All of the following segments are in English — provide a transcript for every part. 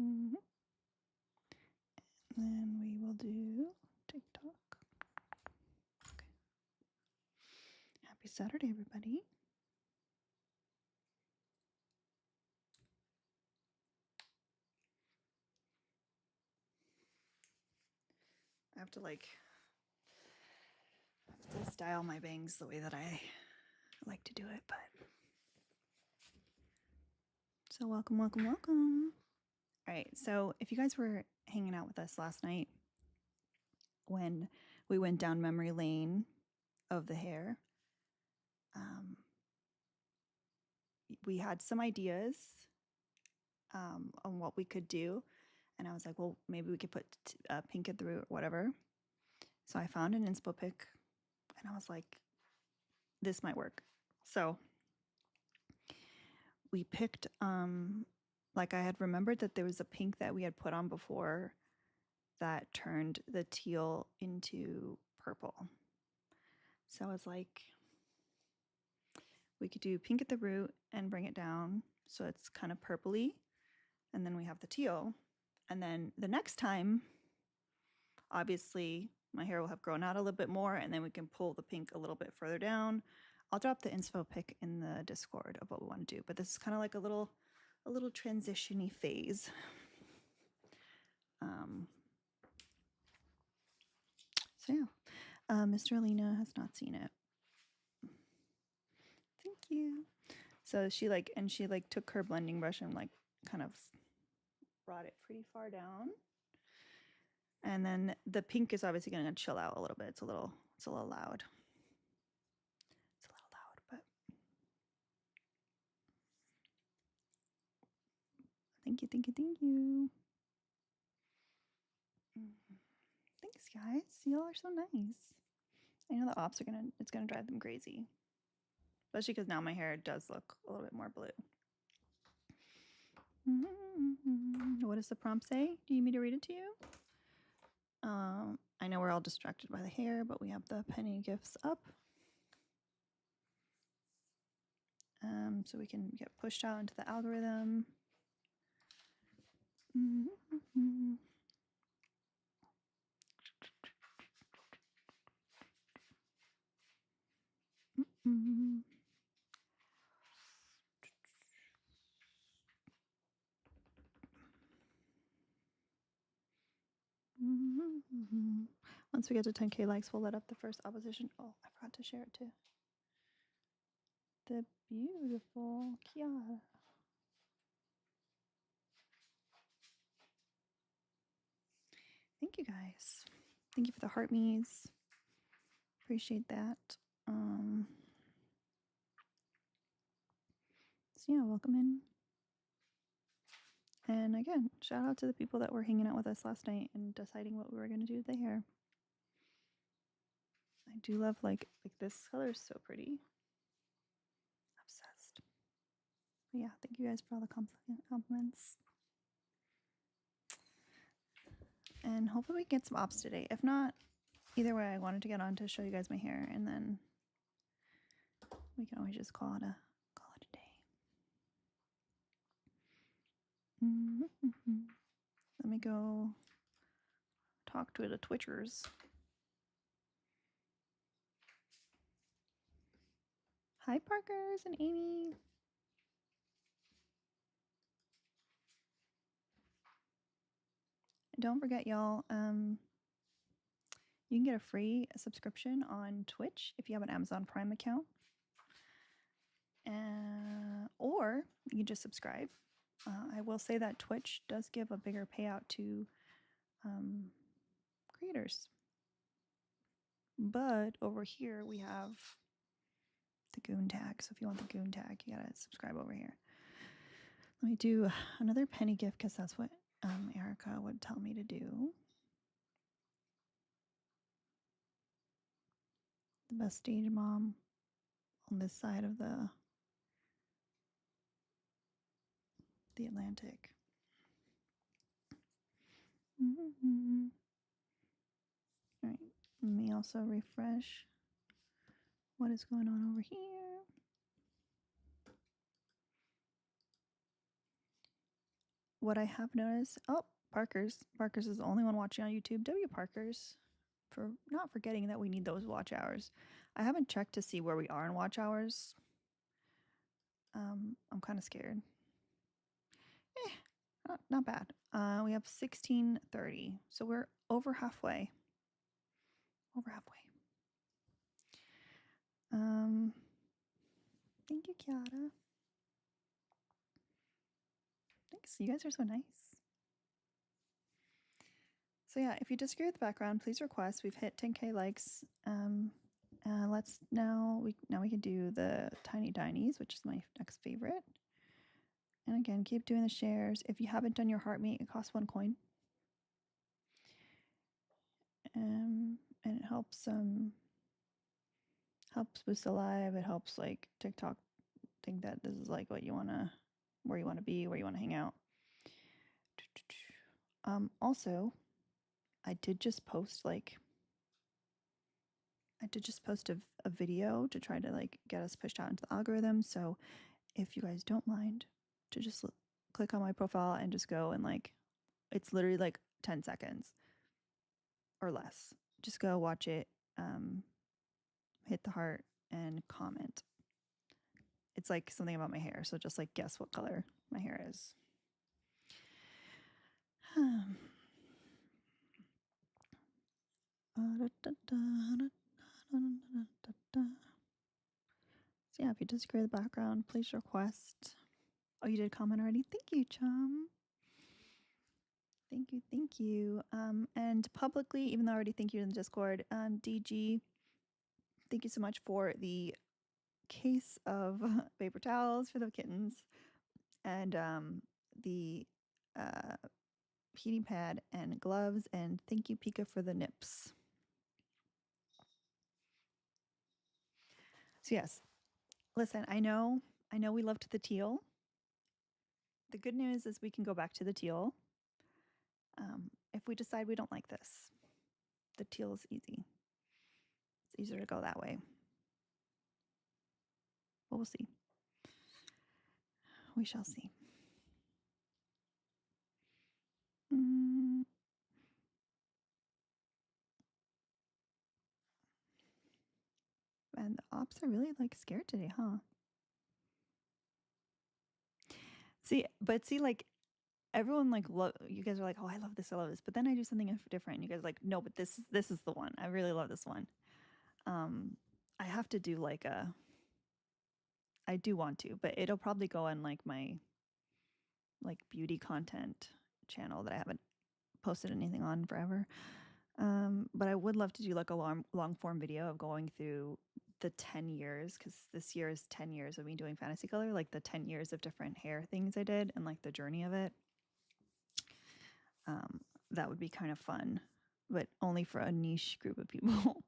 Mm-hmm. And then we will do TikTok. Okay. Happy Saturday, everybody. I have to style my bangs the way that I like to do it, but so welcome. All right, so if you guys were hanging out with us last night when we went down memory lane of the hair, we had some ideas on what we could do, and I was like, well, maybe we could put pink at the root or whatever. So I found an inspo pic, and I was like, this might work. So we picked, like I had remembered that there was a pink that we had put on before that turned the teal into purple. So I was like, we could do pink at the root and bring it down so it's kind of purpley, and then we have the teal. And then the next time, obviously, my hair will have grown out a little bit more, and then we can pull the pink a little bit further down. I'll drop the inspo pic in the Discord of what we want to do, but this is kind of like a little transition-y phase. So yeah, Mr. Alina has not seen it. Thank you. So she took her blending brush and like kind of brought it pretty far down. And then the pink is obviously going to chill out a little bit. It's a little loud. It's a little loud, but thank you. Thanks, guys. Y'all are so nice. I know the ops it's gonna drive them crazy. Especially because now my hair does look a little bit more blue. What does the prompt say? Do you need me to read it to you? I know we're all distracted by the hair, but we have the penny gifts up. So we can get pushed out into the algorithm. Once we get to 10K likes, we'll let up the first opposition. Oh, I forgot to share it too. The beautiful Kiara. Thank you guys. Thank you for the heart me's. Appreciate that. So yeah, welcome in. And again, shout out to the people that were hanging out with us last night and deciding what we were going to do with the hair. I do love like this color is so pretty. Obsessed. But yeah, thank you guys for all the compliments. And hopefully we get some ops today. If not, either way, I wanted to get on to show you guys my hair, and then we can always just call it a day. Let me go talk to the Twitchers. Hi, Parkers and Amy. Don't forget, y'all, you can get a free subscription on Twitch if you have an Amazon Prime account. Or you can just subscribe. I will say that Twitch does give a bigger payout to creators. But over here we have the goon tag. So if you want the goon tag, you gotta subscribe over here. Let me do another penny gift because that's what Erica would tell me to do. The best stage mom on this side of the Atlantic. All right, let me also refresh what is going on over here. what I have noticed, oh, Parker's is the only one watching on YouTube. W Parker's, for not forgetting that we need those watch hours. I haven't checked to see where we are in watch hours. I'm kind of scared. Not bad. We have 16:30, so we're over halfway. Over halfway. Thank you, Kiara. Thanks. You guys are so nice. So yeah, if you disagree with the background, please request. We've hit 10K likes. Let's now we can do the tiny dinies, which is my next favorite. And again, keep doing the shares. If you haven't done your heart meet, it costs 1 coin. And it helps boost the live. It helps like TikTok think that this is like what you wanna, where you wanna be, where you wanna hang out. Also, I did just post a video to try to like get us pushed out into the algorithm. So if you guys don't mind, to just click on my profile and just go and like, it's literally like 10 seconds or less. Just go watch it, hit the heart and comment. It's like something about my hair. So just like guess what color my hair is. So yeah, if you disagree with the background, please request. Oh, you did comment already? Thank you, chum. Thank you, thank you. And publicly, even though I already thank you in the Discord, DG, thank you so much for the case of paper towels for the kittens and the heating pad and gloves. And thank you, Pika, for the nips. So yes, listen, I know we loved the teal. The good news is we can go back to the teal. If we decide we don't like this, the teal is easy. It's easier to go that way. But we'll see. We shall see. And the ops are really like scared today, huh? See, like everyone like you guys are like, oh, I love this, but then I do something different. You guys are like, no, but this is the one. I really love this one. I have to do like I do want to, but it'll probably go on like my like beauty content channel that I haven't posted anything on forever. But I would love to do like a long form video of going through the 10 years, because this year is 10 years of me doing fantasy color, like the 10 years of different hair things I did and like the journey of it. That would be kind of fun, but only for a niche group of people.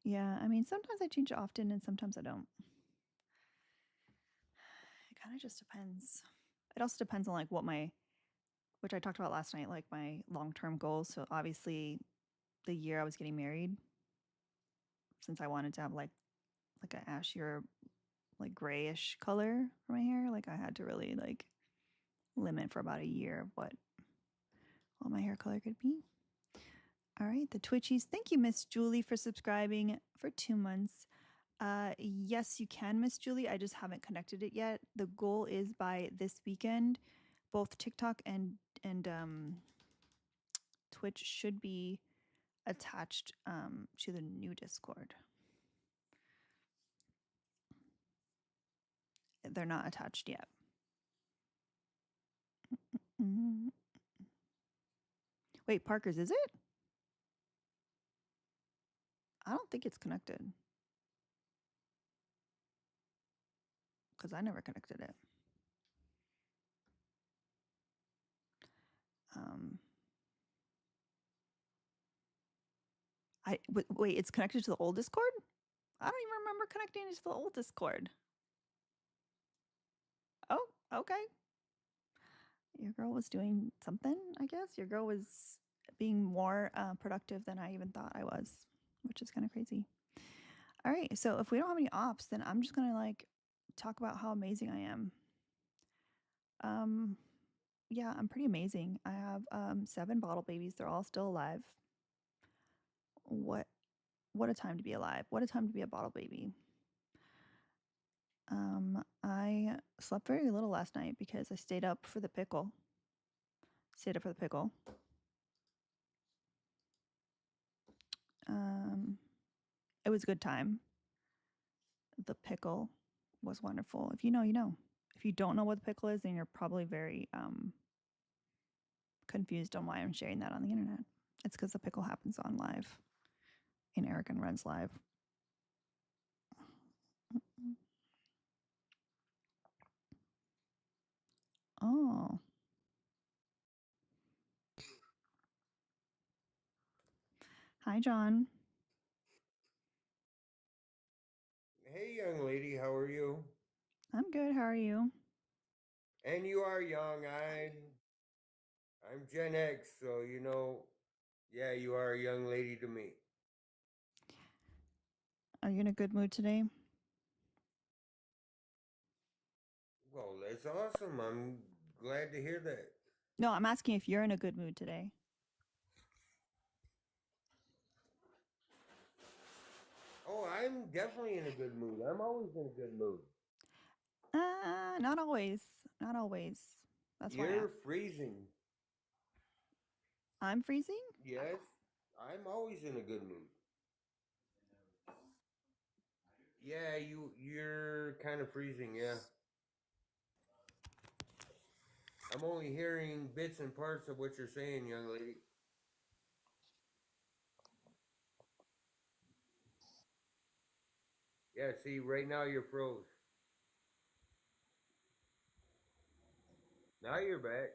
Yeah, I mean, sometimes I change it often and sometimes I don't. It kind of just depends. It also depends on like which I talked about last night, like my long-term goals. So obviously the year I was getting married, since I wanted to have like an ashier, like grayish color for my hair, like I had to really like limit for about a year what my hair color could be. All right, the Twitchies. Thank you, Miss Julie, for subscribing for 2 months. Yes, you can, Miss Julie. I just haven't connected it yet. The goal is by this weekend, both TikTok and Twitch should be attached to the new Discord. They're not attached yet. Wait, Parker's, is it? I don't think it's connected because I never connected it. Wait, it's connected to the old Discord? I don't even remember connecting it to the old Discord. Oh, okay. Your girl was doing something, I guess. Your girl was being more productive than I even thought I was. which is kind of crazy. All right, so if we don't have any ops, then I'm just gonna like talk about how amazing I am. Um, yeah, I'm pretty amazing. I have 7 bottle babies. They're all still alive. What what a time to be alive. What a time to be a bottle baby. I slept very little last night because I stayed up for the pickle. Stayed up for the pickle. Um, it was a good time. The pickle was wonderful. If you know, you know. If you don't know what the pickle is, then you're probably very confused on why I'm sharing that on the internet. It's because the pickle happens on live in Eric and Ren's live. Oh, hi, John. Hey, young lady, how are you? I'm good. How are you? And you are young. I'm Gen X, so yeah, you are a young lady to me. Are you in a good mood today? Well, that's awesome. I'm glad to hear that. No, I'm asking if you're in a good mood today. Oh, I'm definitely in a good mood. I'm always in a good mood. Not always. Not always. That's why You're freezing. I'm freezing. Yes, I'm always in a good mood. Yeah, you're kind of freezing, yeah. I'm only hearing bits and parts of what you're saying, young lady. Yeah, see, right now you're froze. Now you're back.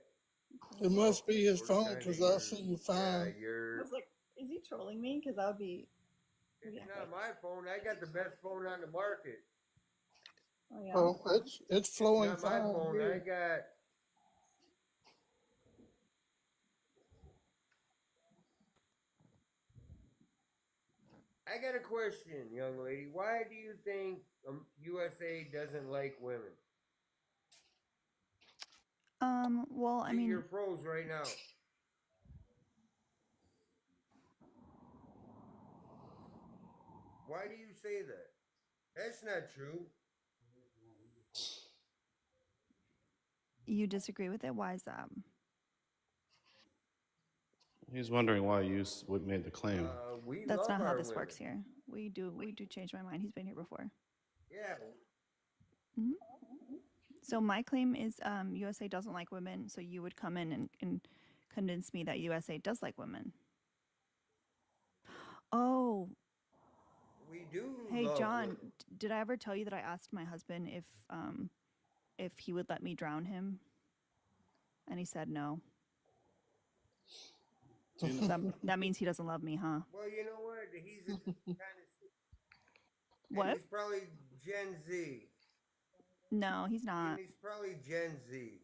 It Oh, must be his we're phone kind of because I you're see you yeah, fine. I was like, is he trolling me? Because that would be it's pretty not epic. my phone. I got the best phone on the market. Oh yeah. Oh, it's It's flowing not my fine phone. here. I got a question, young lady. Why do you think USA doesn't like women? Well, I See, you're mean, froze right now. Why do you say that? That's not true. you disagree with it. Why is that? He's wondering why you made the claim. We That's love not how our this women. works here. We do change my mind. He's been here before. Yeah, Hmm. So my claim is USA doesn't like women. So you would come in and convince me that USA does like women. Oh, we do hey love John, women. did I ever tell you that I asked my husband if he would let me drown him, and he said no. Do you So know? that means he doesn't love me, huh? Well, you know what? He's a kind of, and What? he's probably Gen Z, No, he's and not. he's probably Gen Z.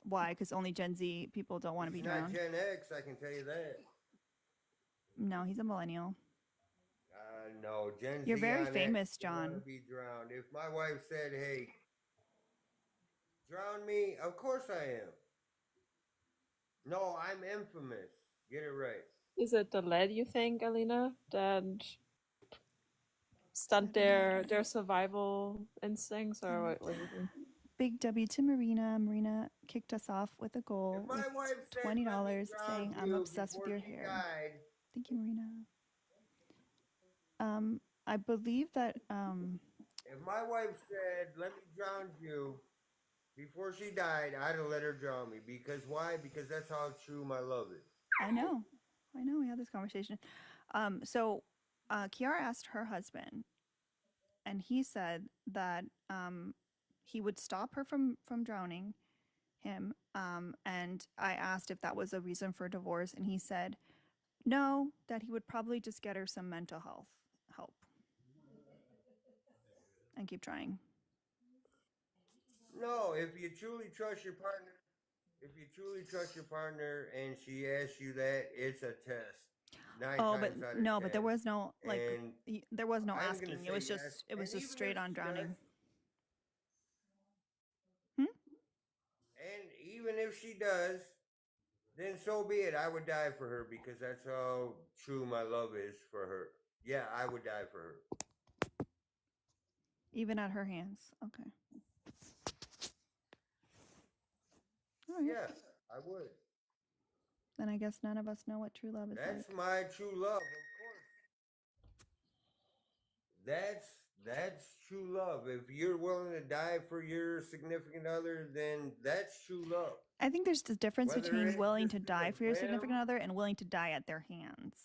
Why? Because only Gen Z people don't want to He's be not drowned. Gen X, I can tell you that. No, he's a millennial. No, Gen You're Z very on X famous, don't want to John. be drowned. If my wife said, "Hey, drown me," of course I am. No, I'm infamous. Get it right. Is it the lead you think, Alina, that I stunt don't know. their survival instincts, I don't or know. what do you think? Big W to Marina. Marina kicked us off with a If goal with my wife said, "Let me $20, drown saying I'm you" obsessed with before your she hair. died, Thank you, Marina. I believe that if my wife said, "Let me drown you" before she died, I'd have let her drown me. Because why? Because that's how true my love is. I know. I know we had this conversation. So Kiara asked her husband, and he said that he would stop her from drowning him. And I asked if that was a reason for divorce, and he said no, that he would probably just get her some mental health help and keep trying. No, if you truly trust your partner, if you truly trust your partner and she asks you that, it's a test. 9 Oh, but times out of no, but there 10. was no like And there was no I'm gonna asking. say yes. It was And just even if straight on she does, drowning. Hmm? and even if she does, then so be it. I would die for her because that's how true my love is for her. Yeah, I would die for her. Even at her hands. Okay. Oh, Yeah, I would. then I guess none of us know what true love is That's like. my true love, of course. That's true love. If you're willing to die for your significant other, then that's true love. I think there's the difference Whether between it willing just to be a die for your significant whim, other and willing to die at their hands.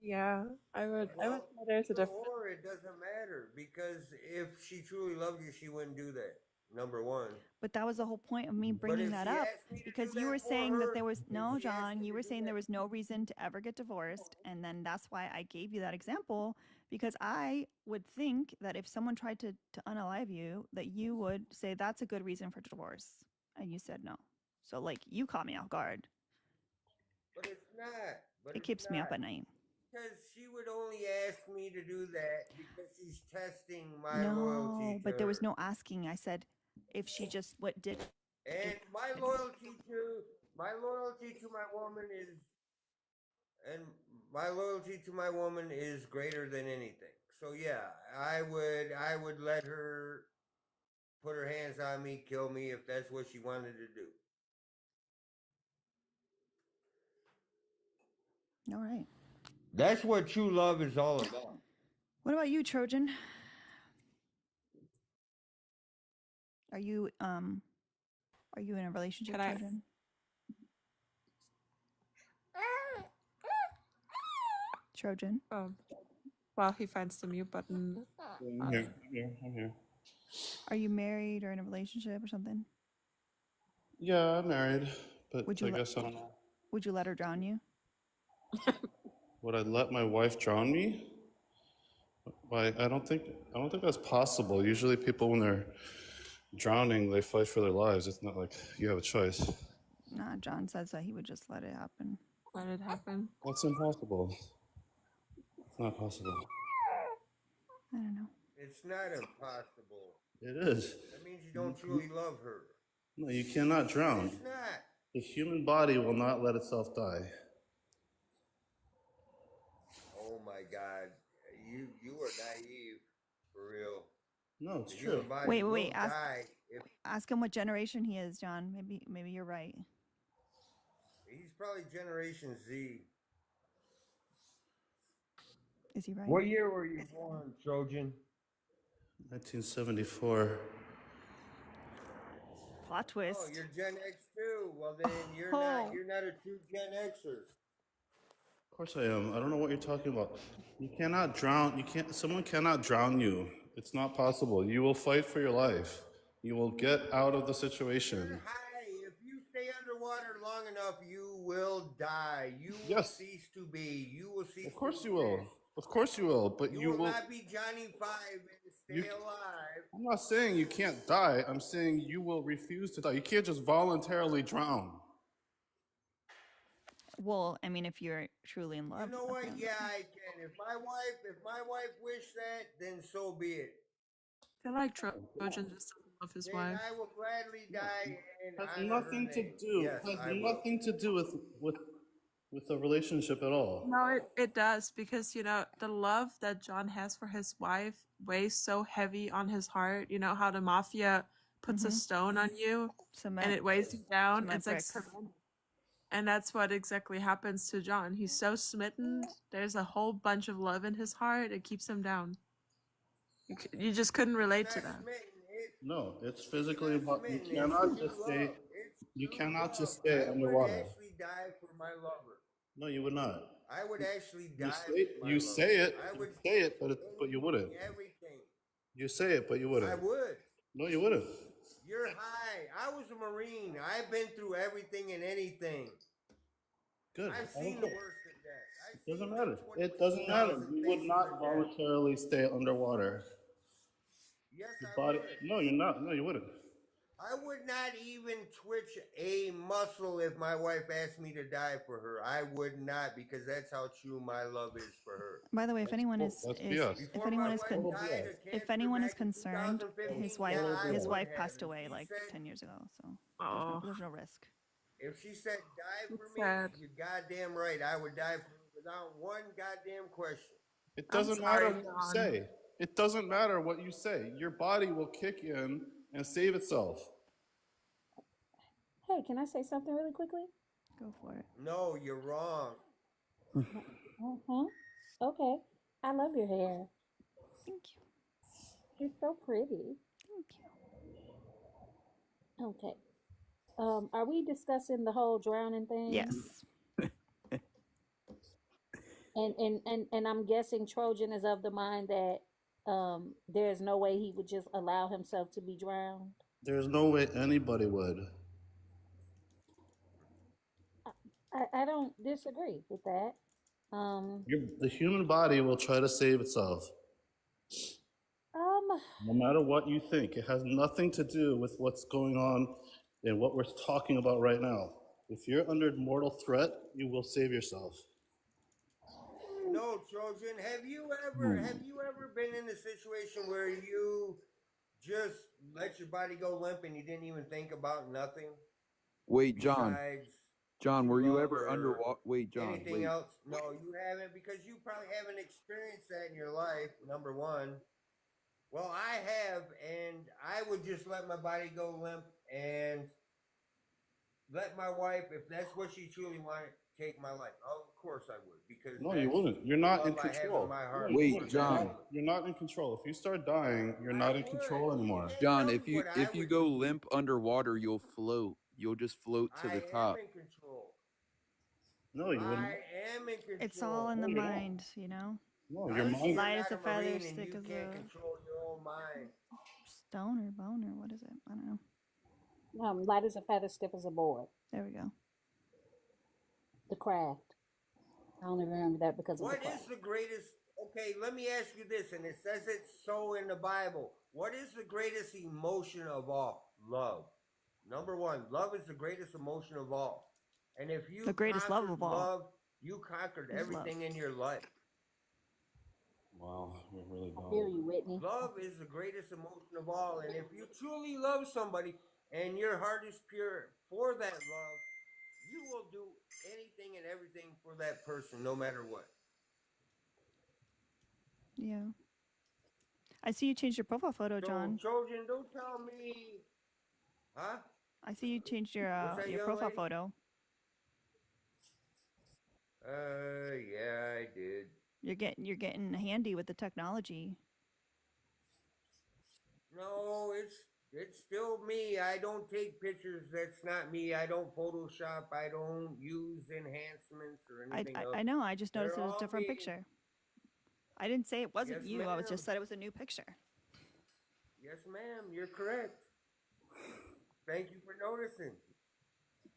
Yeah, I would well, say there's a either difference. or, it doesn't matter because if she truly loved you, she wouldn't do that. Number one. But that was the whole point of me But bringing if that she up asked me to do because you were that for saying that her, there was if no, she asked John, me you to were do saying there that, was no reason to ever get divorced. And then that's why I gave you that example because I would think that if someone tried to unalive you, that you would say that's a good reason for divorce. And you said no. So, like, you caught me off guard. but it's not. But It it's keeps me up not. at night. Because she would only ask me to do that because she's testing my loyalty No, to but there her. was no asking. I said if she just what did. And my loyalty to my woman is and my loyalty to my woman is greater than anything. So yeah, I would let her put her hands on me, kill me if that's what she wanted to do. All right. That's what true love is all about. What about you, Trojan? Are you in a relationship, Can I? Trojan? Trojan? Oh, while he finds the mute button. I'm here. I'm here. Are you married or in a relationship or something? Yeah, I'm married, but Would I you guess I don't know. would you let her drown you? Would I let my wife drown me? Why? I don't think that's possible. Usually, people when they're drowning, they fight for their lives. It's not like you have a choice. Nah, John says that he would just let it happen. Let it happen. That's impossible. It's not possible. I don't know. It's not impossible. It is. That means you don't truly love her. No, you cannot drown. It's not. The human body will not let itself die. Oh my God, you are naive, for real. No, it's The true. human body Wait, will wait. die if Ask him what generation he is, John. Maybe you're right. he's probably Generation Z. Is he right? What year were you born, Trojan? 1974. Plot twist. Oh, you're Gen X too. Well, then you're Oh. not. You're not a true Gen Xer. Of course I am. I don't know what you're talking about. You cannot drown. Someone cannot drown you. It's not possible. You will fight for your life. You will get out of the situation. You're high. If you stay underwater long enough, you will die. You will Yes. cease to be. You will cease. Of course to you will. exist. Of course you will. But You will not be Johnny Five and stay alive. I'm not saying you can't die. I'm saying you will refuse to die. You can't just voluntarily drown. Well, I mean, if you're truly in love. You know what? with him. Yeah, I can. If my wife wished that, then so be it. I feel like Trojan just doesn't love his Then wife. I will gladly die and Has honor her nothing to name. do. Yes, Has I will. nothing to do with a relationship at all. No, it does because the love that John has for his wife weighs so heavy on his heart. You know how the mafia puts a stone on you Cement. and it weighs you down. Cement It's like bricks. cement. And that's what exactly happens to John. He's so smitten. There's a whole bunch of love in his heart. It keeps him down. You just couldn't relate to that. No, it's physically It's not impossible. You smitten, cannot it's just true stay. love. It's You true cannot love. just stay I underwater. would actually die for my lover. No, you would not. I would actually die for my You lover. say it. I would You say it, but you wouldn't. everything. You say it, but you wouldn't. I would. No, you wouldn't. You're high. I was a Marine. I've been through everything and anything. Good. I've I seen don't the care. worst of that. I've It doesn't seen matter. the It doesn't matter. 20,000 You would faces not of death. voluntarily stay underwater. Yes, Your I body. would. No, you're not. No, you wouldn't. I would not even twitch a muscle if my wife asked me to die for her. I would not, because that's how true my love is for her. By the way, if anyone That's is BS. if Before anyone my is wife Total died BS. of if cancer anyone is back in concerned, 2015, his wife yeah, I his would wife have. passed away like 10 years ago, so Oh, there's no risk. If she said die for it's me, sad. you're goddamn right. I would die for her without one goddamn question. It I'm doesn't matter sorry, what you John. say. It doesn't matter what you say. Your body will kick in and save itself. Hey, can I say something really quickly? Go for it. No, you're wrong. Uh-huh. Okay. I love your hair. Thank you. It's so pretty. Thank you. Okay. Are we discussing the whole drowning thing? Yes. And I'm guessing Trojan is of the mind that there's no way he would just allow himself to be drowned. There's no way anybody would. I don't disagree with that. The human body will try to save itself. No matter what you think, it has nothing to do with what's going on and what we're talking about right now. If you're under mortal threat, you will save yourself. No, Trojan. Have you ever been in a situation where you just let your body go limp and you didn't even think about nothing? Wait, John. Besides John, true were you love ever or underwater? Wait, John. anything Wait. else? No, you haven't, because you probably haven't experienced that in your life. Number one. Well, I have, and I would just let my body go limp and let my wife, if that's what she truly wanted, take my life. Oh, of course I would, because No, that's you wouldn't. You're the not in love I have control. in my No, heart. you Wait, wouldn't. John. You're not in control. If you start dying, you're not in control You anymore. can't John, tell if me you what I if you would go do. limp underwater, you'll float. You'll just float to I the am top. in control. No, you wouldn't. I am in control. It's all in the No, you're not. mind, you know? No, your Obviously, mind. you're Light as not a a feather, Marine and thick you as can't a control your own mind. stone or bone or what is it? I don't know. Light as a feather, stiff as a board. There we go. The Craft. I only remember that because of the What is Craft. the greatest? Okay, let me ask you this, and it says it so in the Bible. What is the greatest emotion of all? Love. Number one, love is the greatest emotion of all. And if you The greatest love conquered of all love, you conquered is love. everything in your life. Wow, you're really I feel dumb. you, Whitney. Love is the greatest emotion of all. And if you truly love somebody and your heart is pure for that love, you will do anything and everything for that person, no matter what. Yeah. I see you changed your profile photo, So, John. Trojan, don't tell me, huh? I see you changed your What's that, young profile lady? photo. Yeah, I did. You're getting handy with the technology. No, it's still me. I don't take pictures. That's not me. I don't Photoshop. I don't use enhancements or anything else. I know. I just noticed They're it was a all different me. picture. I didn't say it wasn't Yes, you. I was ma'am. just said it was a new picture. Yes, ma'am. You're correct. Thank you for noticing.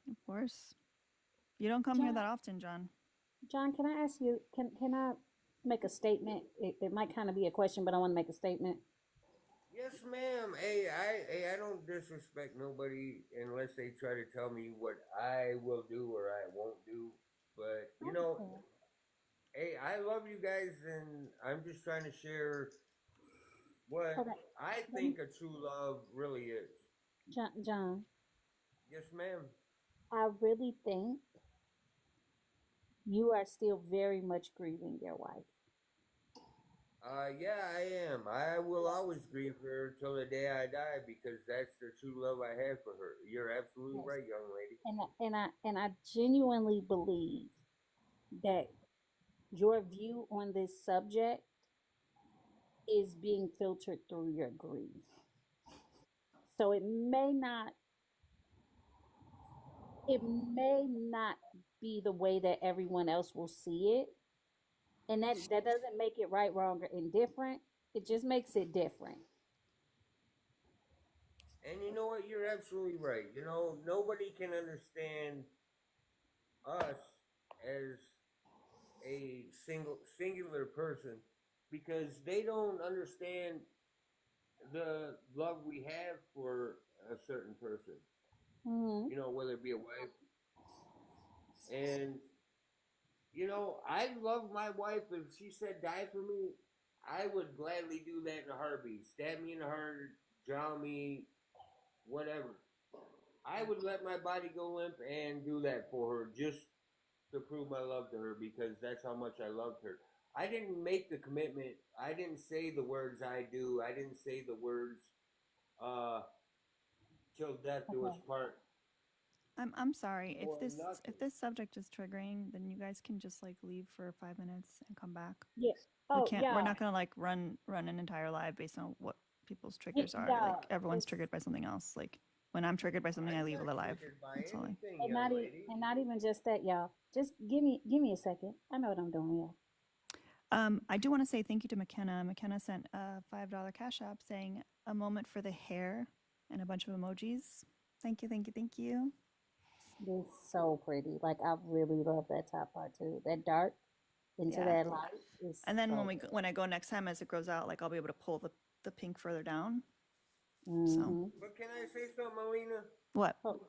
Of course. You don't come here John, that often, John. John, can I ask you? Can I make a statement? It might kind of be a question, but I want to make a statement. Yes, ma'am. Hey, I don't disrespect nobody unless they try to tell me what I will do or I won't do. But Okay. hey, I love you guys, and I'm just trying to share what Okay. I think a true love really is. John, Yes, ma'am. I really think you are still very much grieving your wife. Yeah, I am. I will always grieve her till the day I die because that's the true love I have for her. You're absolutely Yes. right, young lady. And I genuinely believe that your view on this subject is being filtered through your grief. So it may not be the way that everyone else will see it. And that doesn't make it right, wrong, or indifferent. It just makes it different. And you know what? You're absolutely right. Nobody can understand us as a singular person because they don't understand the love we have for a certain person, Mm-hmm. whether it be a wife. And, I love my wife. If she said die for me, I would gladly do that in a heartbeat. Stab me in the heart, drown me, whatever. I would let my body go limp and do that for her just to prove my love to her because that's how much I loved her. I didn't make the commitment. I didn't say the words I do. I didn't say the words uh till death do us Okay. part I'm sorry. for If nothing. this subject is triggering, then you guys can just like leave for 5 minutes and come back. Yeah. We Oh, can't. We're y'all. not gonna like run an entire live based on what people's triggers are. Like Y'all. everyone's It's triggered by something else. Like when I'm triggered by something, I I'm leave not the live. triggered by That's all. anything, and young not even lady. and not even just that, y'all. Just give me a second. I know what I'm doing, y'all. I do want to say thank you to McKenna. McKenna sent a $5 cash app saying a moment for the hair and a bunch of emojis. Thank you, thank you, thank you. It's so pretty. Like I really love that top part too. That dark into Yeah. that light is And then so. when I go next time as it grows out, like I'll be able to pull the pink further down. So Mm-hmm. But can I say something, Alina? what? Oh,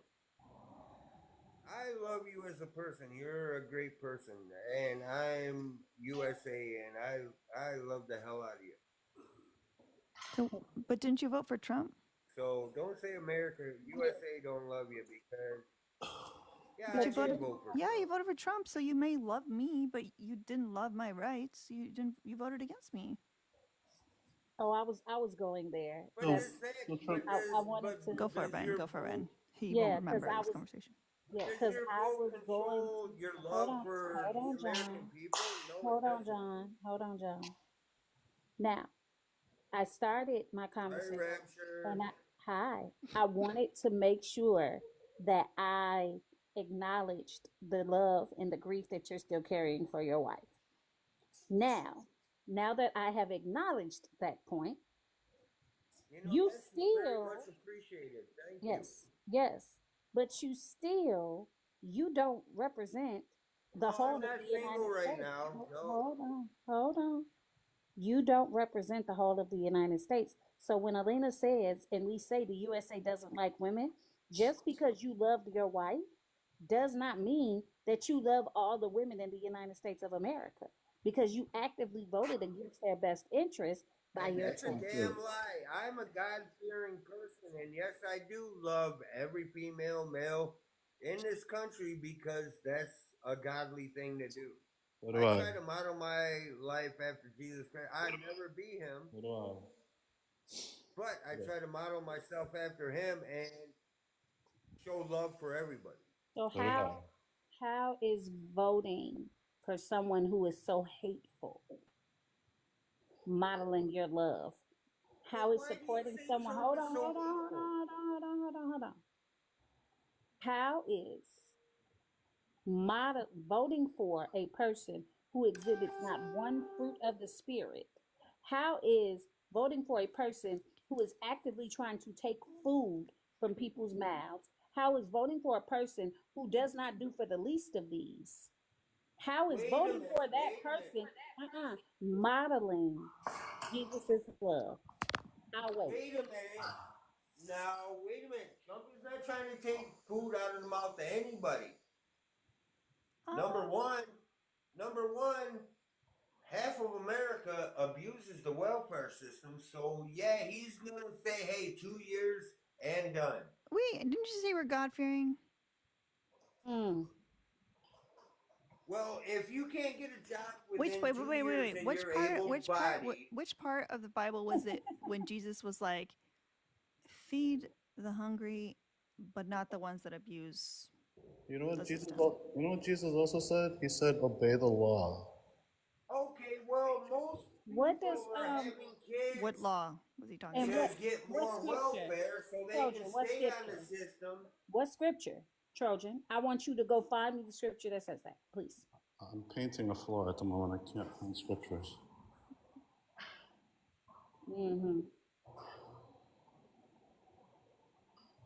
I love you as a person. You're a great person, and I'm USA, and I love the hell out of you. So, but didn't you vote for Trump? So don't say America, USA don't love you because yeah, But I you did voted. vote for Yeah, Trump. you voted for Trump, so you may love me, but you didn't love my rights. You didn't. You voted against me. oh, I was going there. But So, That's does that? so Trump, I wanted to. Go for it, Does Ben. your Go for it, Ben. vote? He won't Yeah, because remember I this was. conversation. Yeah, Does because your I vote was going control to. your Hold love on, for hold the on, American John. people? No, it Hold on, doesn't. John. Hold on, John. Now, I started my Hi, conversation, Rapture. and I wanted to make sure that I acknowledged the love and the grief that you're still carrying for your wife. Now, now that I have acknowledged that point, you This is very much still, appreciated. Thank you. yes, but you don't represent the No, I'm whole of not the single United right States. now. No. Hold on. You don't represent the whole of the United States. So when Alina says, and we say the USA doesn't like women, just because you loved your wife does not mean that you love all the women in the United States of America because you actively voted against their best interest by And your that's a choice. damn lie. I'm a God fearing person, and yes, I do love every female, male in this country because that's a godly thing to do. what I do I? try to model my life after Jesus Christ. I'd never be him, What do I? but I try to model myself after him and show love for everybody. So What do I? how is voting for someone who is so hateful modeling your love? But How is why do you supporting say someone? Trump Hold is on, so hold on, hold hateful? on, hold on, hold on, hold on. How is voting for a person who exhibits not one fruit of the spirit? How is voting for a person who is actively trying to take food from people's mouths? How is voting for a person who does not do for the least of these? How is Wait a voting minute. for that Wait a minute. person modeling Jesus' love? I'll wait. Wait a minute. Now, wait a minute. Trump is not trying to take food out of the mouth of anybody. Uh, Number one, number one, half of America abuses the welfare system. So yeah, he's gonna say, "Hey, 2 years and done." wait, didn't you say we're God fearing? Mm. Well, if you can't get a job Which within wait, wait, two wait, wait, years wait. and you're able-bodied, Which part of the Bible was it when Jesus was like, feed the hungry, but not the ones that abuse You know what the Jesus? system? You know what Jesus also said? He said, "Obey the law." okay. Well, most What does people are having What kids law was he talking and to about? get what more scripture? welfare so they can Trojan, what stay on the scripture? system. What scripture? Trojan, I want you to go find me the scripture that says that, please. I'm painting a floor at the moment. I can't find scriptures. Mm-hmm.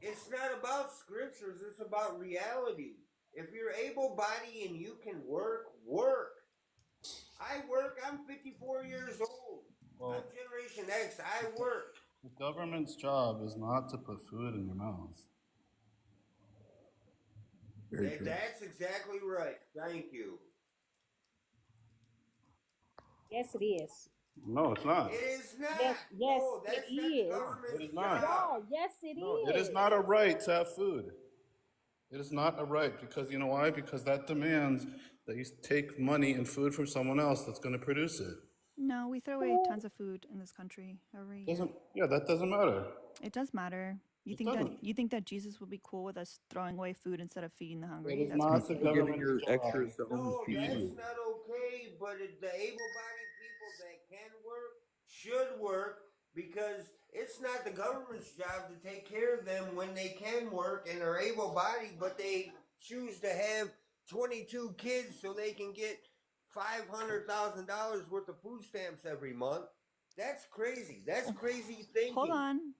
It's not about scriptures, it's about reality. If you're able bodied and you can work, work. I work, I'm 54 years old. I'm Well, Generation X, I work. The government's job is not to put food in your mouth. Very true. That's exactly right. Thank you. Yes, it is. No, it's not. It is not. Yes, yes, No, it that's not the is. government's It is not. job. Yeah, yes, it No, is. it is not a right to have food. It is not a right because you know why? Because that demands that you take money and food from someone else that's going to produce it. No, we throw away tons of food in this country every year. Doesn't? Yeah, that doesn't matter. It does matter. You It think doesn't. that Jesus would be cool with us throwing away food instead of feeding the It hungry? is That's not the crazy. Or giving government's your job extras to homeless No, people. that's feed you. not okay. But the able-bodied people that can work should work because it's not the government's job to take care of them when they can work and are able-bodied, but they choose to have 22 kids so they can get $500,000 worth of food stamps every month. That's crazy. That's crazy thinking. Hold on.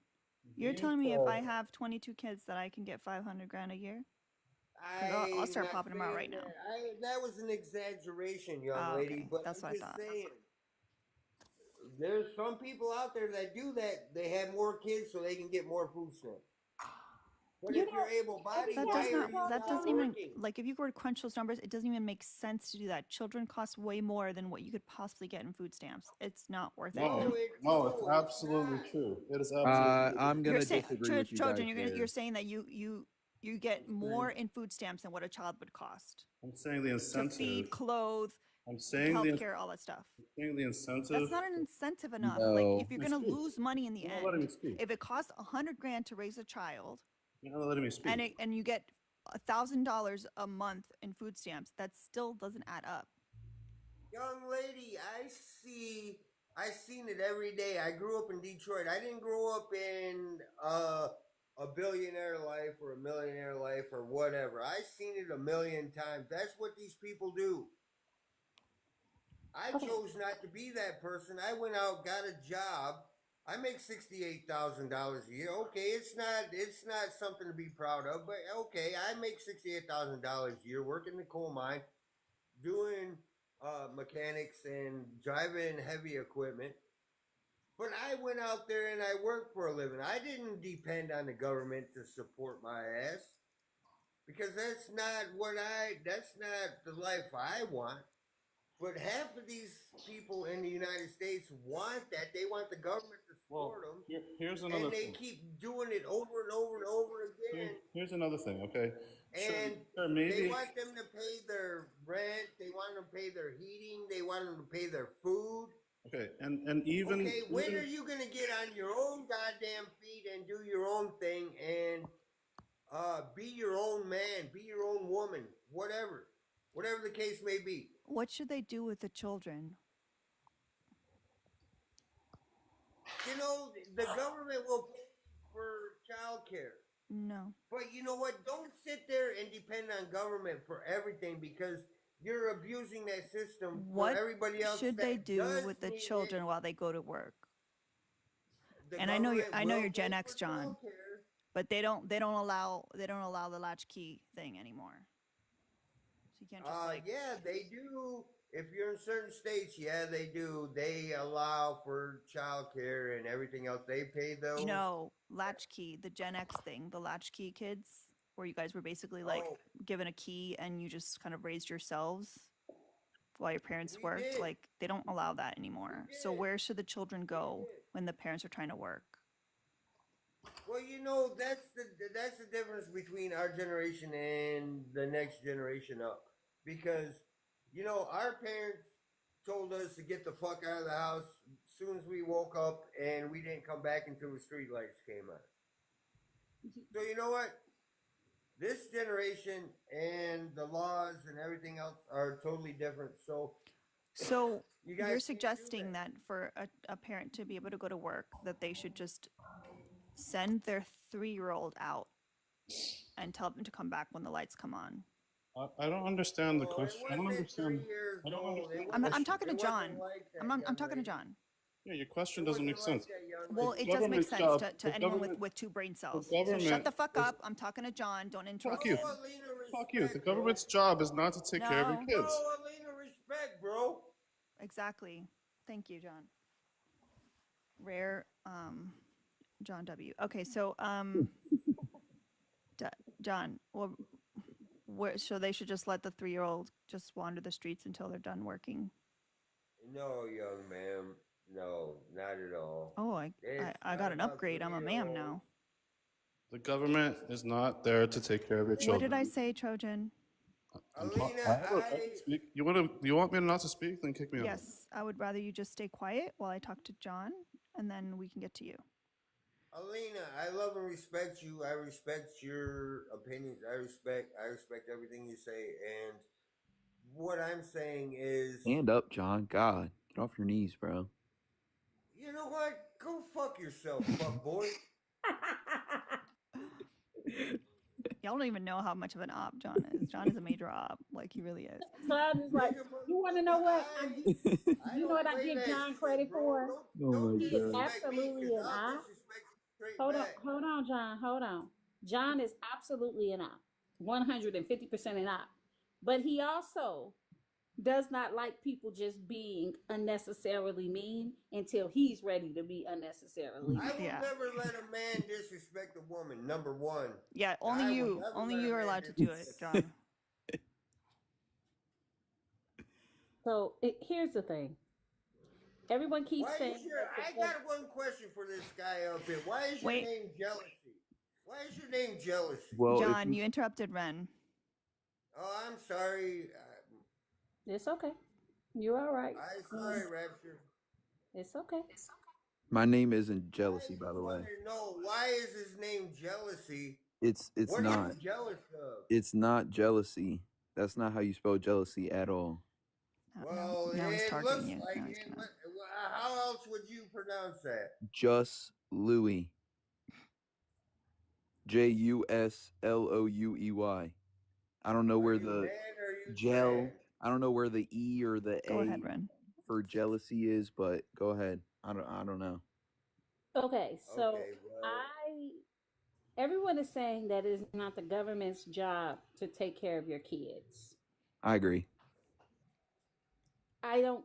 You're Being telling me if told- I have 22 kids that I can get 500 grand a year? I'll start I'm not popping them out saying right now. that was an exaggeration, young Oh, lady. okay. But That's I'm what I just thought. saying, there's some people out there that do that. They have more kids so they can get more food stamps. But You if know, you're able-bodied, That why does are not. you not That doesn't even working? like if you were to crunch those numbers, it doesn't even make sense to do that. Children cost way more than what you could possibly get in food stamps. It's not worth it. No, no, it's absolutely not. true. It is absolutely true. I'm You're gonna saying disagree with you guys children. there. You're saying that you get more in food stamps than what a child would cost I'm saying the to incentive. feed, clothe, I'm saying healthcare, all that stuff. the incentive. That's not an incentive enough. No. Like if you're Let me gonna speak. lose money in the You're not letting me end, speak. if it costs 100 grand to raise a child, You're not letting me speak. and you get $1,000 a month in food stamps, that still doesn't add up. Young lady, I seen it every day. I grew up in Detroit. I didn't grow up in a billionaire life or a millionaire life or whatever. I seen it a million times. That's what these people do. I Okay. chose not to be that person. I went out, got a job. I make $68,000 a year. Okay, it's not something to be proud of, but okay, I make $68,000 a year working the coal mine, doing mechanics and driving heavy equipment. But I went out there and I worked for a living. I didn't depend on the government to support my ass because that's not the life I want. But half of these people in the United States want that. They want the government to support them. Here's another And they thing. keep doing it over and over and over again. Here's another thing. Okay. And Sure, maybe. they want them to pay their rent. They want them to pay their heating. They want them to pay their food. Okay, and even. Okay, when even, are you going to get on your own goddamn feet and do your own thing and be your own man, be your own woman, whatever the case may be? What should they do with the children? You know, the government will pay for childcare. No. But you know what? Don't sit there and depend on government for everything because you're abusing that system What for everybody else. should they that do does with the need children it. while they go to work? The And I know you're government Gen will X, pay for John, childcare. but they don't allow the latchkey thing anymore. So you can't just Yeah, they do. If you're in certain states, yeah, they do. They allow for childcare and everything else. They pay those. you know, latchkey, the Gen X thing, the latchkey kids, where you guys were basically like Oh. given a key and you just kind of raised yourselves while your parents We worked. did. Like they don't allow that anymore. So did. where should the children go did. when the parents are trying to work? Well, you know, that's the difference between our generation and the next generation up. Because, you know, our parents told us to get the fuck out of the house as soon as we woke up, and we didn't come back until the street lights came on. So you know what? This generation and the laws and everything else are totally different. So So you guys you're can't do suggesting that for a parent to be able to go to work, that they should just send their 3-year-old out and tell them to come back when the lights come on. I don't understand the Oh, question. it I don't wasn't understand. 3 years I don't old. understand. It the I'm question. talking to It wasn't John. like that, I'm young talking to lady. John. Yeah, your question It doesn't wasn't make like sense. that, young Well, lady. it does make government's sense job- to the anyone government- with 2 brain cells. So government shut the fuck is- up. I'm talking to John. Don't interrupt Fuck you. him. No, Alina, Fuck you. The respect, bro. government's job is not to take care of your No. kids. No, Alina, respect, bro. Exactly. Thank you, John. Rare John W. Okay, so John, well, so they should just let the 3-year-old just wander the streets until they're done working. No, young ma'am. No, not at all. Oh, I It's not got an about upgrade. I'm a ma'am 3-year-olds. now. The government is not there to take care of your What children. did I say, Trojan? Alina, I can speak. You want me not to speak? Then kick me out. Yes, I would rather you just stay quiet while I talk to John, and then we can get to you. Alina, I love and respect you. I respect your opinions. I respect everything you say. And what I'm saying is, Stand up, John. God, get off your knees, bro. you know what? Go fuck yourself, fuck boy. Y'all don't even know how much of an op John is. John is a major op, like he really is. So I was like, you want to know what? You know what I give John credit for? Don't He is disrespect me, absolutely 'cause an I'll op. disrespect you straight Hold on, back. hold on, John. Hold on. John is absolutely an op, 150% an op. But he also does not like people just being unnecessarily mean until he's ready to be unnecessarily I mean. will Yeah. never let a man disrespect a woman. Number one. Yeah, I will only you never let a are man allowed to do it, disrespect- John. So here's the thing. Everyone keeps Why saying is your? that I got one question for this guy up here. Why is your Wait. name Jealousy? Why is your name Jealousy? Well, John, you interrupted Ren. Oh, I'm sorry. it's okay. You're all right. I'm sorry, Rapture. It's okay. my name isn't Jealousy, by the way. No, why is his name Jealousy? It's What not. are you jealous of? It's not jealousy. That's not how you spell jealousy at all. Well, now he's it targeting looks you. like Now he's it. gonna... How else would you pronounce that? Just Louis. Juslouey. I don't know where Are you the man or are you gel. trans? I don't know where the E or the Go A ahead, Ren. for jealousy is, but go ahead. I don't know. Okay, so Okay, well, everyone is saying that it is not the government's job to take care of your kids. I agree. I don't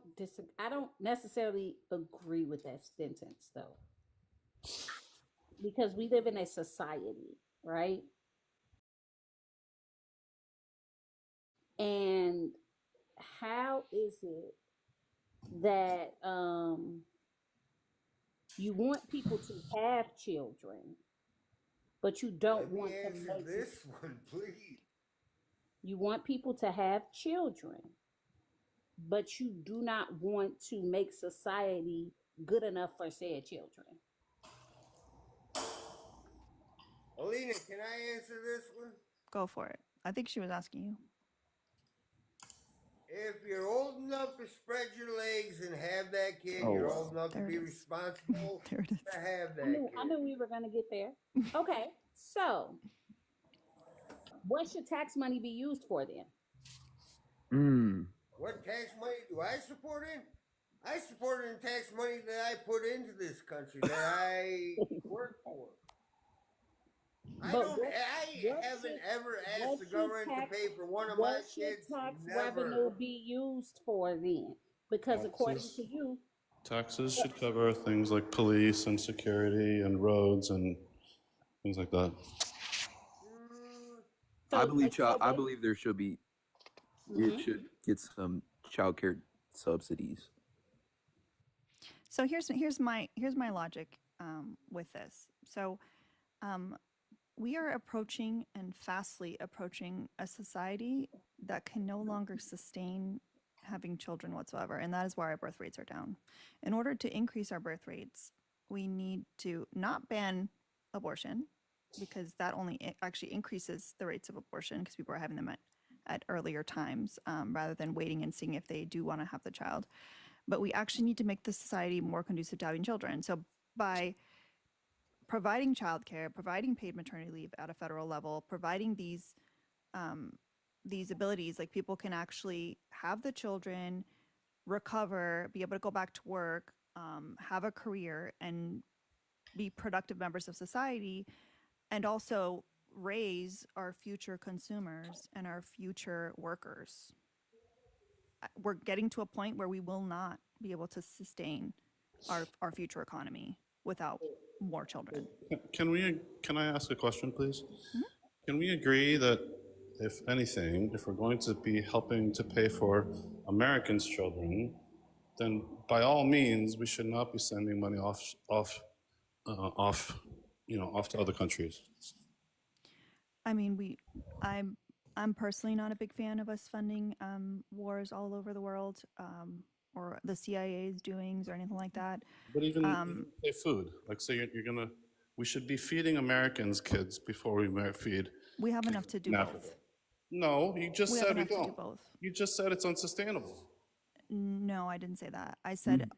necessarily agree with that sentence though. Because we live in a society, right? And how is it that you want people to have children, but you don't let me want to answer make this one, please. you want people to have children, but you do not want to make society good enough for said children. Alina, can I answer this one? Go for it. I think she was asking you. If you're old enough to spread your legs and have that kid, Oh, you're wow. old enough There to it be is. responsible There it is. to have that I knew kid. we were going to get there. Okay, so what should tax money be used for then? What tax money do I support in? I support in tax money that I put into this country that I work for. I But don't. what I haven't should- ever what asked the should government tax- to pay for one of my What should kids. tax Never. revenue be used for then? Because according to you, Taxes should cover things like police and security and roads and things like that. so, I believe so I believe there should be it should get some child care subsidies. So here's my logic with this. So we are approaching and fastly approaching a society that can no longer sustain having children whatsoever, and that is why our birth rates are down. In order to increase our birth rates, we need to not ban abortion, because that only actually increases the rates of abortion because people are having them at earlier times rather than waiting and seeing if they do want to have the child. But we actually need to make the society more conducive to having children. So by providing childcare, providing paid maternity leave at a federal level, providing these abilities, like people can actually have the children, recover, be able to go back to work, have a career, and be productive members of society, and also raise our future consumers and our future workers. We're getting to a point where we will not be able to sustain our future economy without more children. Can I ask a question, please? Mhm. Can we agree that if anything, if we're going to be helping to pay for Americans' children, then by all means we should not be sending money off, off to other countries. I mean, I'm personally not a big fan of us funding wars all over the world, or the CIA's doings or anything like that. But even say food, like say you're gonna, we should be feeding Americans' kids before we feed We have kids enough to do in both. Africa. No, you just We have said we enough to do don't. both. You just said it's unsustainable. No, I didn't say that. I said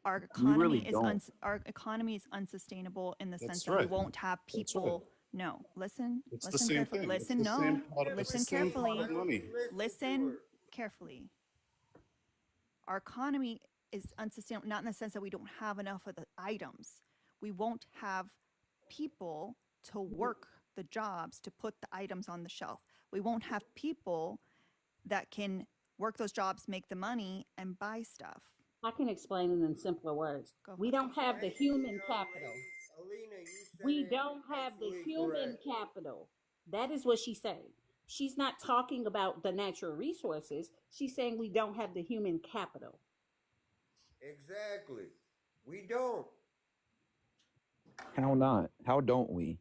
we really don't. our economy is unsustainable in the sense That's that we right. won't have That's people. right. No, listen, It's the listen same carefully. thing. Listen, It's the same no, pot. It's the listen same pot carefully. of money. Listen carefully. Our economy is unsustainable, not in the sense that we don't have enough of the items. We won't have people to work the jobs to put the items on the shelf. We won't have people that can work those jobs, make the money, and buy stuff. I can explain it in simpler words. Go We for it. don't have the human capital. Alina, you said We it don't have the absolutely human correct. capital. That is what she's saying. She's not talking about the natural resources. She's saying we don't have the human capital. Exactly. We don't. How not? How don't we?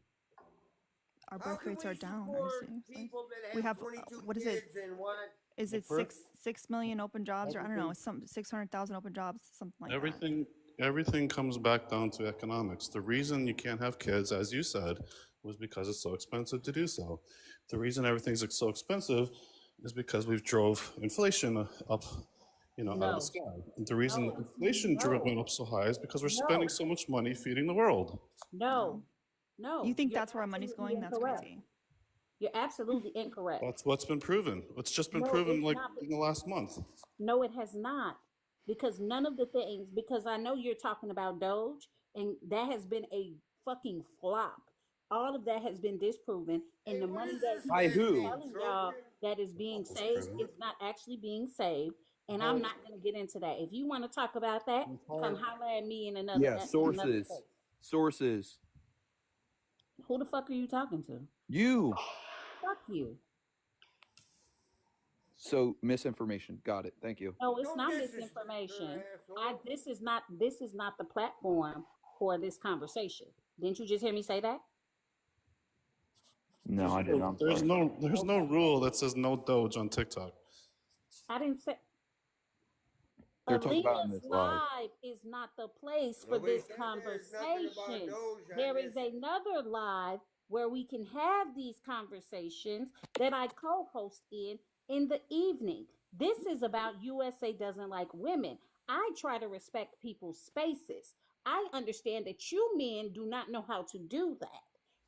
Our How birth can rates we are down. support Seriously? people that We have have 22 what is it? kids and want? Is it birth- 6 million open jobs, or I don't know, some 600,000 open jobs, something like that. Everything comes back down to economics. The reason you can't have kids, as you said, was because it's so expensive to do so. The reason everything's so expensive is because we've drove inflation up, out of the No, sky. The reason no, inflation no, went up so high is because we're no, spending so much money feeding the world. no, no. You think You're that's where our money's absolutely going? That's incorrect. crazy. You're absolutely incorrect. That's what's been proven. It's just been No, proven it's like not. in the last month. No, it has not. Because none of the things, because I know you're talking about Doge, and that has been a fucking flop. All of that has been disproven, and Hey, the what money is that this he's By man's name? telling y'all that is being That's saved true. is not actually being saved. And I'm not going to get into that. If you want to talk about that, come holler at me in another Yeah, sources. space. Sources. Who the fuck are you talking to? You. Fuck you. So misinformation. Got it. Thank you. No, it's Don't not disrespect her, misinformation. asshole. This is not the platform for this conversation. Didn't you just hear me say that? No, I didn't. I'm sorry. There's no rule that says no Doge on TikTok. I didn't say. They're talking about in Alina's this live. live is not the place for Nobody this said there's nothing about conversation. Doge on There is this. another live where we can have these conversations that I co-host in the evening. This is about USA doesn't like women. I try to respect people's spaces. I understand that you men do not know how to do that.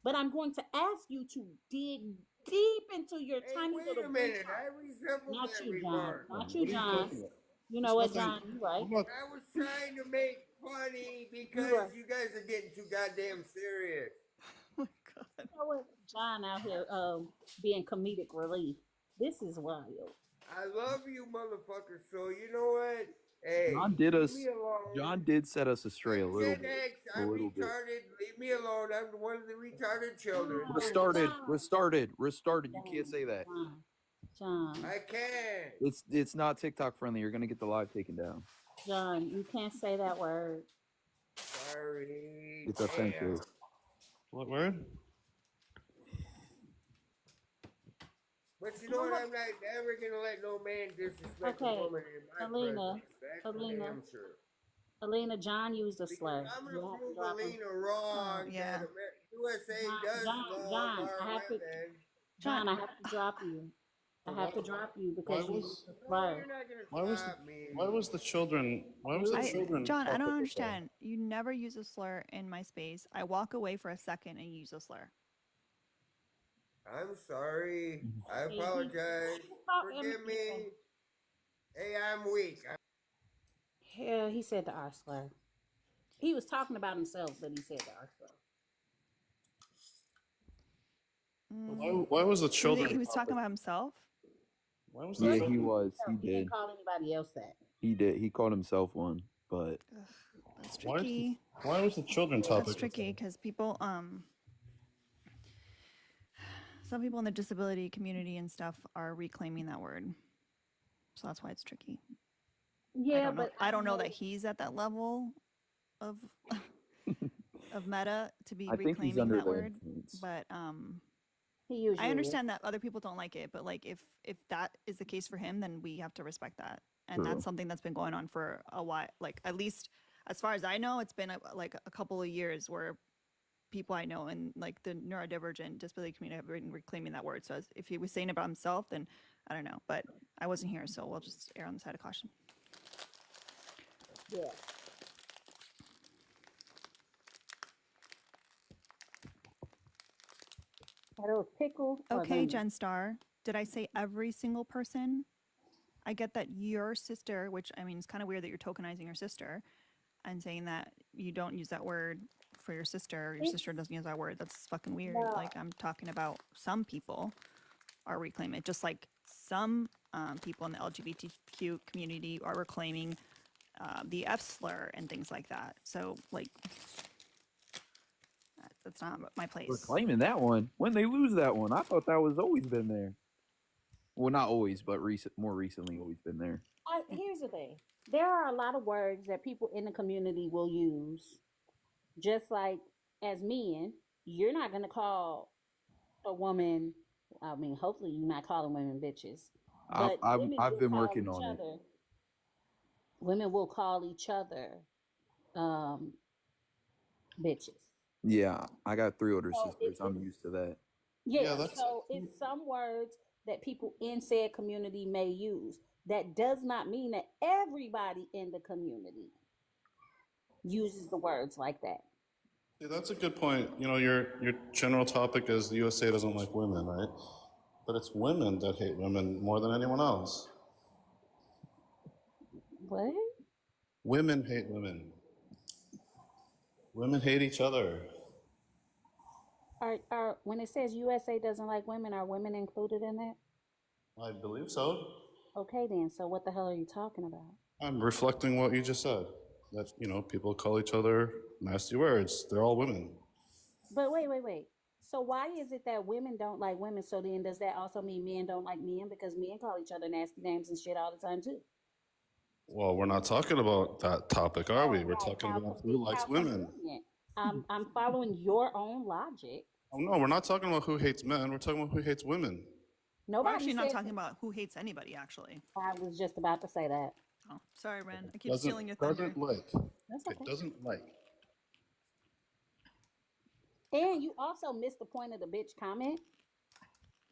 But I'm going to ask you to dig deep into your Hey, tiny wait little a minute. brain. I resemble Not that you, John. remark. Not you, What are you John. talking about? You know what, John? You right. I was trying to make funny because right. you guys are getting too goddamn serious. Oh my God. You know what? John out here being comedic relief. This is wild. I love you, motherfucker. So you know what? Hey, John did leave us. me alone. John did set us astray a I'm little Gen bit. X. A I'm little bit. retarded. Leave me alone. I'm one of the retarded children. Restarted. John. Restarted. Restarted. You can't say that. John. I can. It's not TikTok friendly. You're gonna get the live taken down. John, you can't say that word. Sorry. It's Damn. offensive. What word? But you know what? I'm not ever gonna let no man disrespect a Okay, woman in my Alina, presence. That's for Alina. damn sure. Alina, John used a Because slur. I'm You gonna have to prove drop him. Alina wrong yeah. that USA does love John, our I have to. women. John, I have to drop you. I have to drop you because you used a No, slur. you're not gonna Why was stop me. why was the children John, I talk don't like understand. You never use a slur in my space. I walk away for a second and use a slur. I'm sorry. I He- apologize. he- Forgive me. Hey, I'm weak. Yeah, he said the R slur. He was talking about himself, but he said the R slur. Why was the He children? was talking about himself. Why was the Yeah, children? he was. He He didn't did. call anybody else that. He did. He called himself one. But Ugh, that's Why is tricky. Why was the children topic? That's tricky because people, some people in the disability community and stuff are reclaiming that word. So that's why it's tricky. Yeah, I don't know that he's at that level of of meta to be I think he's reclaiming under that the word. influence. But he usually I understand that other people don't like it, but like if that is the case for him, then we have to respect that. And True. that's something that's been going on for a while. Like at least as far as I know, it's been like a couple of years where people I know in like the neurodivergent disability community have been reclaiming that word. So if he was saying it about himself, then I don't know. But I wasn't here, so we'll just err on the side of caution. Yeah. Are those pickles? Okay, Jen Star. Did I say every single person? I get that your sister, which I mean, it's kind of weird that you're tokenizing your sister and saying that you don't use that word for your sister. Your sister doesn't use that word. That's fucking weird. No. Like I'm talking about some people are reclaiming it, just like some people in the LGBTQ community are reclaiming the F slur and things like that. So like, that's not my place. We're claiming that one. When they lose that one, I thought that was always been there. Well, not always, but more recently, always been there. Here's the thing: there are a lot of words that people in the community will use. Just like as men, you're not gonna call a woman. I mean, hopefully, you're not calling women bitches. But I've been working on it. Women will call each other bitches. Yeah, I got 3 older sisters. I'm used to that. Yeah, so it's some words that people in said community may use. That does not mean that everybody in the community uses the words like that. See, that's a good point. You know, your general topic is the USA doesn't like women, right? But it's women that hate women more than anyone else. What? Women hate women. Women hate each other. Are when it says USA doesn't like women, are women included in that? I believe so. Okay, then. So what the hell are you talking about? I'm reflecting what you just said. That, you know, people call each other nasty words. They're all women. But wait. So why is it that women don't like women? So then does that also mean men don't like men? Because men call each other nasty names and shit all the time too. Well, we're not talking about that topic, are we? We're talking about who likes women. I'm following your own logic. Oh, no, we're not talking about who hates men. We're talking about who hates women. We're actually not talking about who hates anybody, actually. I was just about to say that. Oh, sorry, Ren. I keep stealing your thunder. Doesn't like. That's okay. It doesn't like. And you also missed the point of the bitch comment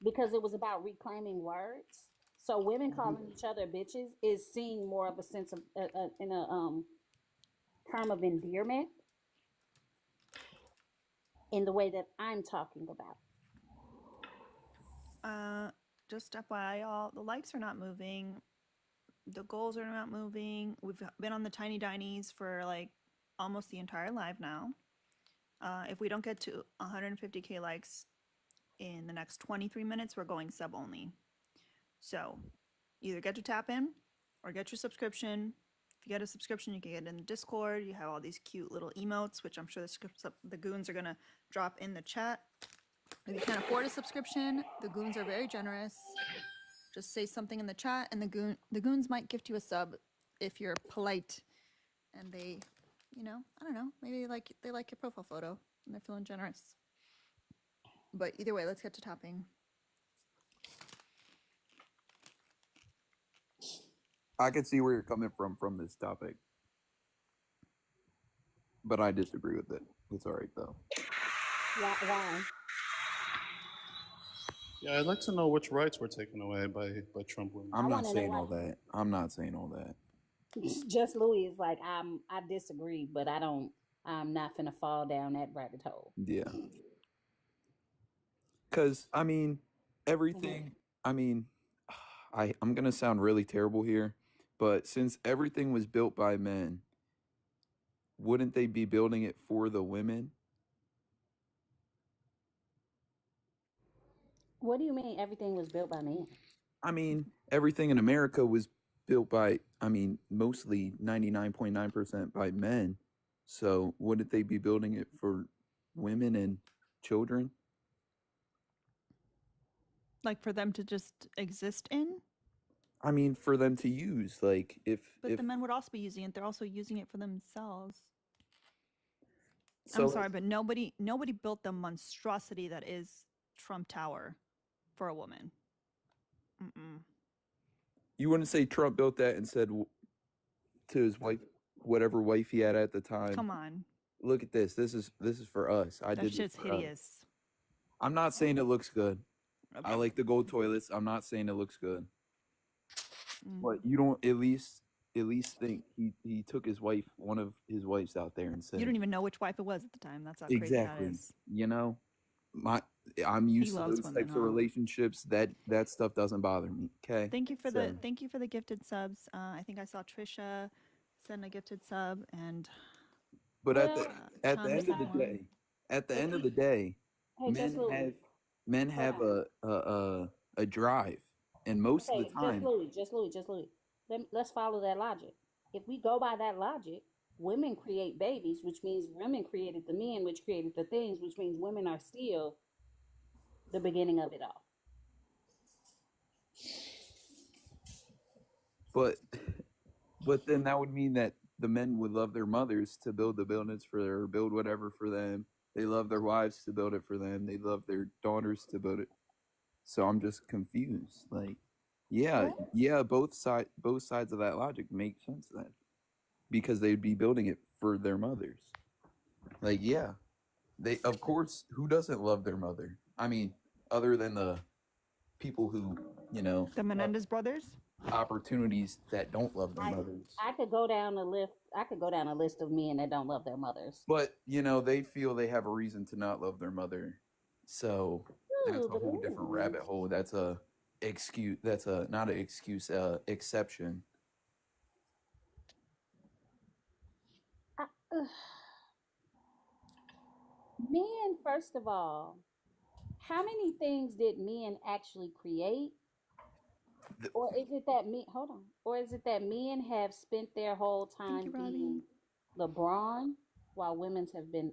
because it was about reclaiming words. So women calling each other bitches is seeing more of a sense of in a term of endearment in the way that I'm talking about. Just FYI, y'all, the likes are not moving. The goals are not moving. We've been on the tiny dinies for like almost the entire live now. If we don't get to 150K likes in the next 23 minutes, we're going sub only. So either get to tap in or get your subscription. If you get a subscription, you can get in the Discord. You have all these cute little emotes, which I'm sure the goons are going to drop in the chat. If you can't afford a subscription, the goons are very generous. Just say something in the chat, and the goons might gift you a sub if you're polite, and they, you know, I don't know, maybe they like your profile photo and they're feeling generous. But either way, let's get to topping. I can see where you're coming from this topic, but I disagree with it. It's all right though. Why? Yeah, I'd like to know which rights were taken away by Trump. I'm not saying all that. I'm not saying all that. Just Louis is like, I disagree, but I'm not finna fall down that rabbit hole. Yeah. Because, I mean, everything, I mean, I'm going to sound really terrible here, but since everything was built by men, wouldn't they be building it for the women? What do you mean everything was built by men? I mean, everything in America was built by, I mean, mostly 99.9% by men. So wouldn't they be building it for women and children? Like for them to just exist in? I mean, for them to use, like But if the men would also be using it. They're also using it for themselves. so. I'm sorry, but nobody built the monstrosity that is Trump Tower for a woman. Mm-mm. You wouldn't say Trump built that and said to his wife, whatever wife he had at the time, Come on. look at this. This is for us. I That did this shit's for us. hideous. I'm not saying it looks good. I Okay. like the gold toilets. I'm not saying it looks good. Mm. But you don't at least think he took his wife, one of his wives out there and said, You don't even know which wife it was at the time. That's how crazy exactly. that is. You know, I'm used to loves those women, types of huh? relationships. That stuff doesn't bother me. Okay. Thank you for So- the gifted subs. I think I saw Trisha send a gifted sub, and But at the Tom end of sent the one. day, Hey, just Louis. men have a drive, and most of the time, Just Louis. Let's follow that logic. If we go by that logic, women create babies, which means women created the men, which created the things, which means women are still the beginning of it all. but then that would mean that the men would love their mothers to build the buildings for build whatever for them. They love their wives to build it for them. They love their daughters to build it. So I'm just confused. Like, yeah, both sides of that logic make sense then, because they'd be building it for their mothers. Like, yeah, they of course. Who doesn't love their mother? I mean, other than the people who The Menendez brothers. opportunities that don't love their mothers. I could go down a list. I could go down a list of men that don't love their mothers. But they feel they have a reason to not love their mother. So that's a whole different rabbit hole. That's a excuse. That's a not an excuse. Exception. Men, first of all, how many things did men actually create? Or is it that men hold on? Or is it that men have spent their whole time being LeBron while women have been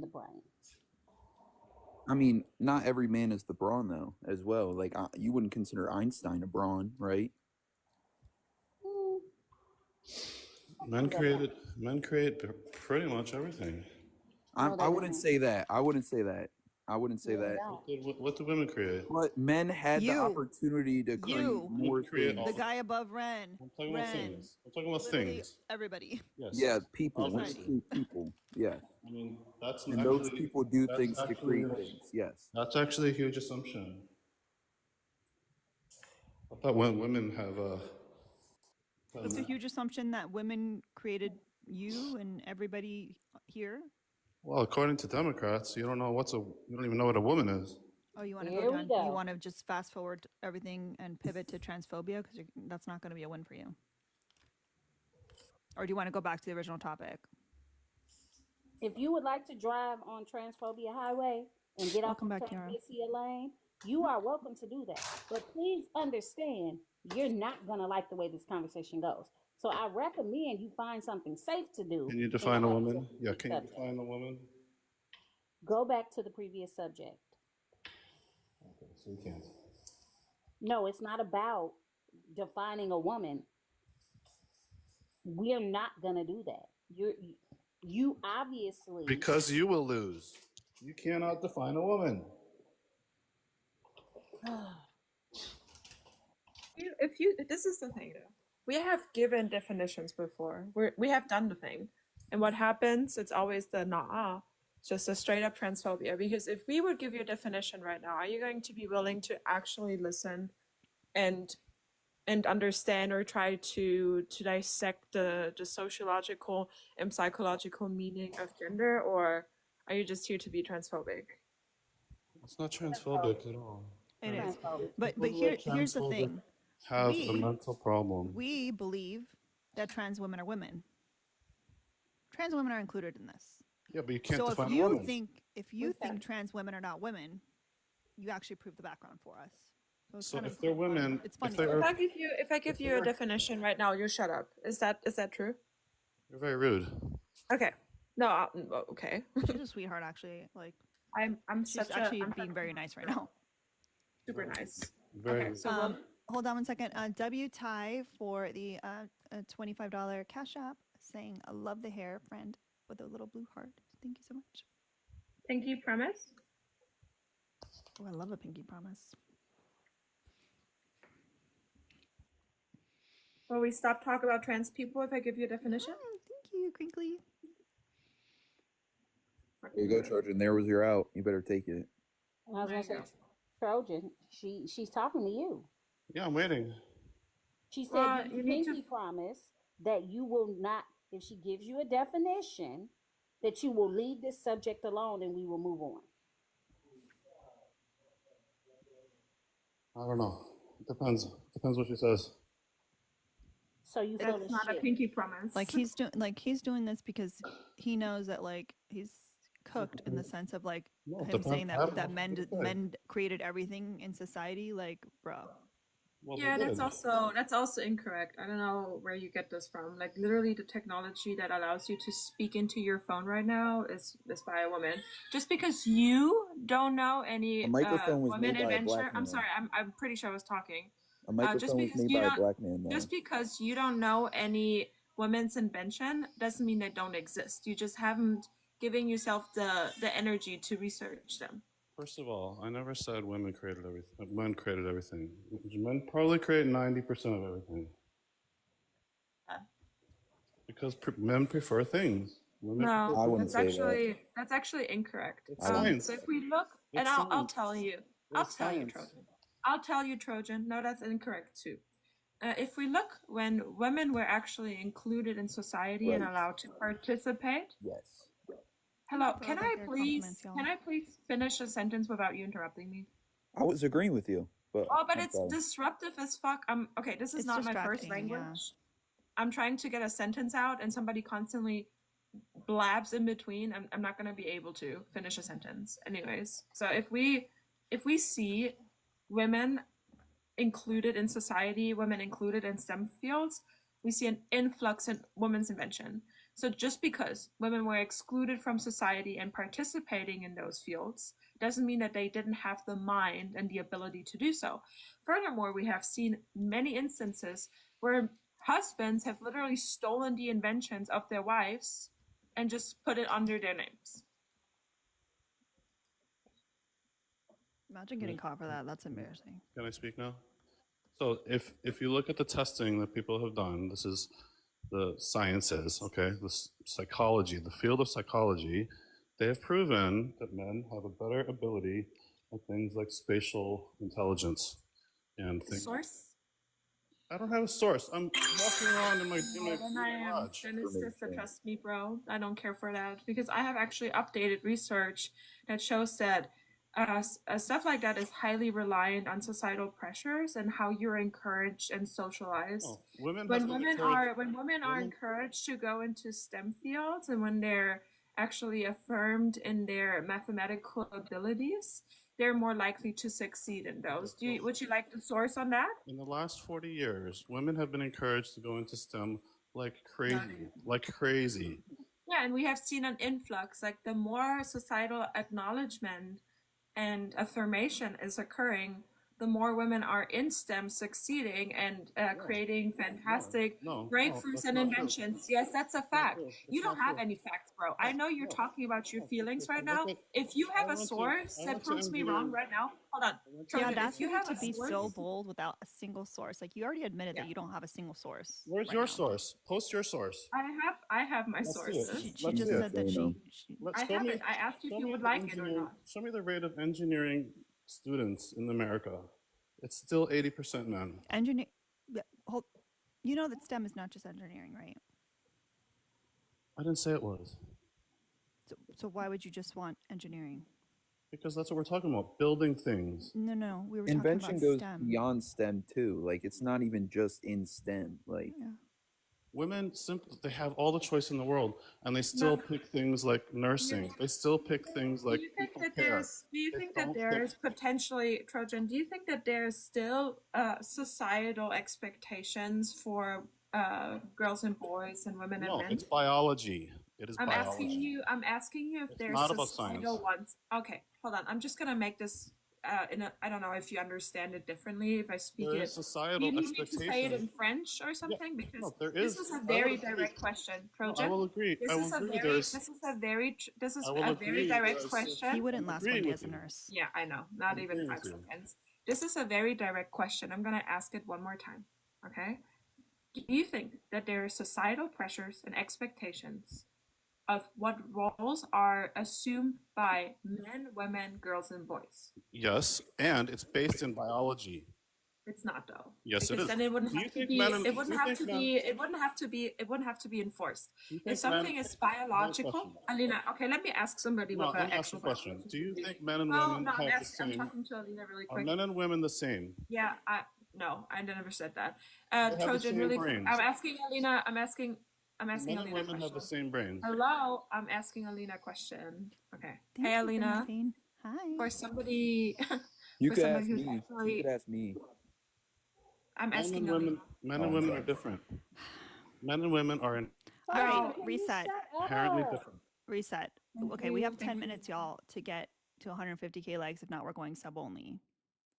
the brains? I mean, not every man is the brawn though, as well. Like you wouldn't consider Einstein a brawn, right? Men create pretty much everything. I wouldn't say that. I wouldn't say that. What do women create? But men had the opportunity to create more create things. The guy above Ren. I'm talking about things. I'm talking about Literally things. everybody. Yes. Yeah, people. Obviously. Women create people. Yeah. I mean, that's And actually, those people do that's things to actually- create things. Yes. That's actually a huge assumption. I thought when women have It's a huge assumption that women created you and everybody here. well, according to Democrats, you don't even know what a woman is. Oh, you want to go down? You want to just fast forward everything and pivot to transphobia because that's not going to be a win for you. Or do you want to go back to the original topic? If you would like to drive on Transphobia Highway and get off the Transphobia lane, you are welcome to do that. But please understand, you're not going to like the way this conversation goes. So I recommend you find something safe to do. Can you define a woman? Yeah, can you define a woman? Go back to the previous subject. Okay, so you can't. No, it's not about defining a woman. We're not going to do that. You obviously... Because you will lose. You cannot define a woman. This is the thing though. We have given definitions before. We have done the thing. And what happens, it's always the nah, just a straight up transphobia. Because if we would give you a definition right now, are you going to be willing to actually listen and understand or try to dissect the sociological and psychological meaning of gender, or are you just here to be transphobic? It's not transphobic at all. It is. But here's the thing. Have a mental problem. We believe that trans women are women. Trans women are included in this. Yeah, but you can't define a woman. If you think trans women are not women, you actually prove the background for us. So if they're women, it's funny. If I give you a definition right now, you shut up. Is that true? You're very rude. Okay. No, okay. She's a sweetheart, actually. Like, I'm she's such actually I'm being such a very nice right now. super nice. Very. Okay, so we'll Hold on one second. W Ty for the $25 cash app saying, I love the hair, friend, with a little blue heart. Thank you so much. pinky promise. Oh, I love a pinky promise. Will we stop talking about trans people if I give you a definition? Thank you, Crinkly. There you go, Trojan. There was your out. You better take it. I was gonna say, Trojan, she's talking to you. Yeah, I'm waiting. She said Well, you you need to pinky promise that you will not, if she gives you a definition, that you will leave this subject alone and we will move on. I don't know. It depends. Depends what she says. So you feel That's not a shit. pinky promise. Like he's doing this because he knows that like he's cooked in the sense of like No, it him depends. saying I don't that know what to say. men created everything in society. Like, bro. Well, Yeah, they that's did. also incorrect. I don't know where you get this from. Like literally the technology that allows you to speak into your phone right now is by a woman. Just because you don't know any A microphone was women made by a inventor. black I'm man. sorry, I'm pretty sure I was talking. A microphone was made by a black man, though. Just because you don't know any women's invention doesn't mean they don't exist. You just haven't given yourself the energy to research them. First of all, I never said women created everything. Men created everything. Men probably create 90% of everything. Because men prefer things. Women No, prefer I wouldn't that's say that. that's actually incorrect. It's I wouldn't. science. So if we look, and It's I'll science. tell you, It's science. Trojan. I'll tell you, Trojan. No, that's incorrect too. If we look when women were actually included in society and Right. allowed to participate. Yes. Hello, For all the hair compliments, y'all. can I please finish a sentence without you interrupting me? I was agreeing with you, but Oh, but I'm it's sorry. disruptive as fuck. Okay, this is It's not my first distracting, yeah. language. I'm trying to get a sentence out and somebody constantly blabs in between. I'm not going to be able to finish a sentence. Anyways, so if we see women included in society, women included in STEM fields, we see an influx in women's invention. So just because women were excluded from society and participating in those fields doesn't mean that they didn't have the mind and the ability to do so. Furthermore, we have seen many instances where husbands have literally stolen the inventions of their wives and just put it under their names. Imagine getting caught for that. That's embarrassing. Can I speak now? So if you look at the testing that people have done, this is the sciences, okay, the psychology, the field of psychology, they have proven that men have a better ability at things like spatial intelligence and things. Source? I don't have a source. I'm walking around in my garage. Then it's just a trust me, bro. I don't care for that because I have actually updated research that shows that stuff like that is highly reliant on societal pressures and how you're encouraged and socialized. Oh, when women are encouraged to go into STEM fields and when they're actually affirmed in their mathematical abilities, they're more likely to succeed in those. Would you like the source on that? In the last 40 years, women have been encouraged to go into STEM like crazy. Yeah, and we have seen an influx. Like the more societal acknowledgement and affirmation is occurring, the more women are in STEM succeeding and creating fantastic breakthroughs and inventions. Yes, that's a fact. You don't have any facts, bro. I know you're talking about your feelings right now. If you have a source that proves me wrong right now, hold on. The audacity to be so bold without a single source. Like you already admitted that you don't have a single source. Where's your source? Post your source. I have my sources. She just said that she I have it. I asked you if you would like it or not. Show me the rate of engineering students in America. It's still 80% men. You know that STEM is not just engineering, right? I didn't say it was. So why would you just want engineering? Because that's what we're talking about, building things. No, we were Invention talking about goes STEM. beyond STEM too. Like it's not even just in STEM. Like women simply, they have all the choice in the world, and they still pick things like nursing. They still pick things like people care. Do you think that there's potentially, Trojan, do you think that there's still societal expectations for girls and boys and women and men? No, it's biology. It is I'm asking biology. you. I'm asking you if It's there's not about science. societal ones. Okay, hold on. I'm just gonna make this. I don't know if you understand it differently. If I speak There it, is do you societal need me to say it expectations. in French or Yeah, something? Because no, there this is. is a I would very agree. direct question, No, I Trojan. will agree. This I will is a agree. very. This is a very. This is I will a very agree. direct He question. wouldn't I'm last one agreeing day with as a you. nurse. Yeah, I know. Not I'm even agreeing 5 with you. seconds. This is a very direct question. I'm gonna ask it one more time. Okay. Do you think that there are societal pressures and expectations of what roles are assumed by men, women, girls, and boys? Yes, and it's based in biology. It's not though, Yes, it because is. then it wouldn't Do you have to think be. men and It do wouldn't you have think to men be. It wouldn't have to be. It wouldn't have to be enforced. do you If think men something is I have a biological, question. Alina. Okay, let me ask somebody No, with let an me ask you actual a question. Do you biology. think men and No, women no. have the I'm same talking to Alina really are quick. men and women the same? Yeah, no, I never said that. They have the Trojan, same really quick. brains. I'm asking Alina. I'm asking Men and Alina a women have the question. same brains. Hello, I'm asking Alina a question. Okay. Thank Hey, you, Alina. Bernadine. Hi. For somebody, You for could somebody ask who's me. You could actually, ask me. I'm Men asking and Alina. men Oh, and I'm women sorry. are different. Men and women are All right, Fine, Girl, can you reset. shut inherently up? different. Reset. thank Okay, we you, have thank 10 you. minutes, y'all, to get to 150K likes. If not, we're going sub only.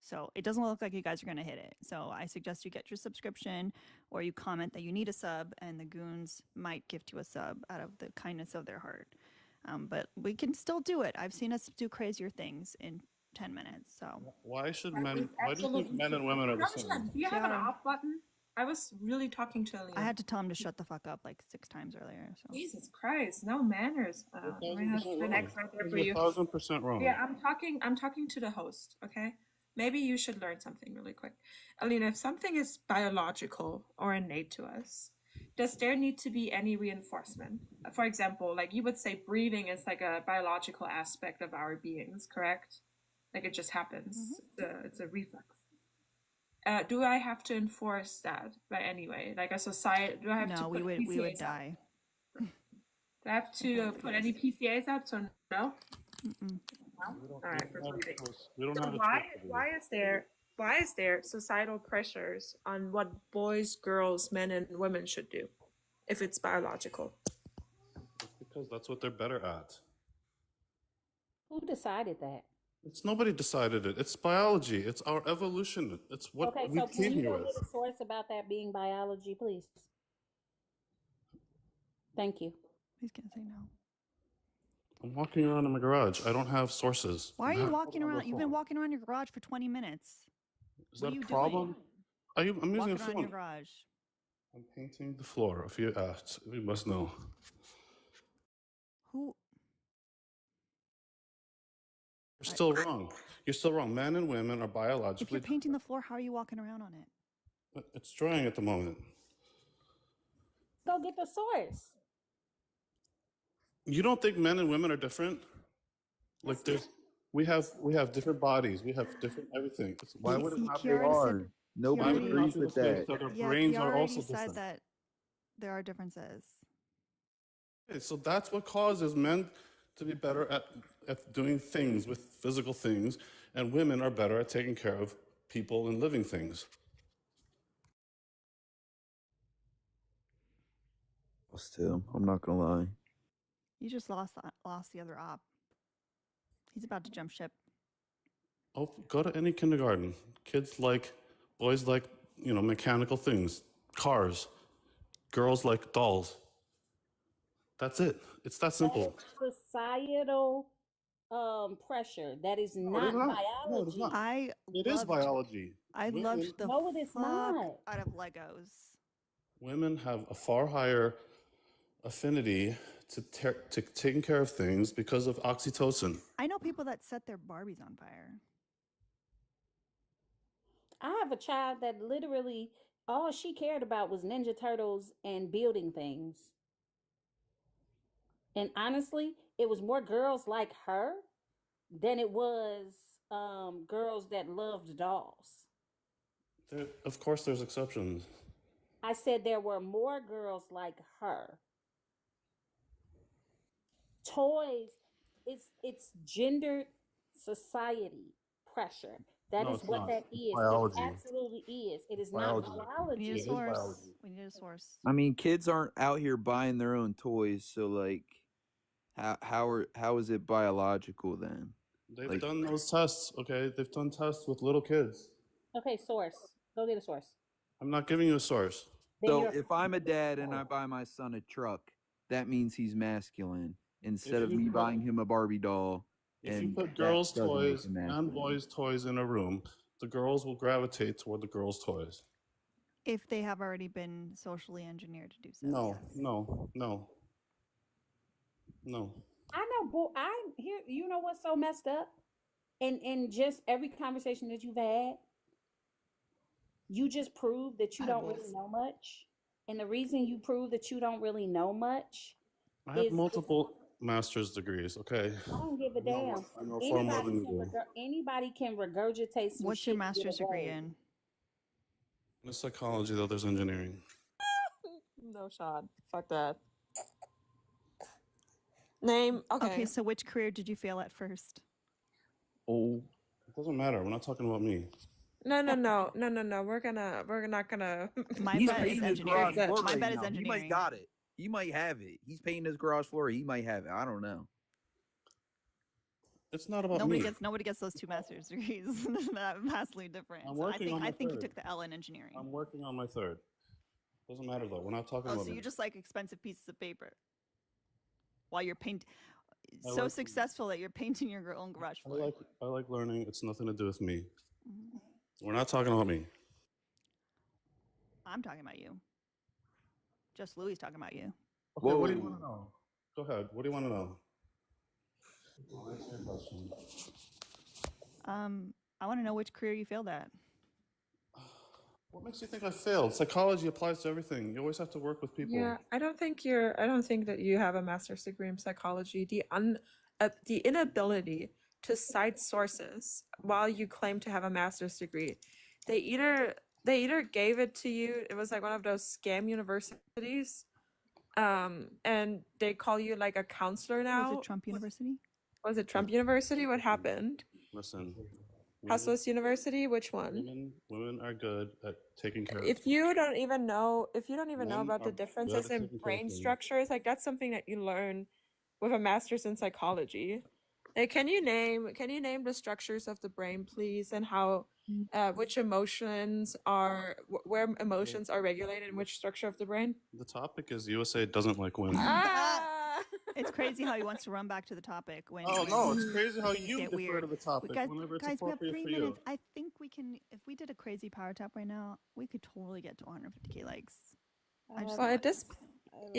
So it doesn't look like you guys are going to hit it. So I suggest you get your subscription or you comment that you need a sub, and the goons might gift you a sub out of the kindness of their heart. But we can still do it. I've seen us do crazier things in 10 minutes. So Why should That is men? Why do you think absolutely men true. and women are the same? Trojan, do you They have an are. off button? I was really talking to Alina. I had to tell him to shut the fuck up like 6 times earlier. So Jesus Christ, no manners. You're I mean, that's 1,000% an wrong. X right there for You're you. 1,000% wrong. Yeah, I'm talking to the host, okay? Maybe you should learn something really quick. Alina, if something is biological or innate to us, does there need to be any reinforcement? For example, like you would say breathing is like a biological aspect of our beings, correct? Like it just happens. It's a reflex. Do I have to enforce that by any way? Like a society, do I have to no, put we would PCAs out? die. Do I have to put any PCAs out? So no? Mm-mm. No? All right, for breathing. We don't So have a choice to do this. why is there societal pressures on what boys, girls, men, and women should do if it's biological? It's because that's what they're better at. Who decided that? It's nobody decided it. It's biology. It's our evolution. It's what Okay, we so can came you here go with. get a source about that being biology, please? Thank you. He's gonna say no. I'm walking around in my garage. I don't have sources. Why are you walking around? You've been walking around your garage for 20 minutes. Is What that are a you problem? doing? I'm using Walking a around your phone. garage. I'm painting the floor. If you asked, you must know. Who? You're still wrong. You're still wrong. Men and women are If biologically you're painting the floor, how are you walking around on it? different. It's drying at the moment. Go get the source. You don't think men and women are different? Like we have different bodies. We have different everything. Why would it not He be? They already said. are. He Nobody Why would it already. not agrees be the with case that. that our Yeah, brains he are already also said different? that there are differences. Okay, so that's what causes men to be better at doing things with physical things, and women are better at taking care of people and living things. Still, I'm not gonna lie. You just lost the other op. He's about to jump ship. Oh, go to any kindergarten. Boys like, mechanical things, cars. Girls like dolls. That's it. It's that That simple. is societal pressure. That is No, it is not not. No, it is biology. not. I It is loved. biology. I Women, loved the No, it is fuck not. out of Legos. women have a far higher affinity to taking care of things because of oxytocin. I know people that set their Barbies on fire. I have a child that literally all she cared about was Ninja Turtles and building things. And honestly, it was more girls like her than it was girls that loved dolls. Of course, there's exceptions. I said there were more girls like her. Toys, it's gendered society pressure. That No, is it's what not. that It's is. It biology. absolutely is. It is not Biology. We need a biology. It is source. biology. We need a source. I mean, kids aren't out here buying their own toys, so like, how is it biological then? They've Like, done those tests, okay? They've done tests with little kids. Okay, source. Go get a source. I'm not giving you a source. Then so you're if I'm a dad and I buy my son a truck, that means he's masculine instead If of you me put buying him a Barbie doll, if you and put that girls' doesn't make toys him and masculine. boys' toys in a room, the girls will gravitate toward the girls' toys. If they have already been socially engineered to do so. No, Yes. no. I know, boy. I here. You know what's so messed up? And just every conversation that you've had, you just prove that you don't really know much. And the reason you prove that you don't really know much I have is multiple master's degrees, okay? I don't give a damn. I know far more than you do. Anybody can regurgitate some What's shit. your master's degree in? In psychology, though, there's engineering. No shot. Fuck that. Name. Okay. Okay, so which career did you fail at first? Oh, It doesn't matter. We're not talking about me. No. We're not gonna. My he's bet is painting his garage engineering. floor My right bet is now. He engineering. might got it. He might have it. He's painting his garage floor. He might have it. I don't know. It's not about Nobody me. gets those two master's degrees. That's vastly different. I'm So working on my I think you third. took the L in engineering. I'm working on my third. Doesn't matter though. We're not talking Oh, about so me. you just like expensive pieces of paper while you're painting. I So like- successful that you're painting your own garage floor. I like learning. It's nothing to do with me. Mhm. We're not talking about me. I'm talking about you. Just Louis talking about you. Okay, what do you want to know? Go ahead. What do you want to know? I'll answer your question. I want to know which career you failed at. What makes you think I failed? Psychology applies to everything. You always have to work with people. Yeah, I don't think that you have a master's degree in psychology. The inability to cite sources while you claim to have a master's degree. They either gave it to you. It was like one of those scam universities. And they call you like a counselor now. Was it Trump University? Was it Trump University? What happened? Listen. Hustlers University? Which one? Women are good at taking care of If you don't even know Men about the are differences good at in taking care of brain things. structures, like that's something that you learn with a master's in psychology. Like, can you name the structures of the brain, please, and how which emotions are where emotions are regulated in which structure of the brain? The topic is USA doesn't like women. Ah! It's crazy how he wants to run back to the topic when. Oh no, it's crazy how things you get defer weird. to the topic Guys, whenever it's we have appropriate 3 for minutes. you. I think we can. If we did a crazy power tap right now, we could totally get to 150K likes. I just Well, don't at want this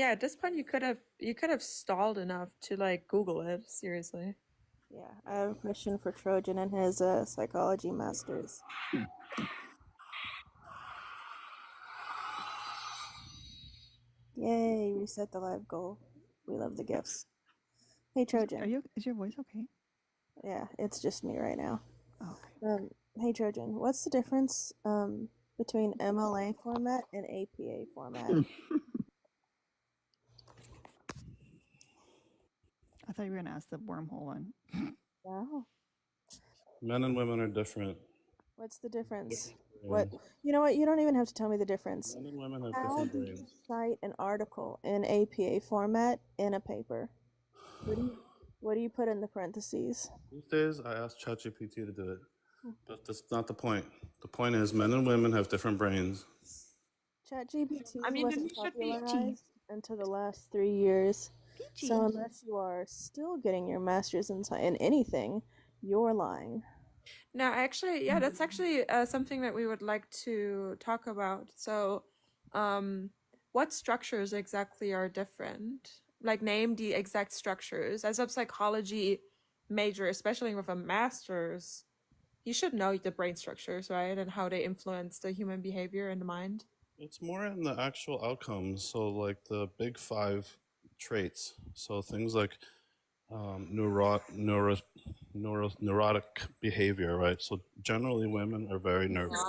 at this point you could have stalled enough to like Google it seriously. Yeah, I have a mission for Trojan and his psychology masters. Yay, reset the live goal. We love the gifts. Hey Trojan. Is your voice okay? Yeah, it's just me right now. Oh, okay. Hey Trojan, what's the difference between MLA format and APA format? I thought you were gonna ask the wormhole one. Wow. Men and women are different. What's the difference? Yeah. What? You know what? You don't even have to tell me the difference. Men and women have How different do you brains. cite an article in APA format in a paper? What do you put in the parentheses? These days, I ask ChatGPT to do it, but that's not the point. The point is, men and women have different brains. ChatGPT I mean, wasn't you should be- popularized until the last 3 years. Peachy. So unless you are still getting your master's in anything, you're lying. No, actually, yeah, that's actually something that we would like to talk about. So, what structures exactly are different? Like, name the exact structures. As a psychology major, especially with a master's, you should know the brain structures, right? And how they influence the human behavior and the mind. It's more in the actual outcomes. So, like the big 5 traits. So things like neurotic behavior, right? So generally, women are very nervous.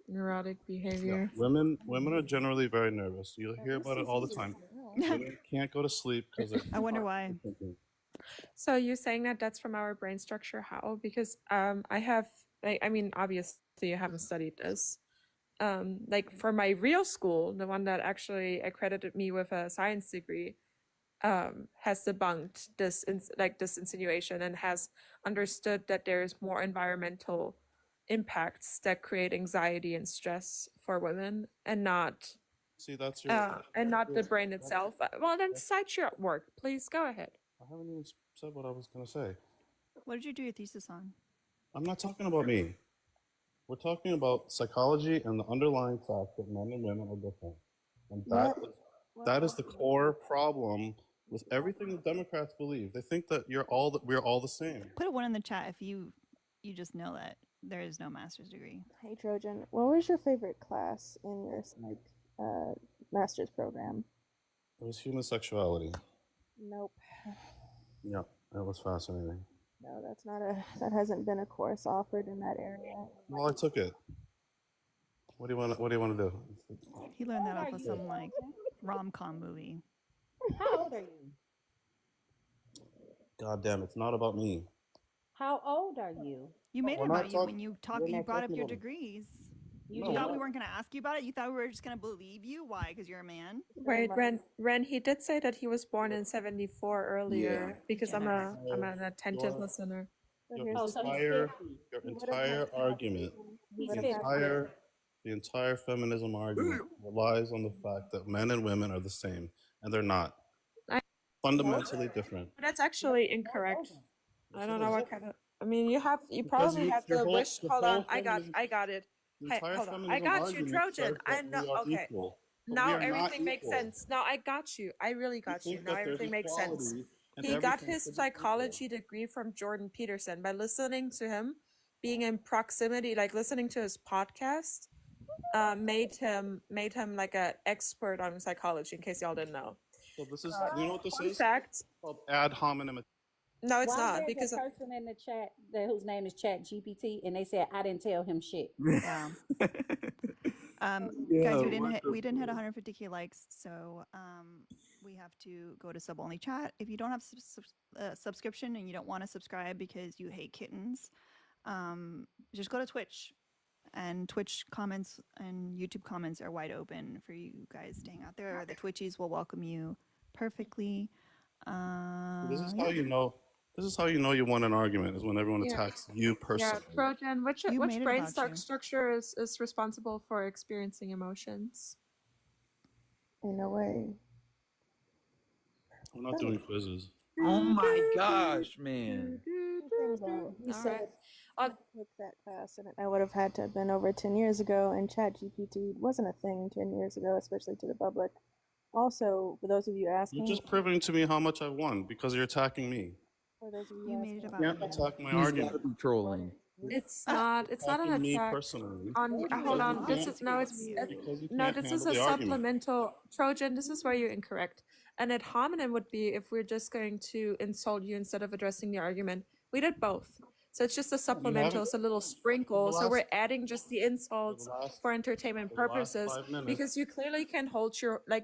Neurotic behavior. Women are generally very nervous. You'll hear about it all the time. Women can't go to sleep because I wonder why. So you're saying that that's from our brain structure? How? Because I have Like, I mean, obviously you haven't studied this. Like for my real school, the one that actually accredited me with a science degree, has debunked this insinuation and has understood that there is more environmental impacts that create anxiety and stress for women, and not See, that's your. the brain itself. Well, then cite your work, please go ahead. I haven't even said what I was gonna say. What did you do your thesis on? I'm not talking about me. We're talking about psychology and the underlying fact that men and women are different, and that is the core problem with everything the Democrats believe. They think that we're all the same. Put a 1 in the chat if you just know that there is no master's degree. Hey Trojan, what was your favorite class in your master's program? It was human sexuality. Nope. Yeah, it was fascinating. No, that hasn't been a course offered in that area. Well, I took it. What do you want to do? He learned that How off old of are some you? like rom-com movie. How old are you? God damn, it's not about me. How old are you? You made We're it not about you when you We're you not brought up talking your about me. degrees. You No, You we're thought we not. weren't going to ask you about it? You thought we were just going to believe you? Why? Because you're a man? Wait, Ren, he did say that he was born in 74 earlier, because I'm an attentive Your- listener. Your Oh, so he's entire 50. your entire argument, He's the 50. entire feminism argument relies on the fact that men and women are the same, and they're not. I- Fundamentally different. But that's actually incorrect. I don't know what kind of. I mean, you probably have your the whole- wish. the Hold on, whole feminism- I got it. The Hey, entire hold on, I feminism got you, argument Trojan. says I that know. we are Okay, equal, but now we are not everything makes equal. sense. Now I got you. I really We got you. think Now that there's everything makes sense. equality and He got everything his should be equal. psychology degree from Jordan Peterson by listening to him, being in proximity, like listening to his podcast. Made him like an expert on psychology. In case y'all didn't know. So this is, you know what this Fun is? fact. It's called ad hominem. No, it's Why not, there's because a person in the chat whose name is Chat GPT, and they said I didn't tell him shit. Yeah. Yeah, Guys, what the we didn't hit 150k likes, so we have to go to sub only chat. If you don't have subscription and you don't want to subscribe because you hate kittens, just go to Twitch, and Twitch comments and YouTube comments are wide open for you guys to hang out there. The Twitchies will welcome you perfectly. This is Yeah. how you know. This is how you know you won an argument, is when everyone Yeah. attacks you personally. Trojan, which You made it brain about you. structure is responsible for experiencing emotions? In a way. We're not doing quizzes. Oh my gosh, man. He All said right. I took that class and I would have had to have been over 10 years ago, and ChatGPT wasn't a thing 10 years ago, especially to the public. Also, for those of you asking, You're just proving to me how much I've won because you're attacking me. for those of you You made it asking, about You can't you. attack my He's argument. gotta be trolling. It's not an Attacking me attack. personally. On Trojan hold was on. This talking is to no. both It's of you. Because you no. can't This is handle a the argument. supplemental. Trojan, this is where you're incorrect. An ad hominem would be if we're just going to insult you instead of addressing the argument. We did both. So it's just a supplemental, it's a little sprinkle. So we're adding just the insults for entertainment purposes, 5 minutes. because you clearly can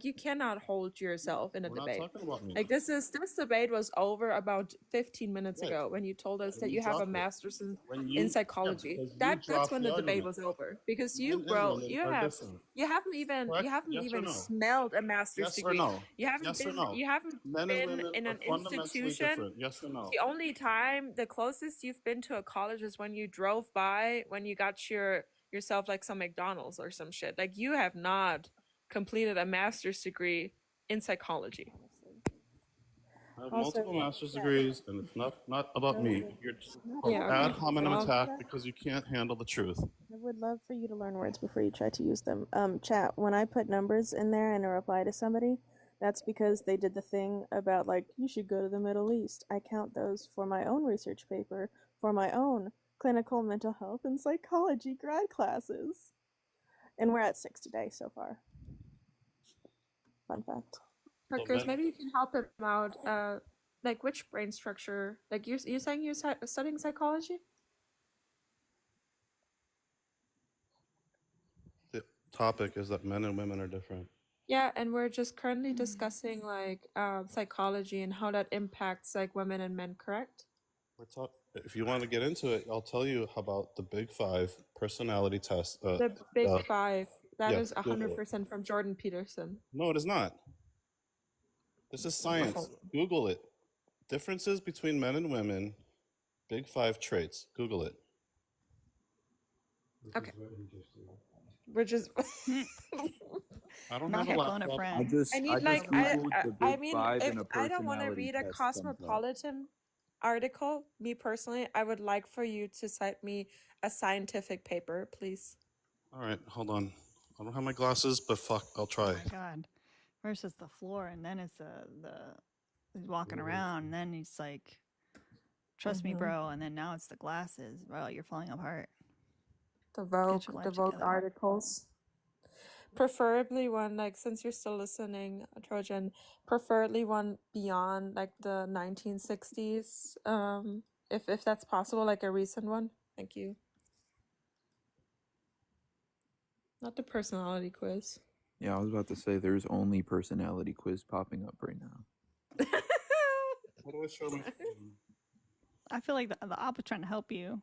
you cannot hold yourself in a We're not debate. talking about me. Like this debate was over about 15 minutes Right. ago when you told us When that you you have a dropped it. master's When in psychology. because you That's dropped when the the debate argument. was over, because Men you, and bro, women are different. you haven't even Correct? Yes or no? smelled a master's Yes or degree. no? You haven't Yes or been no? you haven't Men and been women in are an fundamentally institution. different. Yes or no? The only time, the closest you've been to a college is when you drove by, when you got yourself like some McDonald's or some shit. Like you have not completed a master's degree in psychology. I have Also, multiple master's degrees, and it's not about me. You're just Yeah, ad okay. hominem Well, attack because you can't handle the truth. I would love for you to learn words before you try to use them. Chat, when I put numbers in there in a reply to somebody, that's because they did the thing about, like, you should go to the Middle East. I count those for my own research paper, for my own clinical mental health and psychology grad classes. And we're at 6 today so far. Fun fact. Rutgers, maybe you can help him out. Like which brain structure? Like you're saying you're studying psychology? The topic is that men and women are different. Yeah, and we're just currently discussing like psychology and how that impacts like women and men, correct? if you want to get into it, I'll tell you about the Big Five personality test. The Big Five. That yeah, is Google it. 100% from Jordan Peterson. No, it is not. This is science. Google it. Differences between men and women. Big Five traits. Google it. Okay. Which is I don't Not have a heckling a laptop. friend. I just like Googled the I Big mean, Five if and a I don't want to personality read a test comes up. Cosmopolitan article, me personally, I would like for you to cite me a scientific paper, please. All right, hold on. I don't have my glasses, but fuck, I'll Oh try. my god. First it's the floor, and then it's he's walking around, and then he's like, trust me, bro, and then now it's the glasses. Bro, you're falling apart. The Get Vogue, your the life Vogue together. articles. Preferably one, like, since you're still listening, Trojan, preferably one beyond like the 1960s. If that's possible, like a recent one. Thank you. Not the personality quiz. Yeah, I was about to say there's only personality quiz popping up right now. How do I show my phone? I feel like the op is trying to help you.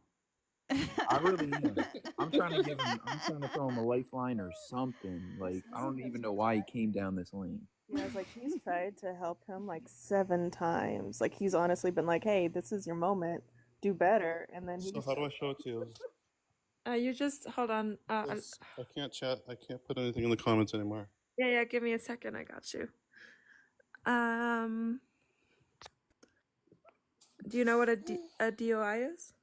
I really am. I'm trying to throw him a lifeline or something. Like, I don't even know why he came down this lane. Yeah, I was like, he's tried to help him like 7 times. Like, he's honestly been like, hey, this is your moment. Do better. And then he So just how do I show it to you? You just hold on. I can't chat. I can't put anything in the comments anymore. Yeah. Give me a second. I got you. Do you know what a DOI is?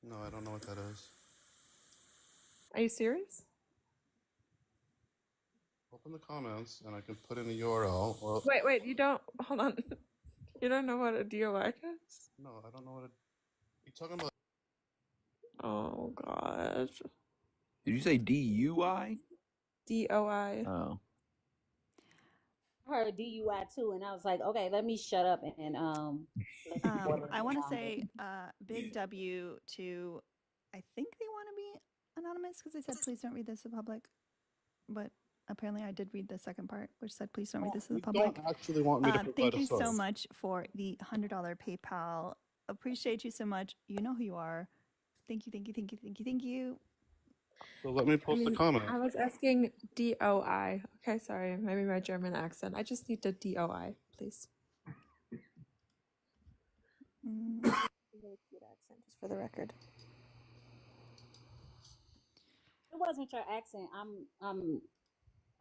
No, I don't know what that is. Are you serious? Open the comments, and I can put in a URL. Or... Wait. You don't. Hold on. You don't know what a DOI is? No, I don't know what you talking about. Oh gosh. Did you say DUI? DOI. Oh. I heard DUI too, and I was like, okay, let me shut up and I want to say big W to, I think they want to be anonymous because they said please don't read this to the public, but apparently I did read the second part, which said please don't read this to the public. Don't actually want me to provide thank a you so source. much for the $100 PayPal. Appreciate you so much. You know who you are. Thank you. So let me post a comment. I was asking DOI. Okay, sorry, maybe my German accent. I just need the DOI, please. very cute accent, just for the record. it wasn't your accent.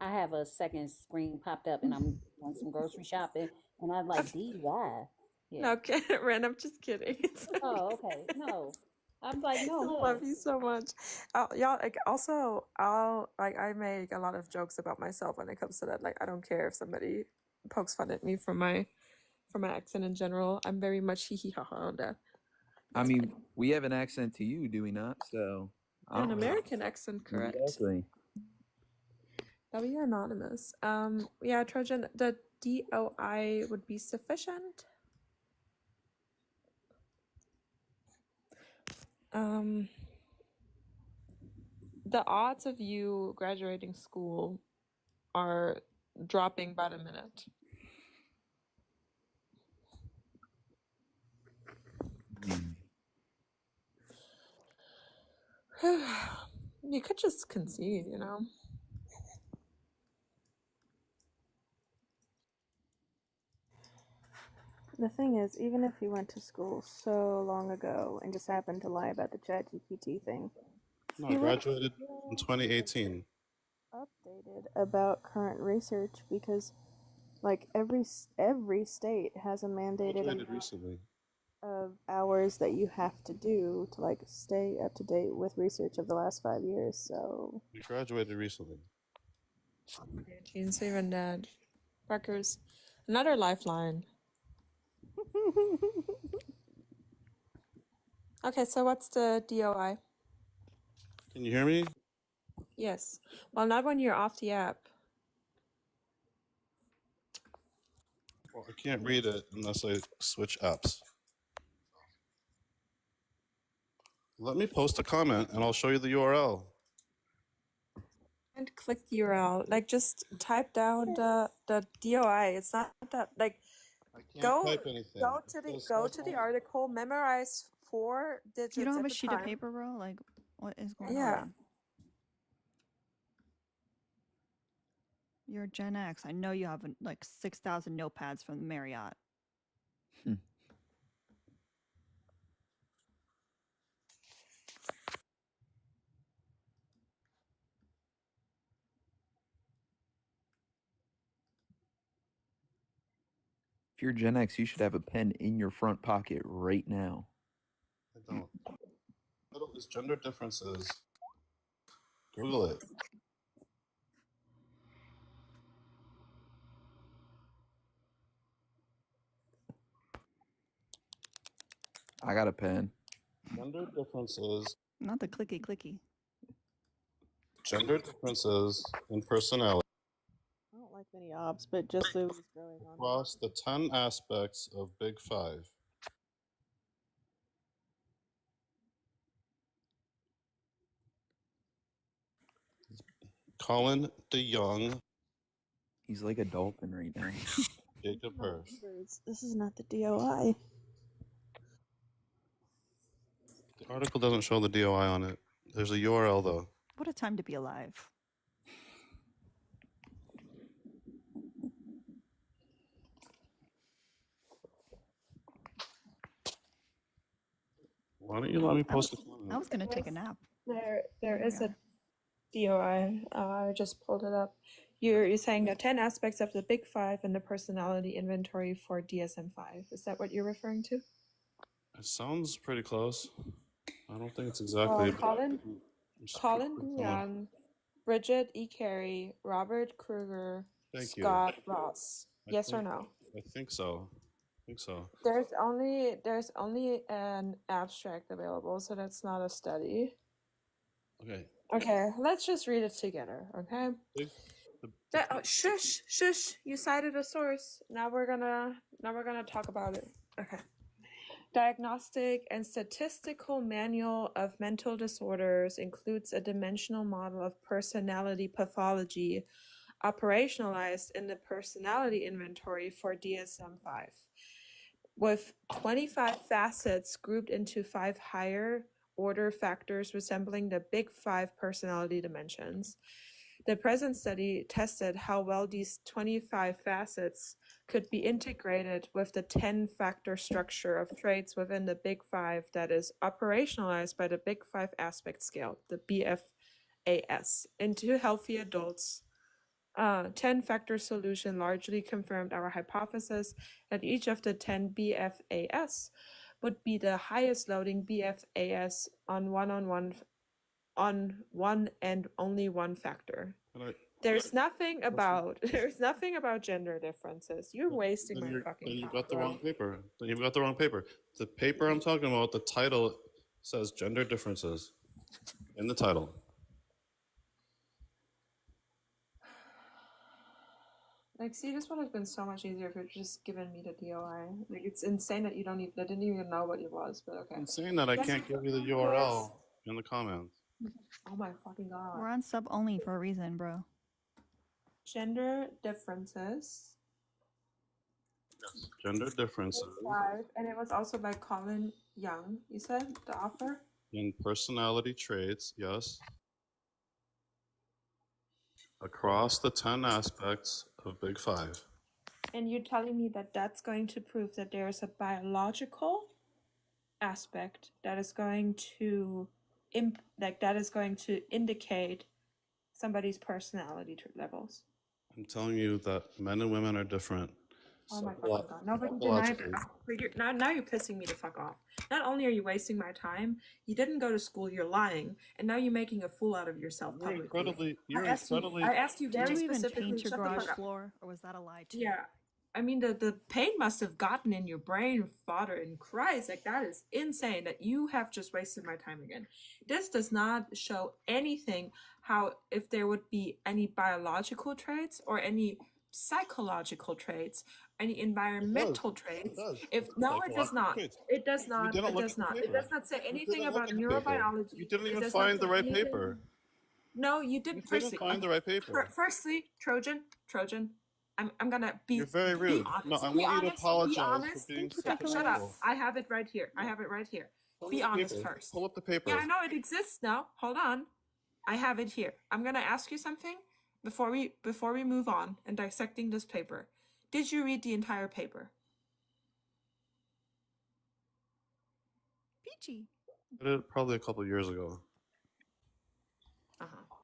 I have a second screen popped up, and I'm doing some grocery shopping, and I'm like DUI. Yeah. No, Ren, I'm just kidding. Oh, okay. No, I'm like, no. I love you so much. Y'all, like, also, I make a lot of jokes about myself when it comes to that. Like, I don't care if somebody pokes fun at me for my accent in general. I'm very much hee hee ha ha on that. I mean, we have an accent to you, do we not? So An American accent, correct? Exactly. W anonymous. Yeah, Trojan, the DOI would be sufficient. The odds of you graduating school are dropping by the minute. You could just concede, you know. The thing is, even if he went to school so long ago and just happened to lie about the ChatGPT thing, No, I graduated in 2018. Updated about current research because, like, every state has a mandated Graduated amount recently. of hours that you have to do to like stay up to date with research of the last 5 years. So We graduated recently. Gene's even dead. Rutgers. Another lifeline. Okay, so what's the DOI? Can you hear me? Yes. Well, not when you're off the app. Well, I can't read it unless I switch apps. Let me post a comment and I'll show you the URL. And click the URL. Like, just type down the DOI. It's not that, like, I can't Go type anything. go It to the says go select to the only. article, memorize 4 digits You don't have at a a sheet time. of paper, bro? Like, what is going Yeah. on? You're Gen X. I know you have like 6,000 notepads from the Marriott. If you're Gen X, you should have a pen in your front pocket right now. I don't. What is gender differences? Google it. I got a pen. Gender differences. Not the clicky clicky. Gender differences in personality I don't like many obs, but just so was growing on me. across the 10 aspects of Big Five. Colin DeYoung, He's like a dolphin right now. Jacob Hirsch. This is not the DOI. The article doesn't show the DOI on it. There's a URL though. What a time to be alive. Why don't you let me post a I comment? was gonna take a nap. There Here is we a DOI. I just pulled it up. You're saying the 10 aspects of the Big Five in the personality inventory for DSM-5. Is that what you're referring to? It sounds pretty close. I don't think it's exactly. Colin Just Colin click someone. DeYoung, Bridget E. Carey, Robert Kruger, Thank you. Scott Ross. Yes or think- no? I think so. I think so. There's only an abstract available, so that's not a study. Okay. Okay, let's just read it together, okay? Shush! You cited a source. Now we're gonna talk about it. Okay. Diagnostic and Statistical Manual of Mental Disorders includes a dimensional model of personality pathology operationalized in the personality inventory for DSM-5, with 25 facets grouped into 5 higher order factors resembling the Big Five personality dimensions. The present study tested how well these 25 facets could be integrated with the 10-factor structure of traits within the Big Five that is operationalized by the Big Five Aspect Scale, the BFAS, into healthy adults. 10-factor solution largely confirmed our hypothesis that each of the 10 BFAS would be the highest loading BFAS on one and only one factor. There's nothing about gender differences. You're wasting my fucking time. Then you got the wrong paper. Then you've got the wrong paper. The paper I'm talking about, the title says gender differences in the title. Like, see, this would have been so much easier if you'd just given me the DOI. Like, it's insane that you didn't even know what it was, but okay. I'm saying that I can't give you the URL in the comments. Oh my fucking god. We're on sub only for a reason, bro. Gender differences. Yes. Gender differences 5, and it was also by Colin Young, you said, the author? in personality traits, yes. Across the 10 aspects of Big Five. And you're telling me that that's going to prove that there is a biological aspect that is going to indicate somebody's personality levels. I'm telling you that men and women are different. Oh my fucking god! Nobody denied that. Now you're pissing me the fuck off. Not only are you wasting my time, you didn't go to school. You're lying, and now you're making a fool out of yourself publicly. You're I asked you Did very you even specifically. paint your Shut the garage fuck up. floor, or was that a lie too? Yeah. I mean, the pain must have gotten in your brain, Father in Christ. Like, that is insane that you have just wasted my time again. This does not show anything if there would be any biological traits or any psychological traits, any environmental traits. It does not. It does not. It does not. It does not say anything about neurobiology. You didn't even It does find not the say right anything- paper. No, you didn't. You didn't find the right paper. Firstly, Trojan. I'm gonna be. You're very Be rude. honest. No, I Be want you to honest. Be apologize for honest. being Thank you, so Dr. Shut up. forgetful. Lance. I have it right here. I have it right here. Pull Be up the honest paper. first. Pull up the paper. Yeah, I know it exists now. Hold on. I have it here. I'm gonna ask you something before we move on and dissecting this paper. Did you read the entire paper? Peachy. I did it probably a couple years ago. Uh-huh.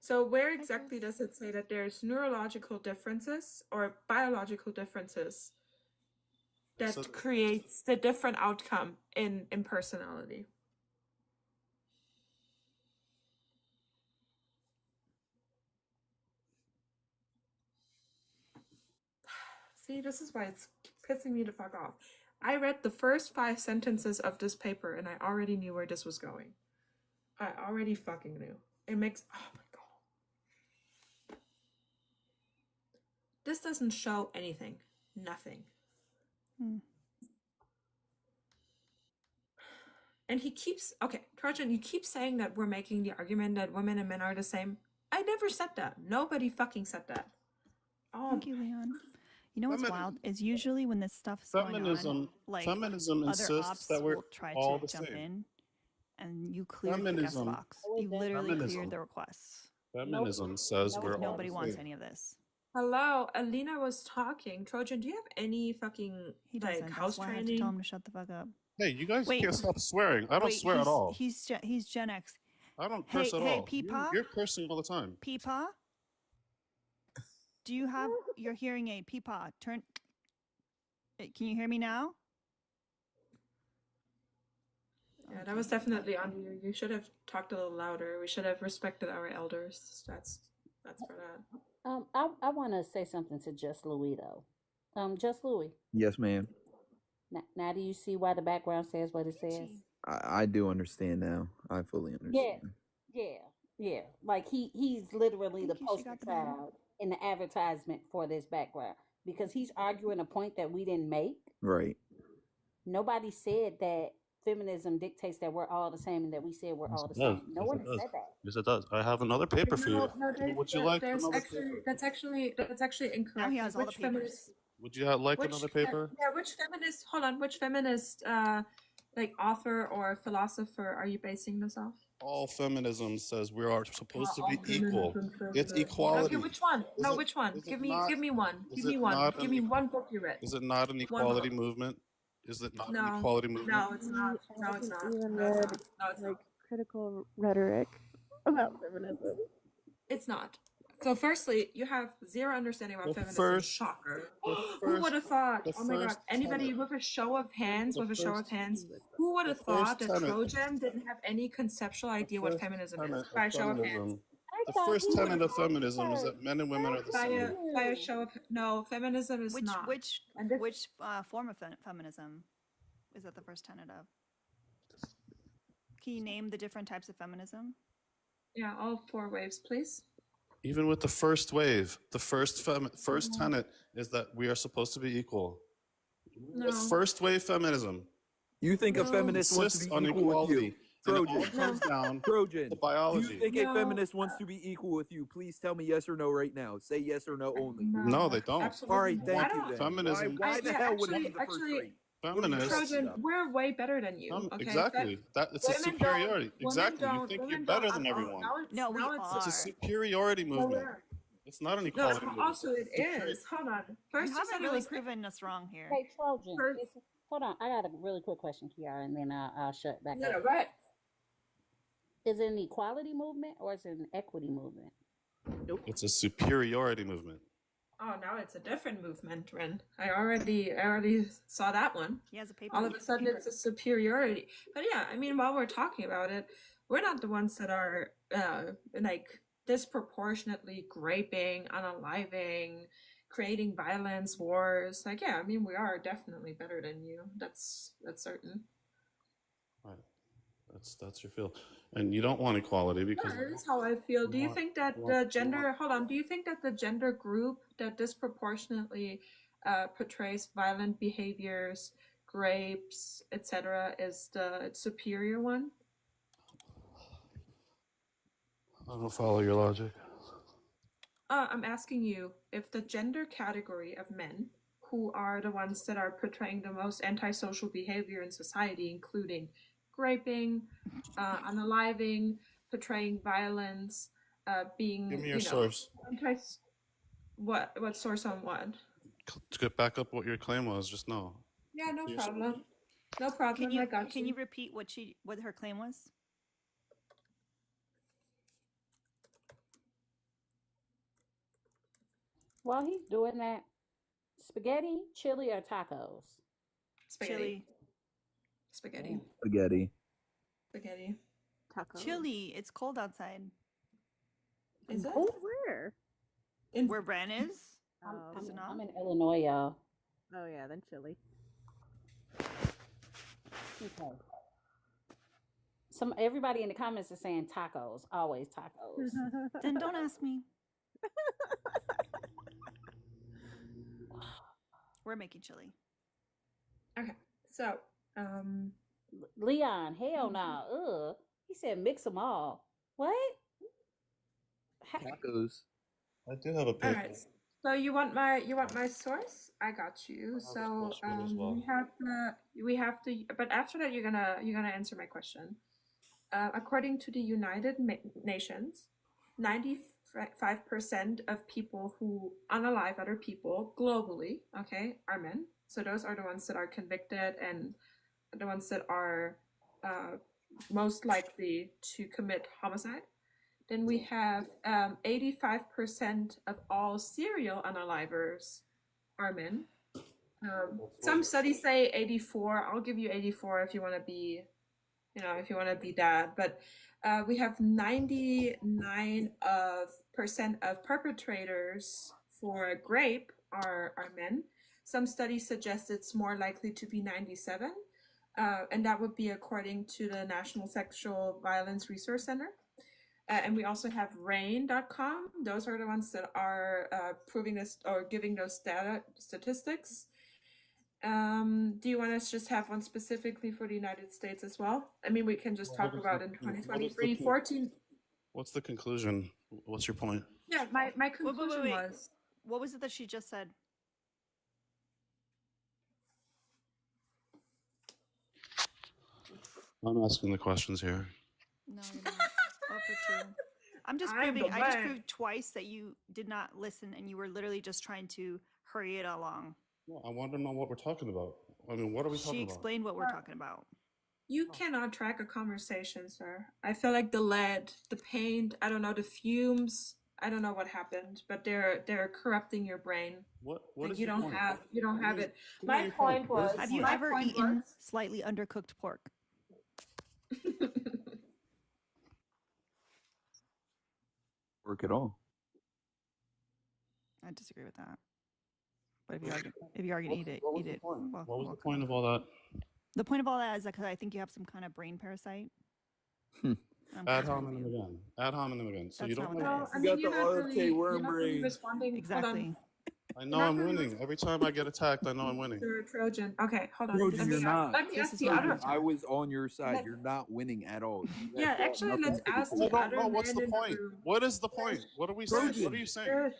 So where Hi, exactly Chris. does it say that there's neurological differences or biological differences that So creates the different outcome in personality? See, this is why it's pissing me the fuck off. I read the first 5 sentences of this paper and I already knew where this was going. I already fucking knew. It makes, oh my god. This doesn't show anything. Nothing. Hmm. And he keeps, okay, Trojan, you keep saying that we're making the argument that women and men are the same. I never said that. Nobody fucking said that. Thank you, Leon. You know what's Femin- wild is usually when this stuff's going on, feminism, like feminism other insists ops that we're will try all to the jump same. in, and you cleared the guest Feminism, box. No, it You doesn't. literally feminism, cleared the requests. feminism says No, we're it all Nobody the wants same. any of this. Hello, Alina was talking. Trojan, do you have any fucking He like doesn't. house That's why I have to tell training? him to shut the fuck up. Hey, you guys Wait, can't stop swearing. I don't wait. swear at all. He's Gen X. I don't Hey, curse at hey, all. Peepaw. You're cursing all the time. Peepaw. Do you have your hearing aid? Peepaw, turn. Can you hear me now? Yeah, that was definitely on you. You should have talked a little louder. We should have respected our elders. That's for that. I want to say something to Just Louis though. Just Louis. Yes, ma'am. Now do you see why the background says what it says? Peachy. I do understand now. I fully understand. Yeah. Like he's literally the Thank you, she poster got the ball. child in the advertisement for this background because he's arguing a point that we didn't make. Right. Nobody said that feminism dictates that we're all the same and that we said we're all the It does. same. No Yes, one it has does. said that. Yes, it does. I have another paper for you. Would you like there's another actually paper? that's actually incorrect. Now he has all the Which papers. feminist? Would you like another paper? Yeah, which feminist? Hold on, which feminist? Like author or philosopher are you basing this off? All feminism says we are supposed to All be equal. feminism says It's that. equality. Okay, which one? Is No, it- which one? is it Give me not- one. is Give me it one. not Give an me e- one book you read. Is it not an One equality book. movement? Is it not an No. equality movement? No, it's not. No, it's I not. haven't even No, it's read not. No, it's like not. critical rhetoric about feminism. It's not. So, firstly, you have zero understanding about The feminism. first- Shocker. the Who would first- have thought? the Oh my god. first Anybody tenet- with a show of hands, the with a show of first- hands, who would have the thought first that tenet- Trojan didn't have any conceptual idea what first feminism tenet is? of By a show of hands. feminism- I The thought first he tenet was of feminism is expert. that men and women are the By same. a show of no, feminism is Which not. which And this- which form of feminism is that the first tenet of? Can you name the different types of feminism? Yeah, all 4 waves, please. Even with the first wave, the first tenet is that we are supposed to be equal. No. With first wave feminism, You think a No. feminist wants to insists be on equal with equality, you? and it all Trojan. comes down Trojan. to Do biology. you think No. a feminist wants to be equal with you? Please tell me yes or no right now. Say yes or no only. No, they don't. Absolutely. All right, not. thank I you don't- then. Feminism- Why the yeah, hell would it actually- be the first actually- trait? Feminists, Trojan, we're way better than you. Okay? exactly. It's a Women don't- superiority. women Exactly. You don't- think women you're better don't- than everyone. No, we now it's- It's a are. superiority No, movement. we're- It's not an No, equality movement. also it is. Hold on. You First you haven't said it really was proven us wrong here. Hey, Trojan. First- Hold on. I got a really quick question, Kiara, and then I'll shut back No, up. no, right. Is it an equality movement or is it an equity movement? It's a superiority movement. Oh, now it's a different movement, Ren. I already saw that one. He has a paper. All of a sudden it's a superiority. But yeah, I mean, while we're talking about it, we're not the ones that are like disproportionately raping, unaliving, creating violence, wars. Like, yeah, I mean, we are definitely better than you. That's certain. Right. That's your feel. And you don't want equality because That is how I feel. Do you want- think that you the want- gender, hold on, do you think that the gender group that disproportionately portrays violent behaviors, rapes, etc., is the superior one? I don't follow your logic. I'm asking you if the gender category of men who are the ones that are portraying the most antisocial behavior in society, including raping, unaliving, portraying violence, being, Give me your source. anti. What source on what? To get back up what your claim was just now. Yeah, no Your- problem. No problem. I got Can you repeat what her claim was? While he's doing that, spaghetti, chili, or tacos? Spaghetti. Chili. Spaghetti. Spaghetti. Spaghetti. Tacos. Chili. It's cold outside. Is it? Where? Where Bren is? Oh, Is it not? I'm in Illinois, y'all. oh yeah, then chili. Okay. Everybody in the comments is saying tacos. Always tacos. Then don't ask me. We're making chili. Okay. So, Leon, hell no. Ugh. He said mix them all. What? Tacos. I do have a all paper. right. So you want my source? I got you. So we have to. But after that, you're gonna answer my question. According to the United Nations, 95% of people who unalive other people globally, okay, are men. So those are the ones that are convicted and the ones that are most likely to commit homicide. Then we have 85% of all serial unalivers are men. Some studies say 84. I'll give you 84 if you want to be, if you want to be that. But we have 99% of perpetrators for rape are men. Some studies suggest it's more likely to be 97. And that would be according to the National Sexual Violence Resource Center. And we also have rain.com. Those are the ones that are proving this or giving those statistics. Do you want us to just have one specifically for the United States as well? I mean, we can just talk about in 2023, 14. What's the conclusion? What's your point? Yeah, my conclusion wait. was. What was it that she just said? I'm asking the questions here. No, you're not. 0 for 2. I just proved twice that you did not listen and you were literally just trying to hurry it along. No, I want to know what we're talking about. I mean, what are we talking She about? explained what we're talking about. You cannot track a conversation, sir. I feel like the lead, the paint, I don't know, the fumes. I don't know what happened, but they're corrupting your brain. What Like is you your don't point? have it. Give me My your point was. Have you my ever point eaten was- slightly undercooked pork? Work at all. I disagree with that. But if you are gonna eat it, eat it. What was the point of all that? The point of all that is because I think you have some kind of brain parasite. Ad hominem again. Ad hominem again. So That's you not don't what know. it is. I mean, got the RFK worm you're not really brain. responding. Exactly. I know I'm winning. Every time I get attacked, I know I'm winning. You're a Trojan. Okay, hold on. Trojan, you're not. Let me This ask is the what other. I was on your side. Let- You're not winning at all. You Yeah, have got actually, nothing let's to ask do. the I don't other know. What's men the in point? room. What is the point? What are we saying? What are you saying?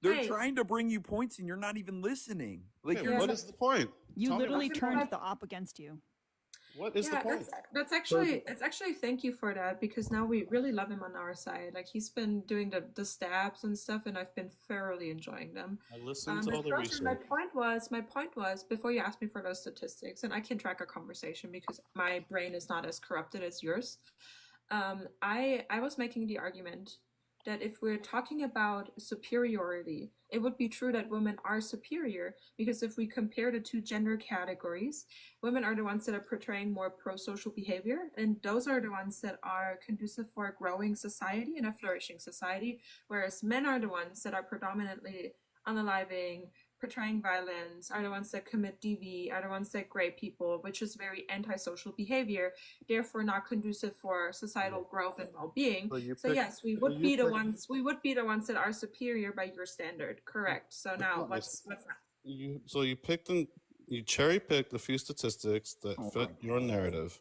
They're Hey. trying to bring you points and you're not even listening. Like Okay, you're what is the point? You Tell me literally what's the turned point. the op against you. What is the point? That's actually thank you for that, because now we really love him on our side. Like he's been doing the stabs and stuff, and I've been thoroughly enjoying them. I listened to all the My research. point was before you asked me for those statistics, and I can track a conversation because my brain is not as corrupted as yours. I was making the argument that if we're talking about superiority, it would be true that women are superior, because if we compare the two gender categories, women are the ones that are portraying more pro-social behavior, and those are the ones that are conducive for a growing society and a flourishing society, whereas men are the ones that are predominantly unaliving, portraying violence, are the ones that commit DV, are the ones that rape people, which is very antisocial behavior, therefore not conducive for societal growth and well-being. So yes, we would be the ones that are superior by your standard. Correct. So now what's that? You cherry picked a few statistics that fit your narrative.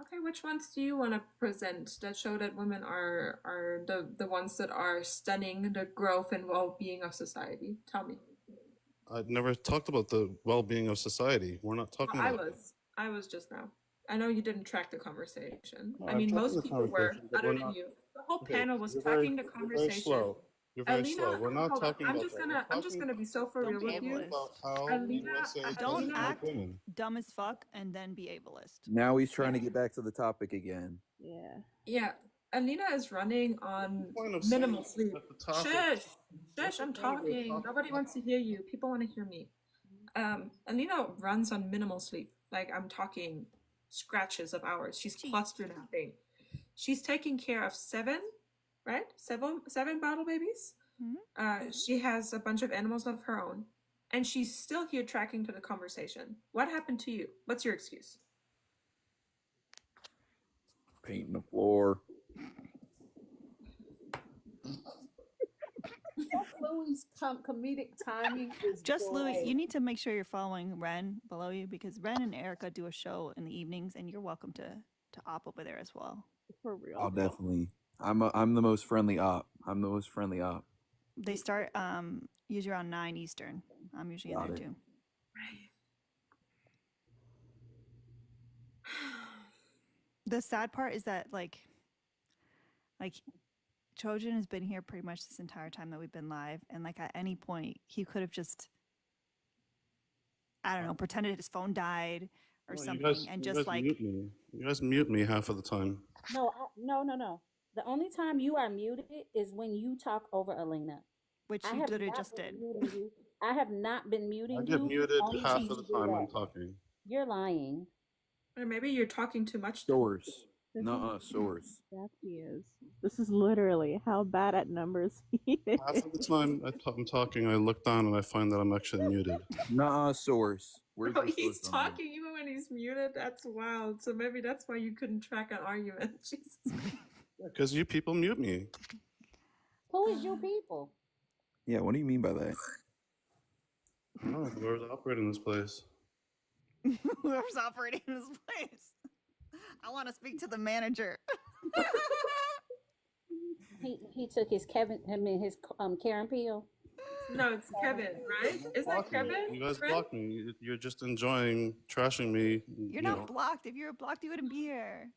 Okay, which ones do you want to present that show that women are the ones that are stunning the growth and well-being of society? Tell me. I've never talked about the well-being of society. We're not talking Well, about that. I was just now. I know you didn't track the conversation. No, I I've mean, tracked most the people were, conversation, but other we're than not. you. The whole Okay, panel was you're tracking the very conversation. slow. You're very Alina, slow. We're not hold on. talking about that. We're I'm just talking. gonna be so for Don't real be with Talking you. ableist. about how Alina, USA Don't doesn't like act women. dumb as fuck and then be ableist. Now he's trying to get back to the topic again. Yeah. Yeah, Alina is running on Point of minimal saying sleep. that the topic. Shush, What's shush, the I'm point of the talking. topic? Nobody wants to hear you. People want to hear me. Alina runs on minimal sleep. Like, I'm talking scratches of hours. She's Jeez. cluster napping. She's taking care of seven bottle babies. She has a bunch of animals of her own, and she's still here tracking to the conversation. What happened to you? What's your excuse? Painting the floor. Louis' comedic timing is Just Louis, great. you need to make sure you're following Ren below you because Ren and Erica do a show in the evenings, and you're welcome to op over there as well. For real. I'll definitely. I'm the most friendly op. I'm the most friendly op. They start usually around 9 Eastern. I'm usually in Got there it. too. The sad part is that like Trojan has been here pretty much this entire time that we've been live, and like at any point he could have just, I don't know, pretended his phone died or No, something, and you just guys like mute me. You guys mute me half of the time. No. The only time you are muted is when you talk over Alina. which I you have literally not just been did. muting you. I have not been I muting get you. muted Only half when of you the do time that. I'm talking. You're lying. Or maybe you're talking too much. Source. This Nuh-uh, source. That he is. This is literally how bad at numbers he is. Half of the time I'm talking, I look down and I find that I'm actually muted. Nuh-uh, source. Where's Bro, the he's source on that? talking even when he's muted. That's wild. So maybe that's why you couldn't track an argument. Jesus. Because you people mute me. Who is you people? Yeah, what do you mean by that? I don't know whoever's operating this place. Whoever's operating this place. I want to speak to the manager. He took his Karen Peel. No, it's Kevin, right? Is that Kevin? You guys Friend? block me. You're just enjoying trashing me. You're not blocked. If you were blocked, you wouldn't be here.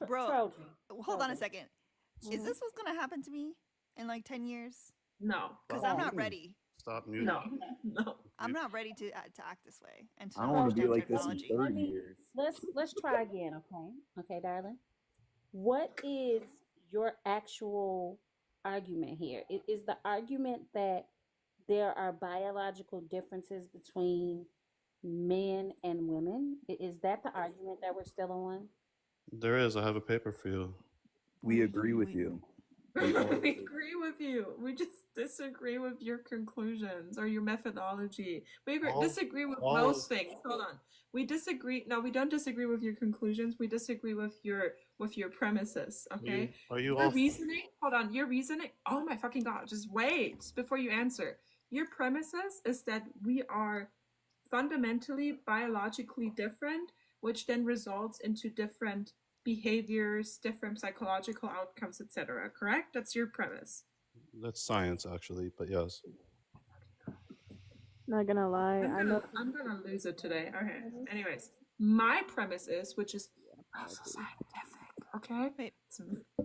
Bro, Trojan. hold on a second. Is this what's going to happen to me in like 10 years? No. Because I'm not ready. Stop muting. No. I'm not ready to act this way. And to I don't want to be understand like this in technology. 30 years. Let's try again, okay? Okay, darling. What is your actual argument here? Is the argument that there are biological differences between men and women? Is that the argument that we're still on? There is. I have a paper for you. We agree with you. We agree with you. We just disagree with your conclusions or your methodology. We disagree with most things. Hold on. We disagree. No, we don't disagree with your conclusions. We disagree with your premises. Okay. Are you your all reasoning? Hold on. Your reasoning. Oh my fucking god! Just wait before you answer. Your premises is that we are fundamentally biologically different, which then results into different behaviors, different psychological outcomes, etc. Correct? That's your premise. That's science, actually, but yes. Not gonna lie, I'm gonna lose it today. Okay. Anyways, my premise is, which is also scientific. Okay. Wait,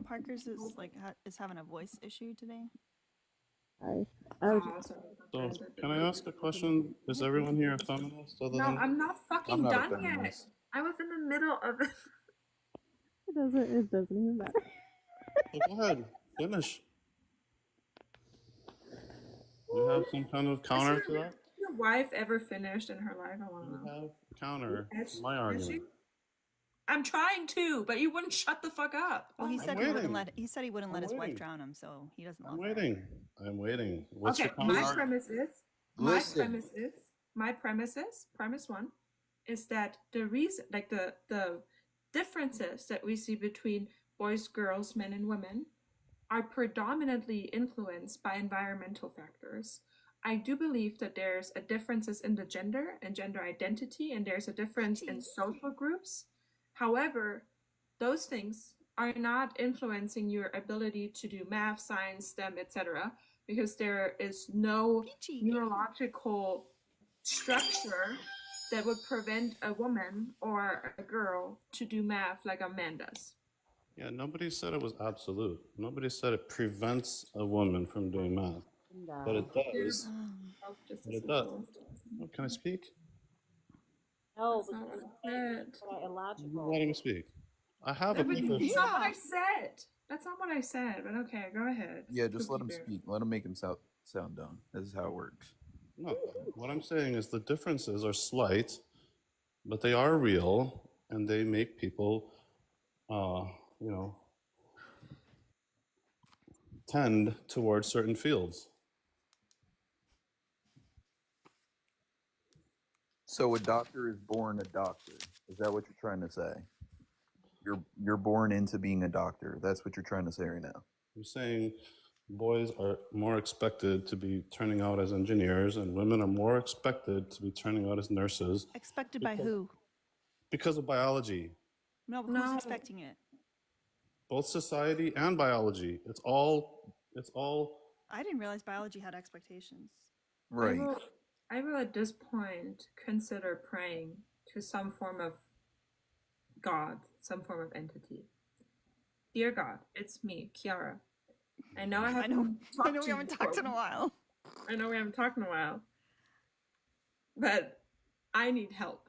Parker's is like is having a voice issue today. I So, can I ask a question? Is everyone here a feminist? Other No, than I'm not fucking I'm not a done yet. feminist. I was in the middle of it. it doesn't even matter. So go ahead, finish. You have some kind of counter to that? Your wife ever finished in her life? I want to You know. have counter Has- to my has argument. she? I'm trying to, but you wouldn't shut the fuck up. Well, he my said God. he wouldn't waiting. let. He said he wouldn't I'm let his wife waiting. drown him, so he doesn't. I'm want that. waiting. I'm waiting. What's Okay, your my counter? premise is Listen. premise one is that the reason, like the differences that we see between boys, girls, men, and women are predominantly influenced by environmental factors. I do believe that there's a differences in the gender and gender identity, and there's a difference in social groups. However, those things are not influencing your ability to do math, science, STEM, etc., because there is no Peachy. neurological structure that would prevent a woman or a girl to do math like a man does. Yeah, nobody said it was absolute. Nobody said it prevents a woman from doing math, but it does. Oh, just a But it does. simple. Oh, can I speak? No, That's but not what you I can't said. be for that You're illogical. not letting me speak. I have a That's position. not what I said. That's not what I said. But okay, go ahead. Yeah, just let him Cookie Bear. speak. Let him make him sound dumb. This is how it works. No, what I'm saying is the differences are slight, but they are real, and they make people, you know, tend towards certain fields. So a doctor is born a doctor. Is that what you're trying to say? You're born into being a doctor. That's what you're trying to say right now. I'm saying boys are more expected to be turning out as engineers, and women are more expected to be turning out as nurses. Expected by who? Because of biology. No, but No. who's expecting it? Both society and biology. It's all I didn't realize biology had expectations. Right. I will at this point consider praying to some form of God, some form of entity. Dear God, it's me, Kiara. I know I haven't I know talked we to you haven't talked in a before. while. I know we haven't talked in a while. But I need help.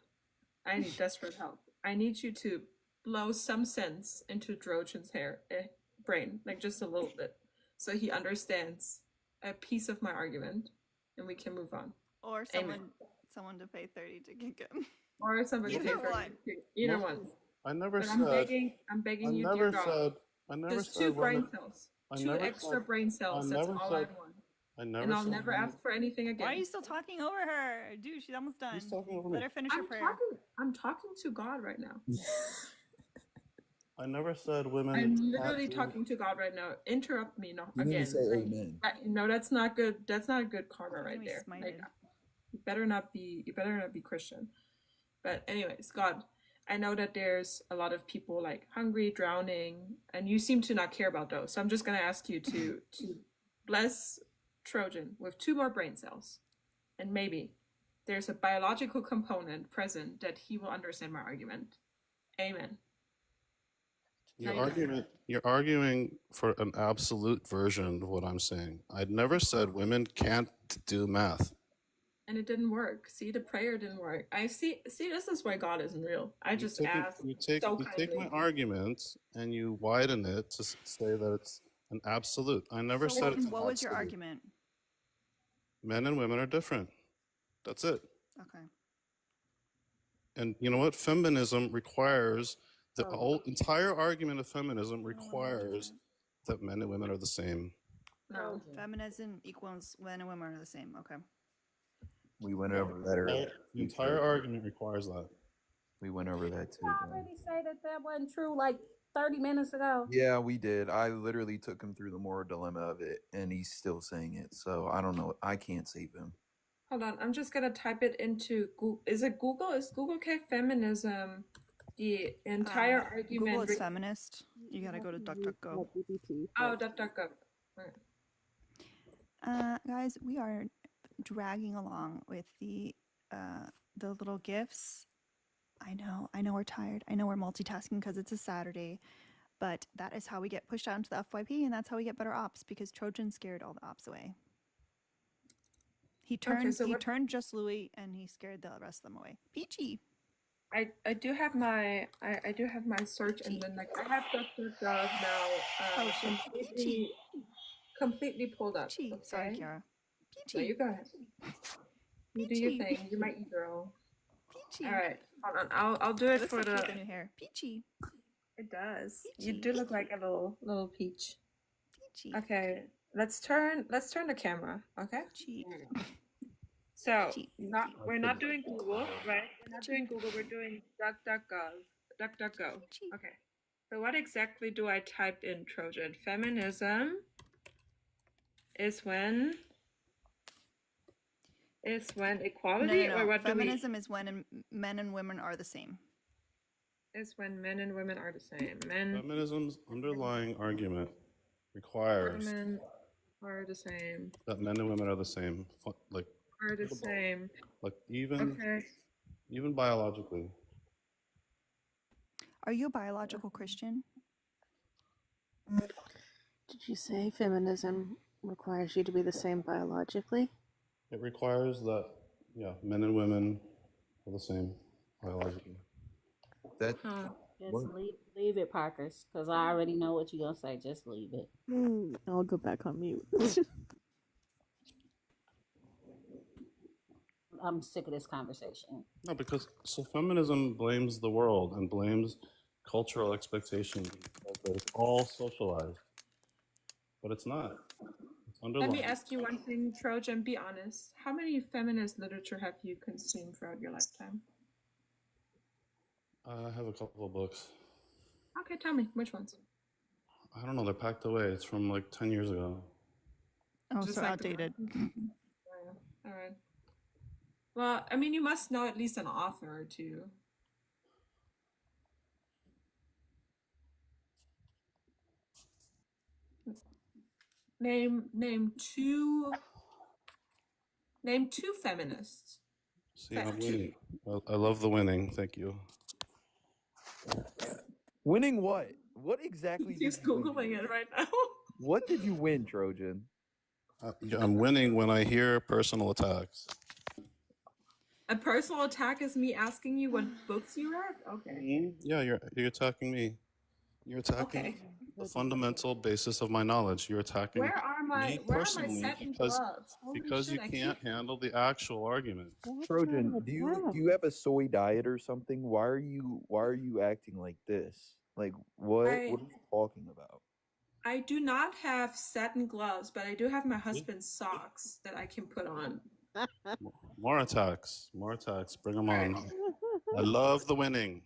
I need desperate help. I need you to blow some sense into Drojan's brain, like just a little bit, so he understands a piece of my argument, and we can move on. Or someone to pay 30 to kick him. Or somebody Either pay for one. either Well, one. I never But said. I'm begging you, never dear God. said. I never Just said two women. brain cells. I Two never extra said. brain cells. That's all I want. I never And I'll said never women. ask for anything again. Why are you still talking over her? Dude, she's almost done. Who's talking over Let me? her finish her prayer. I'm talking to God right now. I never said women. I'm literally talking to God right now. Interrupt me again. amen. No, that's not good. That's not good karma You're right gonna be there. Like, smited. you better not be Christian. But anyways, God, I know that there's a lot of people like hungry, drowning, and you seem to not care about those. So I'm just gonna ask you to bless Trojan with 2 more brain cells, and maybe there's a biological component present that he will understand my argument. Amen. You're arguing for an absolute version of what I'm saying. I'd never said women can't do math. And it didn't work. See, the prayer didn't work. I see. This is why God isn't real. I just asked You take my argument and you widen it to say that it's an absolute. I never said it's an What was your absolute. argument? Men and women are different. That's it. Okay. And you know what? Feminism requires the whole entire argument of feminism requires that men and women are the same. No. Feminism equals men and women are the same. Okay. We went over that earlier. The entire argument requires that. We went over that too. Did I already say that wasn't true like 30 minutes ago? Yeah, we did. I literally took him through the moral dilemma of it, and he's still saying it. So I don't know. I can't save him. Hold on. I'm just gonna type it into Google. Is it Google? Is Google okay? Feminism. The entire argument. Google is feminist. You gotta go to DuckDuckGo. Oh, DuckDuckGo. Guys, we are dragging along with the little gifts. I know we're tired. I know we're multitasking because it's a Saturday, but that is how we get pushed out into the FYP, and that's how we get better ops because Trojan scared all the ops away. He turned just Louis, and he scared the rest of them away. Peachy. I do have my search engine. Like I have DuckDuckGo now. Completely pulled up. Peachy. Okay? Sorry, Kiara. Peachy. No, you go ahead. You do your thing. You're my e-girl. Peachy. All right, hold on. I'll do it for the new hair. Peachy. It does. Peachy. You do look like a little peach. Peachy. Okay, let's turn the camera. Okay. Peachy. So we're not doing Google, right? We're not doing Google. We're doing DuckDuckGo. Okay. So what exactly do I type in, Trojan? Feminism is when equality, No. or what? Feminism is when men and women are the same. is when men and women are the same. Men, Feminism's underlying argument requires women are the same. that men and women are the same, like Are the same. even Okay. even biologically. Are you a biological Christian? Did you say feminism requires you to be the same biologically? It requires that men and women are the same biologically. That Huh. Just what? leave it, Parkers, because I already know what you're gonna say. Just leave it. I'll go back on mute. I'm sick of this conversation. No, because feminism blames the world and blames cultural expectations that it's all socialized, but it's not. It's Let me underlying. ask you one thing, Trojan. Be honest. How many feminist literature have you consumed throughout your lifetime? I have a couple of books. Okay, tell me which ones. I don't know. They're packed away. It's from like 10 years ago. Oh, Just so like outdated. All right. Well, I mean, you must know at least an author or two. Name two feminists. See, I'm winning. I love the winning. Thank you. Winning what? What exactly He's did you win? googling it right now. What did you win, Trojan? I'm winning when I hear personal attacks. A personal attack is me asking you what books you read? Okay. Yeah, you're attacking me. You're attacking Okay. the fundamental basis of my knowledge. You're attacking Where are my personally satin because gloves? Holy because shit, you I can't handle the actual argument. Trojan, do you have a soy diet or something? Why are you acting like this? Like what are you talking about? I do not have satin gloves, but I do have my husband's socks that I can put on. More attacks. Bring them Right. on. I love the winning.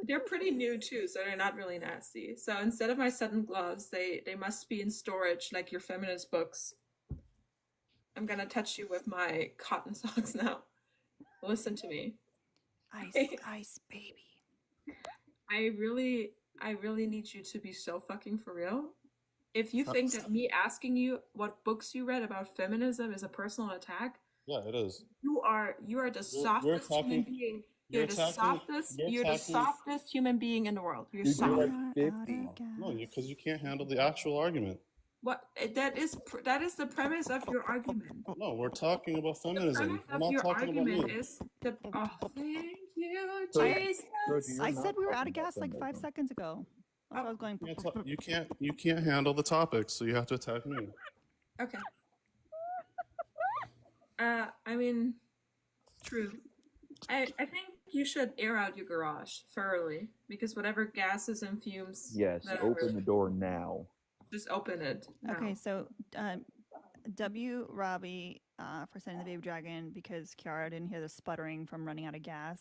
They're pretty new too, so they're not really nasty. So instead of my satin gloves, they must be in storage like your feminist books. I'm gonna touch you with my cotton socks now. Listen to me. Ice, baby. I really need you to be so fucking for real. If you think that me asking you what books you read about feminism is a personal attack, yeah, it is. You are the softest human being. You're the softest human being in the world. You're Dude, you're soft. like 50. No, because you can't handle the actual argument. What that is the premise of your argument. No, we're talking about The feminism. premise We're of not your talking about argument me. is the thank you, Trojan, Jesus. you're I not said we were out talking of about gas like 5 feminism. seconds ago. That's what I was going. You can't handle the topic, so you have to attack me. Okay. I mean, true. I think you should air out your garage thoroughly because whatever gases and fumes. Yes, open the door now. Just open it. Now. Okay, so W. Robbie for sending the baby dragon because Kiara didn't hear the sputtering from running out of gas.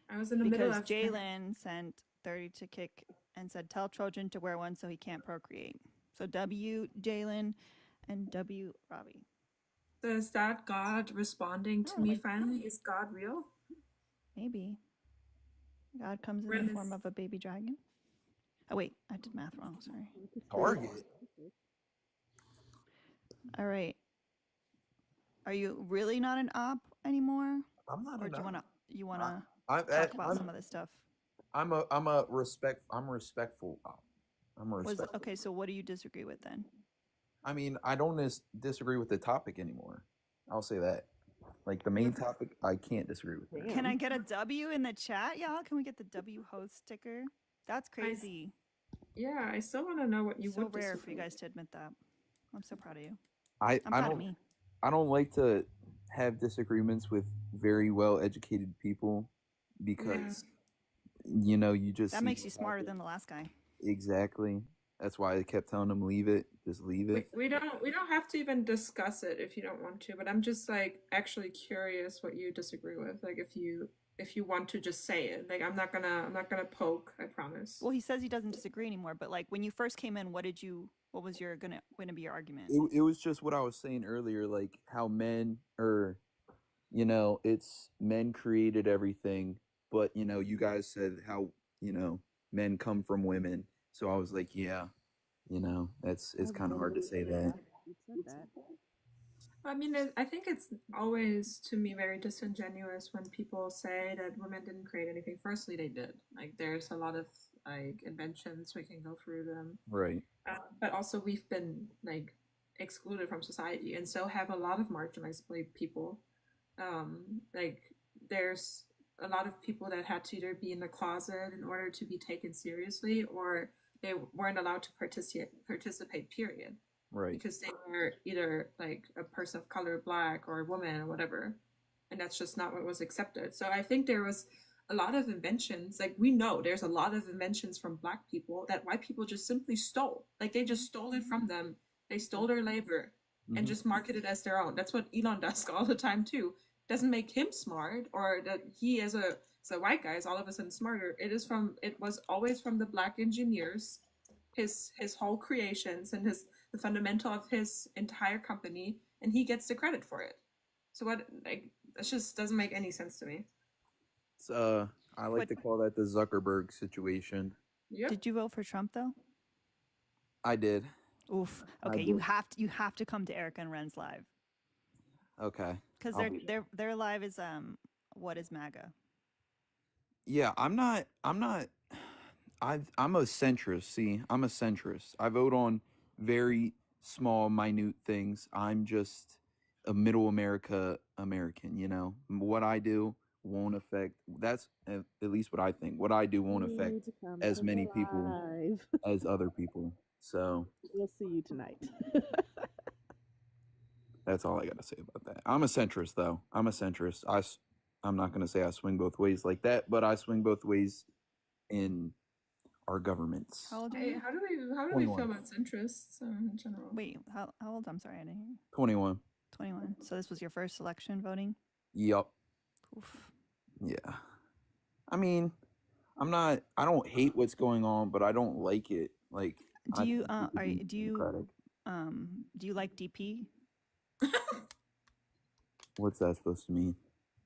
I was in the middle of Jalen sent 30 to kick and said, "Tell Trojan to wear one so he can't procreate." So W. Jalen and W. Robbie. So is that God responding to me finally? Is God real? Maybe. God comes in the form of a baby dragon. Oh wait, I did math wrong. Sorry. Target. All right. Are you really not an op anymore? I'm not. Or do you wanna talk about some of this stuff? I'm respectful op. I'm a respectful. Okay, so what do you disagree with then? I mean, I don't disagree with the topic anymore. I'll say that. Like the main topic, I can't disagree with that. Can I get a W in the chat, y'all? Can we get the W host sticker? That's crazy. I still want to know what you so would rare disagree for you guys to admit that. I'm so proud of you. I'm proud of me. I don't like to have disagreements with very well educated people because you just that makes you smarter than the last guy. Exactly. That's why I kept telling him leave it. Just leave it. We don't have to even discuss it if you don't want to, but I'm just like actually curious what you disagree with. Like if you want to just say it. Like I'm not gonna poke, I promise. Well, he says he doesn't disagree anymore, but like when you first came in, what was your gonna be your argument? It was just what I was saying earlier, like how men it's men created everything, but you guys said how men come from women, so I was like, yeah, it's I was kind of hard to wondering, say yeah, that. you said that. I mean, I think it's always, to me, very disingenuous when people say that women didn't create anything. Firstly, they did. Like, there's a lot of like inventions, we can go through them. Right. But also, we've been like excluded from society, and so have a lot of marginalized people. Like, there's a lot of people that had to either be in the closet in order to be taken seriously, or they weren't allowed to participate. Period, Right. because they were either like a person of color, black, or a woman, or whatever, and that's just not what was accepted. So I think there was a lot of inventions. Like, we know there's a lot of inventions from black people that white people just simply stole. Like, they just stole it from them. They stole their labor and just marketed it as their own. That's what Elon does all the time too. Doesn't make him smart, or that he as a white guy is all of a sudden smarter. It was always from the black engineers, his whole creations, and the fundamental of his entire company, and he gets the credit for it. So what, like, that just doesn't make any sense to me. It's, I like What- to call that the Zuckerberg situation. Yep. Did you vote for Trump though? I did. Oof. I Okay, did. you have to come to Erica and Ren's live Okay. because I'll be their live is what is MAGA? Yeah, I'm not. I'm a centrist. See, I'm a centrist. I vote on very small, minute things. I'm just a middle America American. What I do won't affect. That's at least what I think. What I do won't You affect need to come as to the many people live. as other people. So We'll see you tonight. that's all I gotta say about that. I'm a centrist, though. I'm a centrist. I'm not gonna say I swing both ways like that, but I swing both ways in our governments. How old are Hey, you? how do we 21. feel about centrists in general? Wait, how old? I'm sorry, I didn't hear you. 21. 21. So this was your first election voting? Yup. Oof. Yeah. I mean, I don't hate what's going on, but I don't like it. Like, Do I you think we could be democratic. do you like DP? What's that supposed to mean?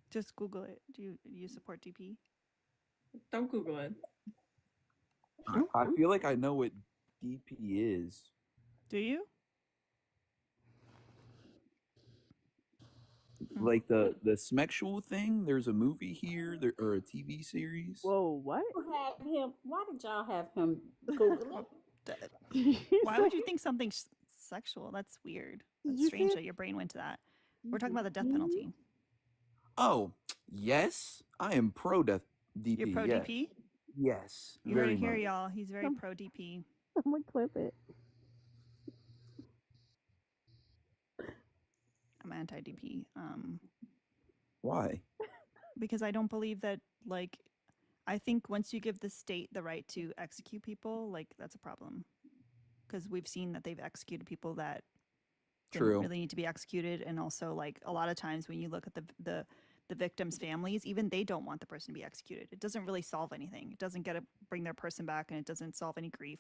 Just Google it. Do you support DP? Don't Google it. I feel like I know what DP is. Do you? Like the smexual thing. There's a movie here, or a TV series. Whoa, what? Why did y'all have him Google it? Why would you think something sexual? That's weird. Did That's you strange say that your brain went to that. We're talking about the death penalty. Oh, yes, I am pro death DP. You're pro yes. DP? Yes, You heard very it here, much. y'all. He's very pro DP. I'm gonna clip it. I'm anti DP. Why? Because I don't believe that, like, I think once you give the state the right to execute people, like, that's a problem. Because we've seen that they've executed people that didn't True. really need to be executed, and also, like, a lot of times when you look at the victims' families, even they don't want the person to be executed. It doesn't really solve anything. It doesn't bring their person back, and it doesn't solve any grief.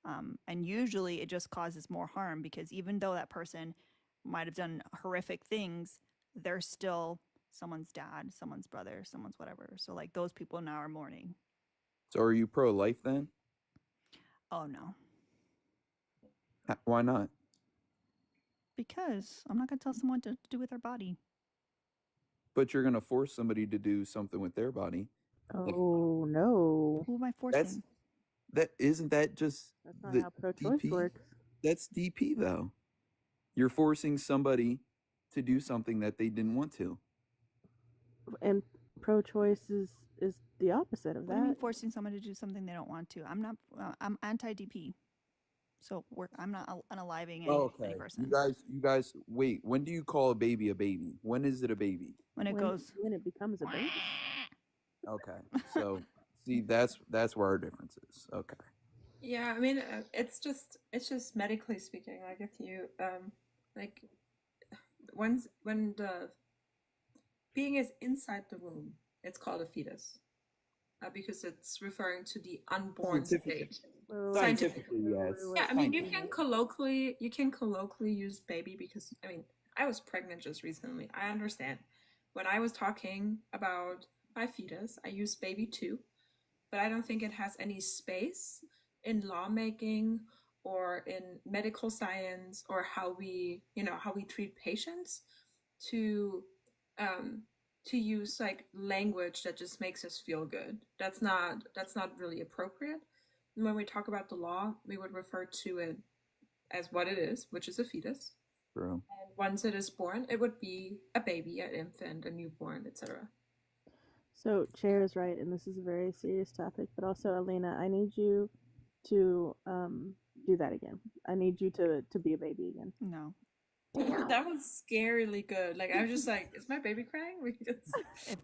And usually, it just causes more harm because even though that person might have done horrific things, they're still someone's dad, someone's brother, someone's whatever. So, like, those people now are mourning. So are you pro life then? Oh no, Why not? because I'm not gonna tell someone to do with their body. But you're gonna force somebody to do something with their body. Oh no, Who am I forcing? Isn't that just that's not the how pro-choice DP? works. That's DP though. You're forcing somebody to do something that they didn't want to. And pro-choice is the opposite of What do you mean that. forcing someone to do something they don't want to? I'm not. I'm anti DP. So I'm not unaliving any person. You guys, wait. When do you call a baby a baby? When is it a baby? When it goes. When it becomes a baby. Okay, so see, that's where our difference is. Okay. Yeah, I mean, it's just medically speaking. Like, if you like, when the being is inside the womb, it's called a fetus, because it's referring to the unborn state. Scientifically, yes. Yeah, I mean, you can colloquially use baby, because, I mean, I was pregnant just recently. I understand. When I was talking about by fetus. I use baby too, but I don't think it has any space in lawmaking or in medical science or how we, how we treat patients to um to use like language that just makes us feel good. That's not really appropriate. When we talk about the law, we would refer to it as what it is, which is a fetus. True. And once it is born, it would be a baby, an infant, a newborn, etc. So Chair is right, and this is a very serious topic. But also, Alina, I need you to do that again. I need you to be a baby again. No. That was scarily good. Like I was just like, is my baby crying? We just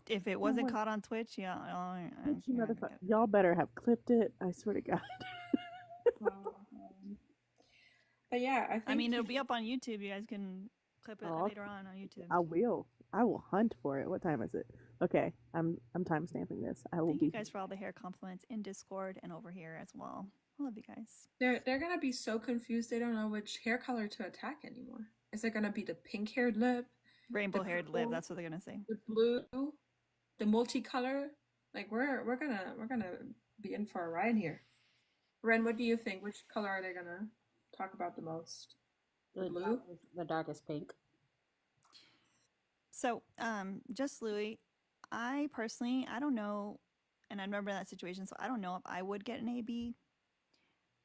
If it wasn't caught on Twitch, yeah. You motherfucker. Y'all better have clipped it. I swear to God. But yeah, I mean, it'll be up on YouTube. You guys can clip it later on YouTube. I will hunt for it. What time is it? Okay, I'm time stamping this. I will Thank be. you guys for all the hair compliments in Discord and over here as well. I love you guys. They're gonna be so confused. They don't know which hair color to attack anymore. Is it gonna be the pink-haired lip, rainbow-haired lip? That's what they're gonna say. The blue, the multicolor. Like we're gonna be in for a ride here. Ren, what do you think? Which color are they gonna talk about the most? The blue, the darkest pink. So, just Louis, I personally, I don't know, and I remember that situation, so I don't know if I would get an AB,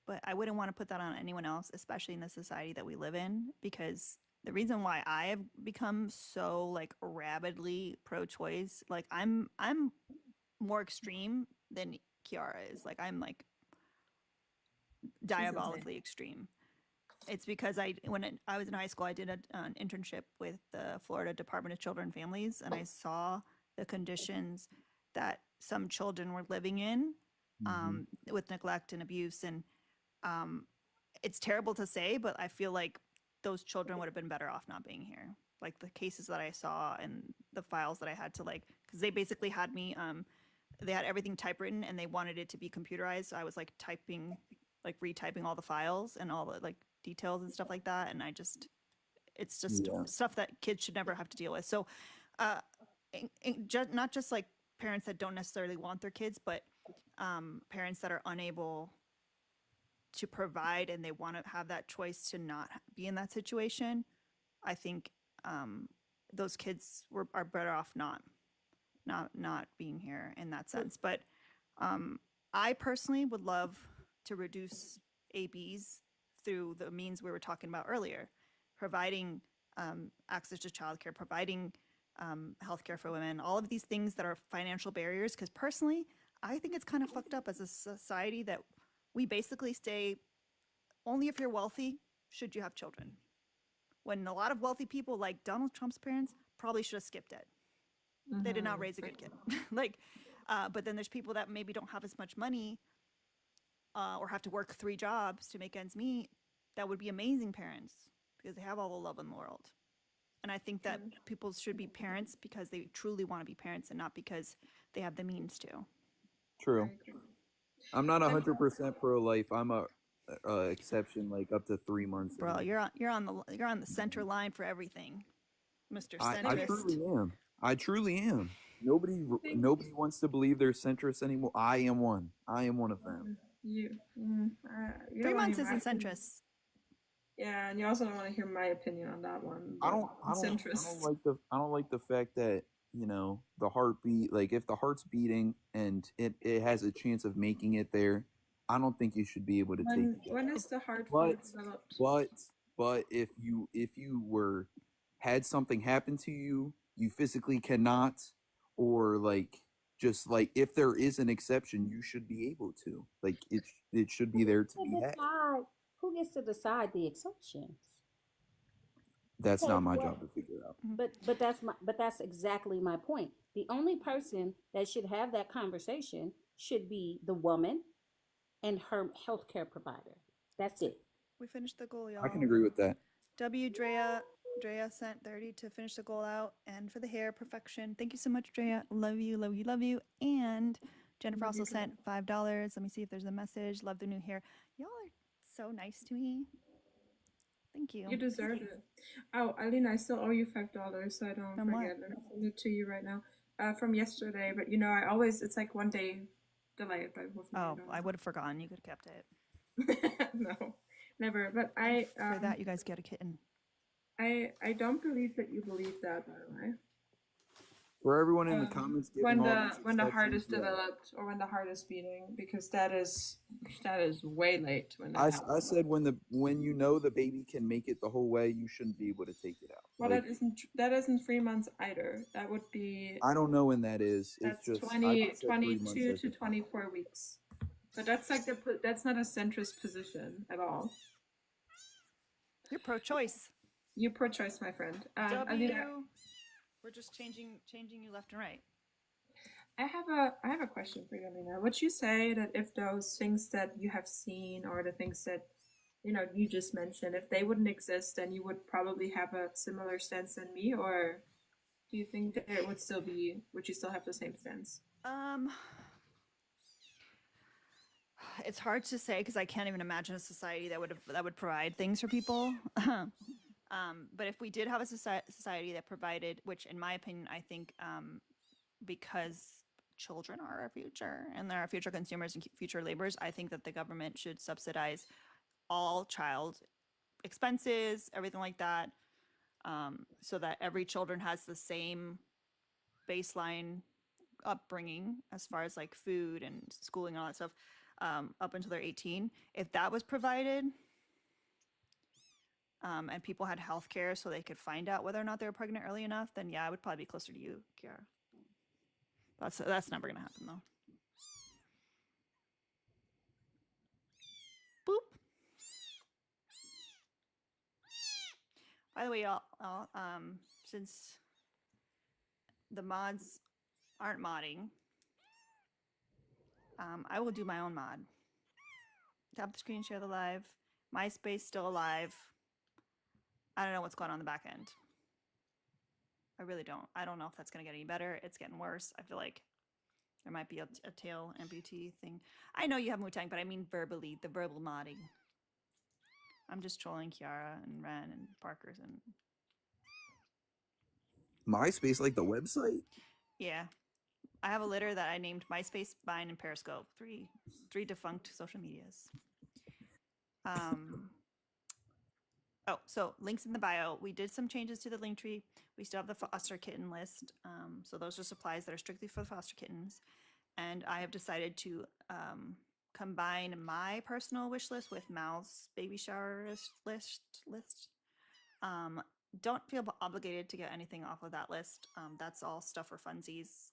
but I wouldn't want to put that on anyone else, especially in the society that we live in, because the reason why I have become so like rabidly pro-choice, like I'm more extreme than Kiara is. Like I'm like diabolically extreme. It's because when I was in high school, I did an internship with the Florida Department of Children and Families, and I saw the conditions that some children were living in with neglect and abuse. And it's terrible to say, but I feel like those children would have been better off not being here. Like the cases that I saw and the files that I had to because they basically had me, they had everything typewritten and they wanted it to be computerized. So I was like retyping all the files and all the like details and stuff like that. And it's just stuff that kids should never have to deal with. So not just like parents that don't necessarily want their kids, but parents that are unable to provide and they want to have that choice to not be in that situation. I think those kids are better off not being here in that sense. But I personally would love to reduce ABs through the means we were talking about earlier, providing access to childcare, providing healthcare for women, all of these things that are financial barriers. Because personally, I think it's kind of fucked up as a society that we basically say only if you're wealthy should you have children. When a lot of wealthy people like Donald Trump's parents probably should have skipped it. They did not raise a good kid. But then there's people that maybe don't have as much money or have to work 3 jobs to make ends meet that would be amazing parents because they have all the love in the world. And I think that people should be parents because they truly want to be parents and not because they have the means to. True. I'm not 100% pro-life. I'm a exception, like up to 3 months. Bro, you're on the center line for everything, Mr. Centrist. I truly am. I truly am. Nobody wants to believe they're centrist anymore. I am one. I am one of them. 3 months isn't centrist. Yeah, and you also don't want to hear my opinion on that one. I don't like the fact that, you know, the heartbeat, like if the heart's beating and it has a chance of making it there, I don't think you should be able to take it. When is the heart developed? But if you had something happen to you, you physically cannot, or like just like if there is an exception, you should be able to. Like it should be there to be had. Who gets to decide the exceptions? That's not my job to figure out. But that's exactly my point. The only person that should have that conversation should be the woman and her healthcare provider. That's it. We finished the goal, y'all. I can agree with that. Drea sent 30 to finish the goal out, and for the hair perfection. Thank you so much, Drea. Love you, love you, love you. And Jennifer also sent $5. Let me see if there's a message. Love the new hair. Y'all are so nice to me. Thank you. You deserve it. Oh, Alina, I still owe you $5, so I don't forget. I'll send it to you right now. from yesterday, but I always it's like one day delayed by with me. Oh, I would have forgotten. You could have kept it. No, never. But For that, you guys get a kitten. I don't believe that you believe that, by the way. For everyone in the comments, When giving all the these when the heart is exceptions, yeah. developed or when the heart is beating, because that is way late when that I happens. said when you know the baby can make it the whole way, you shouldn't be able to take it out. Well, Like, that isn't 3 months either. That would be I don't know when that is. It's that's just 20, I said 3 months 22 as to the 24 weeks. But that's like that's not a centrist position at all. You're pro-choice. You're pro-choice, my friend. We're just changing you left and right. I have a question for you, Alina. Would you say that if those things that you have seen or the things that you just mentioned, if they wouldn't exist, then you would probably have a similar stance than me, or do you think that it would you still have the same stance? It's hard to say because I can't even imagine a society that would provide things for people. But if we did have a society that provided, which in my opinion, I think because children are our future and they're our future consumers and future laborers, I think that the government should subsidize all child expenses, everything like that, so that every children has the same baseline upbringing as far as like food and schooling and all that stuff, up until they're 18. If that was provided, and people had health care so they could find out whether or not they were pregnant early enough, then yeah, I would probably be closer to you, Kiara. That's never gonna happen though. Boop. By the way, y'all, since the mods aren't modding, I will do my own mod. Tap the screen, share the live. MySpace still alive. I don't know what's going on in the back end. I really don't. I don't know if that's going to get any better. It's getting worse. I feel like there might be a tail amputee thing. I know you have Wu-Tang, but I mean verbally, the verbal modding. I'm just trolling Kiara and Ren and Parker's and MySpace, like the website. yeah. I have a litter that I named MySpace, Vine, and Periscope. Three defunct social medias. Oh, so links in the bio. We did some changes to the link tree. We still have the foster kitten list. So those are supplies that are strictly for the foster kittens. And I have decided to combine my personal wish list with Mal's baby shower list. Don't feel obligated to get anything off of that list. That's all stuff for funsies.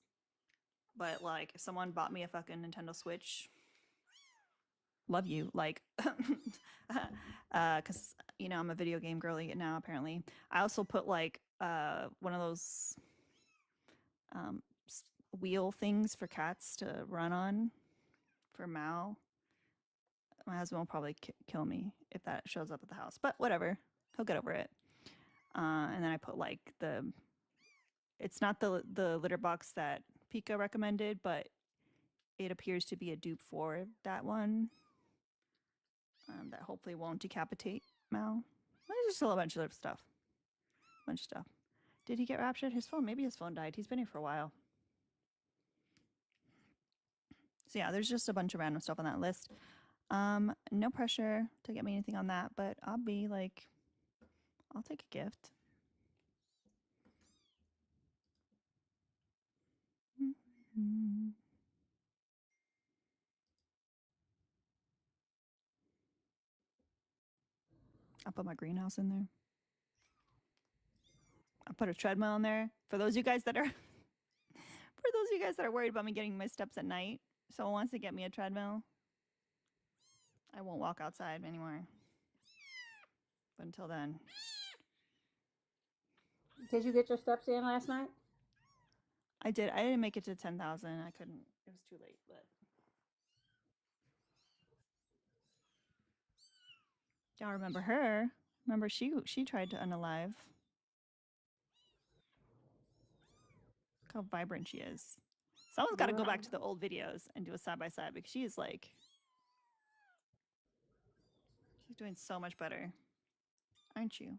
But like, if someone bought me a fucking Nintendo Switch, love you. Like, because I'm a video game girly now. Apparently, I also put like one of those wheel things for cats to run on for Mal. My husband will probably kill me if that shows up at the house, but whatever, he'll get over it. And then I put like it's not the litter box that Pika recommended, but it appears to be a dupe for that one. That hopefully won't decapitate Mal. There's just a whole bunch of stuff. Did he get raptured? Maybe his phone died. He's been here for a while. So yeah, there's just a bunch of random stuff on that list. No pressure to get me anything on that, but I'll be like, I'll take a gift. Mm-hmm. I'll put my greenhouse in there. I'll put a treadmill in there. For those of you guys that are worried about me getting my steps at night, someone wants to get me a treadmill, I won't walk outside anymore. But until then. Did you get your steps in last night? I did. I didn't make it to 10,000. I couldn't. It was too late, but. Y'all remember her? Remember she tried to unalive. Look how vibrant she is. Someone's got to go back to the old videos and do a side by side because she is like, she's doing so much better, aren't you?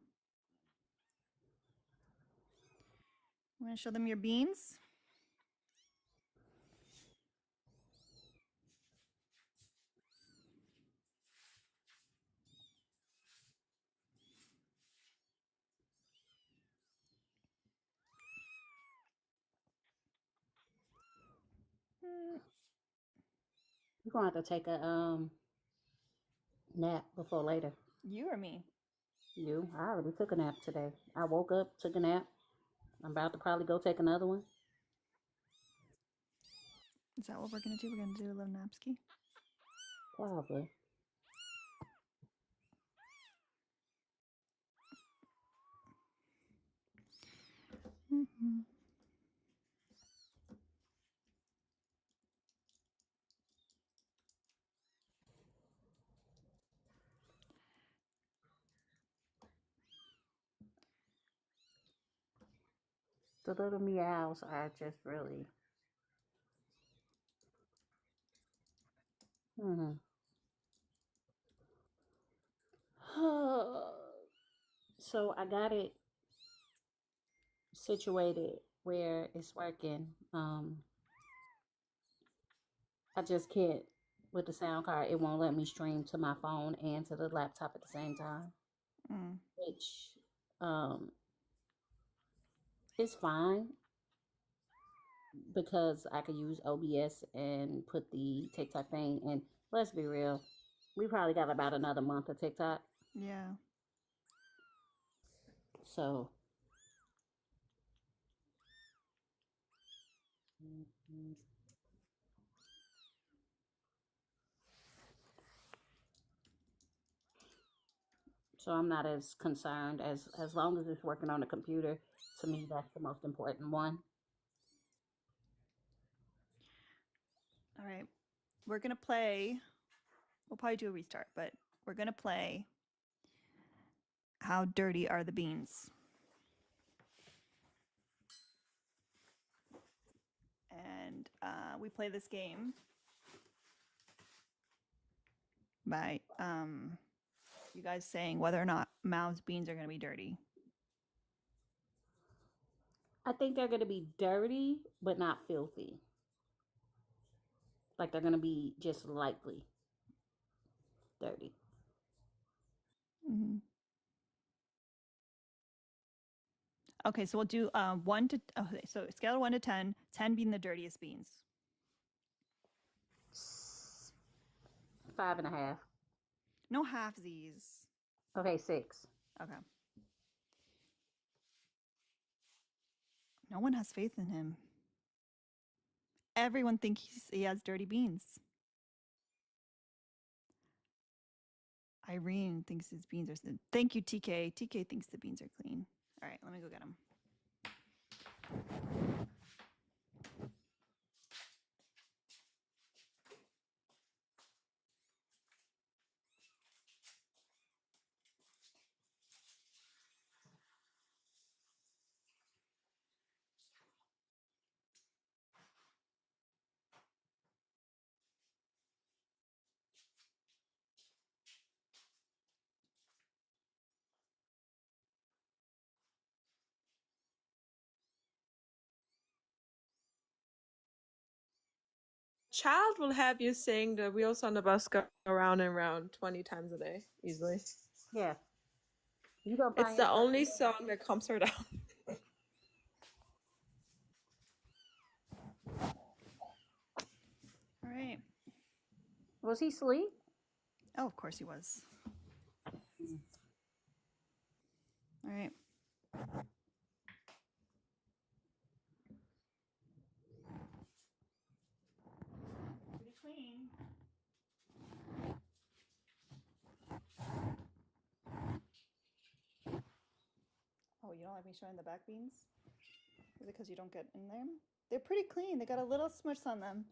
You want to show them your beans? You're gonna have to take a nap before later. You or me? You, I already took a nap today. I woke up, took a nap. I'm about to probably go take another one. Is that what we're gonna do? We're gonna do a little napski. Probably. Mm-hmm. The little meows are just really. Hmm. So I got it situated where it's working. I just can't with the sound card. It won't let me stream to my phone and to the laptop at the same time, Mm. which um is fine because I could use OBS and put the TikTok thing. And let's be real, we probably got about another month of TikTok. Yeah. So I'm not as concerned as long as it's working on the computer. To me, that's the most important one. All right. We're gonna play. We'll probably do a restart, but we're gonna play. How dirty are the beans? And we play this game by you guys saying whether or not Mao's beans are gonna be dirty. I think they're going to be dirty, but not filthy. Like they're going to be just lightly dirty. Mm-hmm. Okay, so we'll do 1 to okay, so scale of 1 to 10, 10 being the dirtiest beans. 5.5. No halvesies. Okay, 6. Okay. No one has faith in him. Everyone thinks he has dirty beans. Irene thinks his beans are. Thank you, TK. TK thinks the beans are clean. All right, let me go get them. Child will have you sing the wheels on the bus go around and around 20 times a day, easily. Yeah. You gonna It's find the yourself. only song that calms her down. All right. Was he asleep? Oh, of course he was. All right. Pretty clean. Oh, you don't like me showing the back beans? Is it because you don't get in there? They're pretty clean. They got a little smush on them.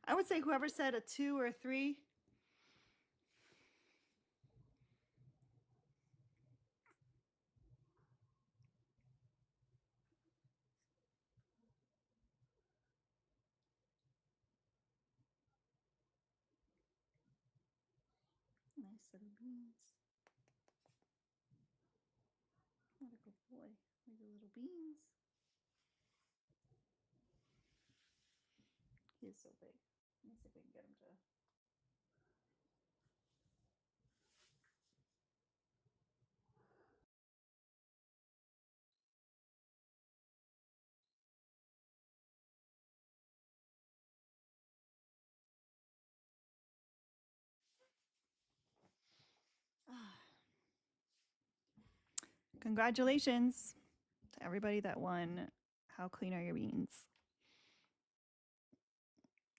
I would say whoever said a 2 or a 3. Nice little beans. What a good boy. Look at little beans. He is so big. Let me see if we can get him to Congratulations to everybody that won How Clean Are Your Beans?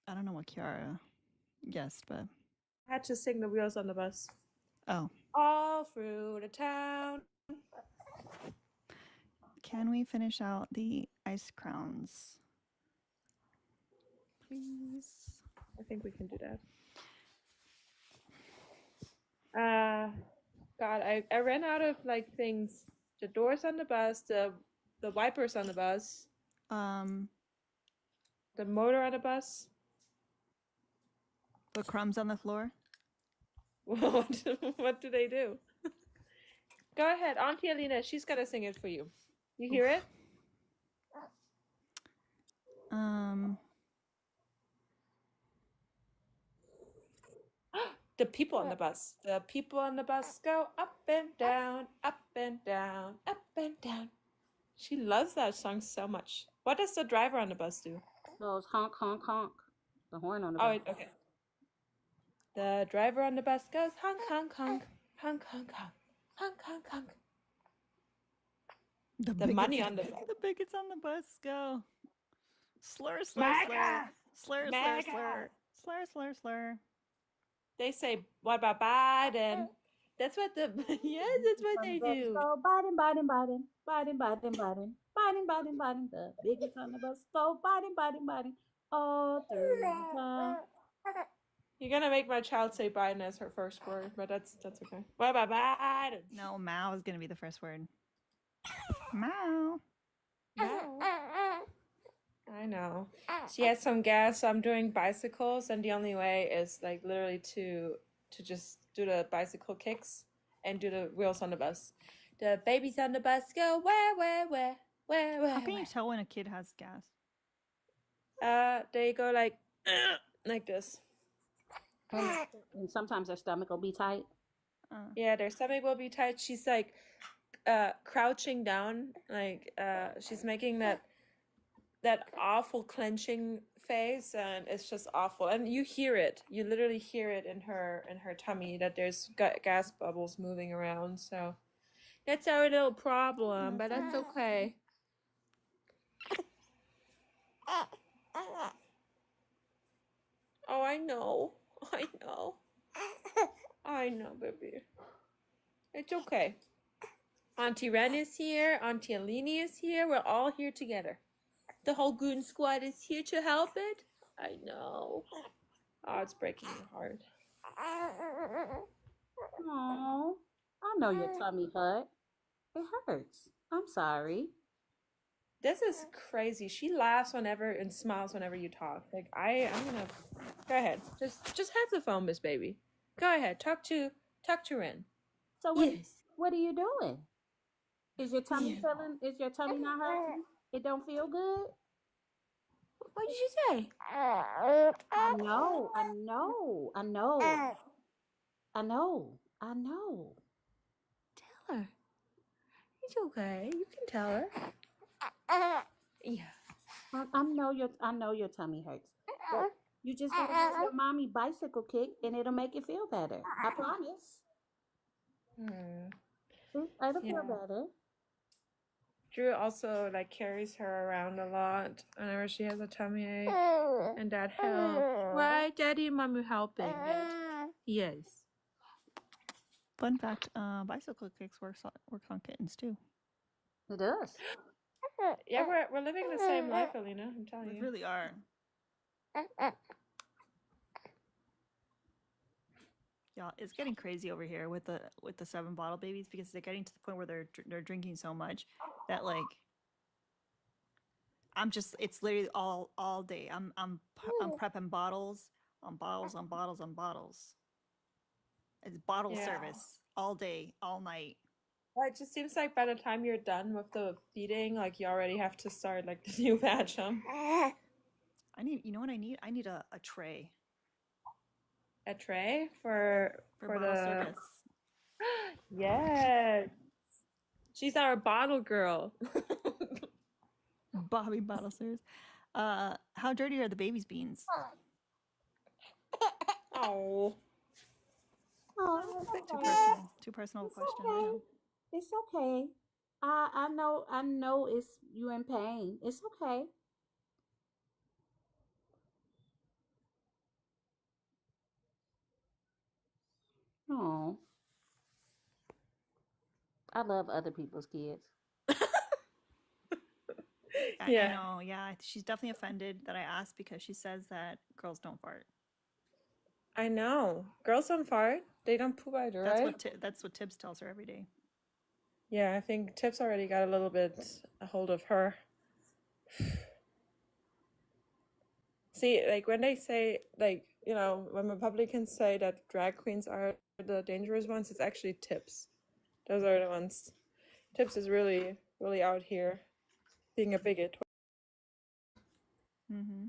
I don't know what Kiara guessed, but I had to sing the Wheels on the Bus. oh. All through the town. Can we finish out the ice crowns? Please. I think we can do that. God, I ran out of like things. The doors on the bus, the wipers on the bus, The motor on the bus. crumbs on the floor. What do they do? Go ahead, Auntie Alina. She's gonna sing it for you. You hear it? The people on the bus. The people on the bus go up and down, up and down, up and down. She loves that song so much. What does the driver on the bus do? Goes honk, honk, honk. The horn on the Oh, bus. okay. The driver on the bus goes honk, honk, honk, honk, honk, honk, honk, honk, honk. The money on the bus. The bigots on the bus go. Slur, slur, MAGA! slur. Slur, MAGA! slur, slur. Slur, slur, slur. They say, what about Biden? That's what the, yes, that's what they do. Go Biden, Biden, Biden, Biden, Biden, Biden, Biden, Biden, Biden. The biggest on the bus go Biden, Biden, Biden. All through the town. You're gonna make my child say Biden as her first word, but that's okay. What about Biden? No, Mao is gonna be the first word. Mao. I know. She has some gas, so I'm doing bicycles, and the only way is like literally to just do the bicycle kicks and do the wheels on the bus. The babies on the bus go where. How can you tell when a kid has gas? They go like this. And sometimes their stomach will be tight. Yeah, their stomach will be tight. She's like crouching down, like she's making that awful clenching face, and it's just awful. And you hear it. You literally hear it in her tummy that there's gas bubbles moving around. So that's our little problem, but that's okay. Oh, I know, baby. It's okay. Auntie Ren is here. Auntie Alini is here. We're all here together. The whole goon squad is here to help it. I know. Oh, it's breaking your heart. Oh, I know your tummy hurt. It hurts. I'm sorry. This is crazy. She laughs whenever and smiles whenever you talk. Like I'm gonna go ahead. Just have the phone, Miss Baby. Go ahead. Talk to Ren. So what are you doing? Is your tummy feeling? Is your tummy not hurting? It don't feel good? What did you say? I know. Tell her. It's okay. You can tell her. Yeah. I know your tummy hurts. But you just gotta have your mommy bicycle kick and it'll make it feel better. I promise. It'll feel better. Drew also like carries her around a lot whenever she has a tummy ache, and that helps. Right, Daddy and Mommy helping it. Yes. Fun fact: bicycle kicks works on kittens too. It does. Yeah, we're living the same life, Alina. I'm telling you. We really are. Yeah, it's getting crazy over here with the 7 bottle babies, because they're getting to the point where they're drinking so much that like it's literally all day. I'm prepping bottles on bottles on bottles on bottles. It's bottle service all day, all night. Well, it just seems like by the time you're done with the feeding, like you already have to start like the new batch. You know what I need? I need a tray. A tray for bottle the service. Yes. She's our bottle girl. Bobby bottle service. How dirty are the baby's beans? Oh. Oh, Too personal question. I know. It's okay. I know it's you in pain. It's okay. Oh, I love other people's kids. I Yeah, know, yeah. She's definitely offended that I asked because she says that girls don't fart. I know. Girls don't fart. They don't poop either, right? That's what Tibbs tells her every day. Yeah, I think Tips already got a little bit a hold of her. See, like when they say, like, when Republicans say that drag queens are the dangerous ones, it's actually Tips. Those are the ones. Tips is really, really out here being a bigot. Mm-hmm.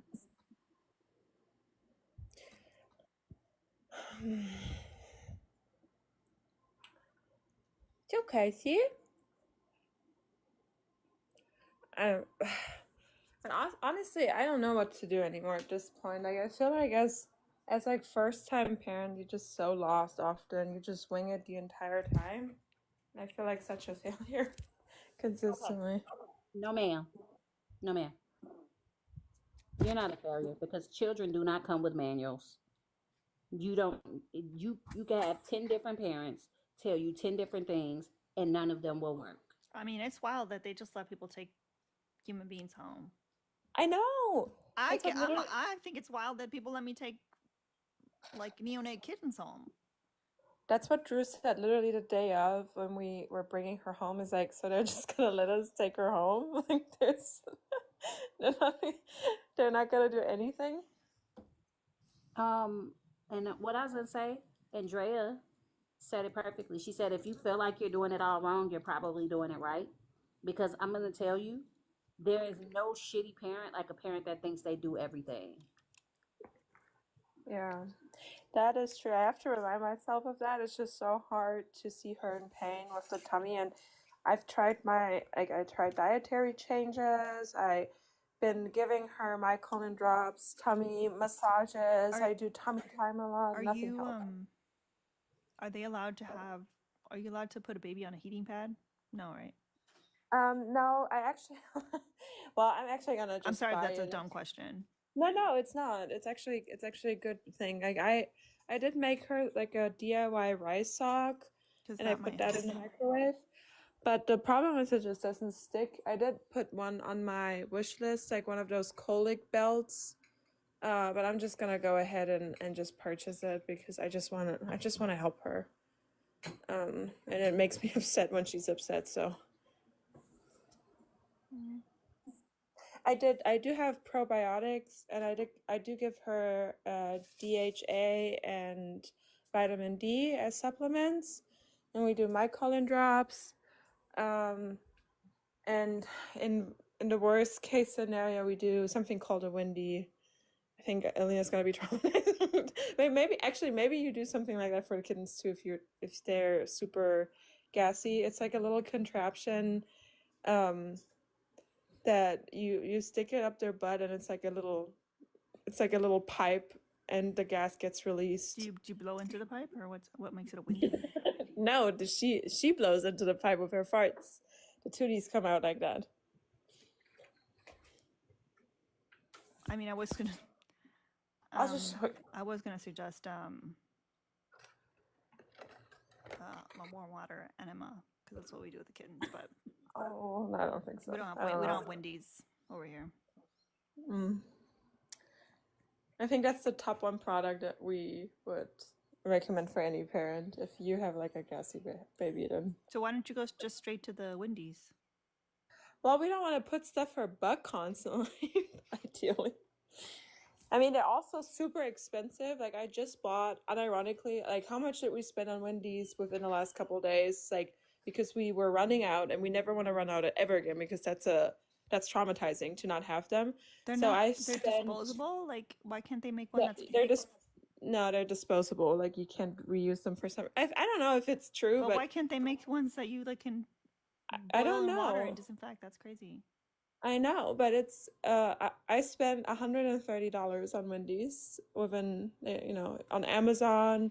It's okay, see? I, and honestly, I don't know what to do anymore at this point. Like, I feel like as like first time parent, you're just so lost often. You just wing it the entire time. And I feel like such a failure Okay. consistently. No, ma'am. No, ma'am. You're not a failure because children do not come with manuals. You don't. You can have 10 different parents tell you 10 different things, and none of them will work. I mean, it's wild that they just let people take human beings home. I know. That's what literally. I think it's wild that people let me take like neonate kittens home. That's what Drew said literally the day of when we were bringing her home. Is like, so they're just gonna let us take her home? Like, they're not, they're not gonna do anything. Um, and what I was gonna say, Andrea said it perfectly. She said, if you feel like you're doing it all wrong, you're probably doing it right. Because I'm gonna tell you, there is no shitty parent like a parent that thinks they do everything. Yeah, that is true. I have to remind myself of that. It's just so hard to see her in pain with the tummy, and I've tried I tried dietary changes. I been giving her mycolin drops, tummy massages. Are I do tummy time a lot. are Nothing you helps. are they allowed to have are you allowed to put a baby on a heating pad? No, right? No, I actually, well, I'm actually gonna I'm just sorry if buy that's a it. dumb question. No, it's not. It's actually a good thing. Like I did make her like a DIY rice sock, Because and I that put might that help. in the microwave. But the problem is it just doesn't stick. I did put one on my wish list, like one of those colic belts. But I'm just gonna go ahead and just purchase it because I just wanna help her. And it makes me upset when she's upset, so. Mm. I do have probiotics, and I do give her DHA and vitamin D as supplements, and we do mycolin drops. And in the worst case scenario, we do something called a windy. I think Elena's gonna be traumatized. Maybe you do something like that for the kittens too if they're super gassy. It's like a little contraption. Um, that you stick it up their butt, and it's like a little pipe, and the gas gets released. Do you blow into the pipe or what makes it a windy? No, she blows into the pipe with her farts. The tooties come out like that. I mean, I'll just show you. I was gonna suggest a warm water enema because that's what we do with the kittens, but Oh, no, I don't think so. we don't have I don't we don't know. have Wendy's over here. Mm. I think that's the top one product that we would recommend for any parent if you have like a gassy baby. Then, So why don't you go just straight to the Wendy's? well, we don't want to put stuff her butt constantly. Ideally. I mean, they're also super expensive. Like, I just bought, unironically, like, how much did we spend on Wendy's within the last couple of days? Like, because we were running out, and we never want to run out ever again because that's traumatizing to not have them. They're So not. I They're spent, disposable. Like, why can't they make one yeah, that's? they're just, no, they're disposable. Like, you can't reuse them for some, I don't know if it's true, But but why can't they make ones that you like can I boil don't in water and know. disinfect? That's crazy. I know, but it's I spent $130 on Wendy's on Amazon,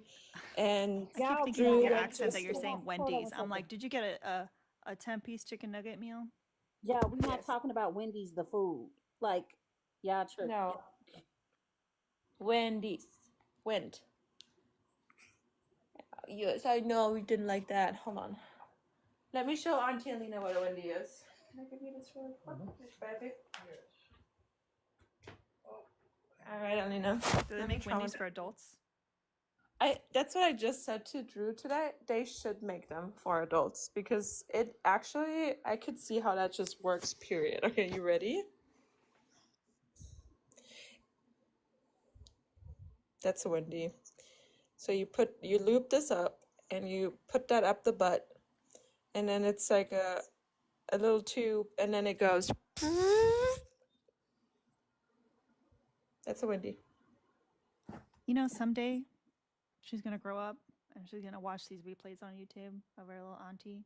and I keep thinking with Drew your went to accent the that you're store. saying Hold on Wendy's. one I'm second. like, did you get A 10-piece chicken nugget meal? Yeah, we're not Yes. talking about Wendy's the food. Like, y'all tripping. No. Wendy's. Wind. Yes, I know we didn't like that. Hold on. Let me show Auntie Alina what a Wendy is. Can I give you this really quick? This baby? All right, Alina. Do they Let me make try Wendy's one. for adults? That's what I just said to Drew today. They should make them for adults because it actually, I could see how that just works, period. Okay, you ready? That's a Wendy. So you loop this up and you put that up the butt, and then it's like a little tube, and then it goes. That's a Wendy. You know, someday she's gonna grow up and she's gonna watch these replays on YouTube of her little auntie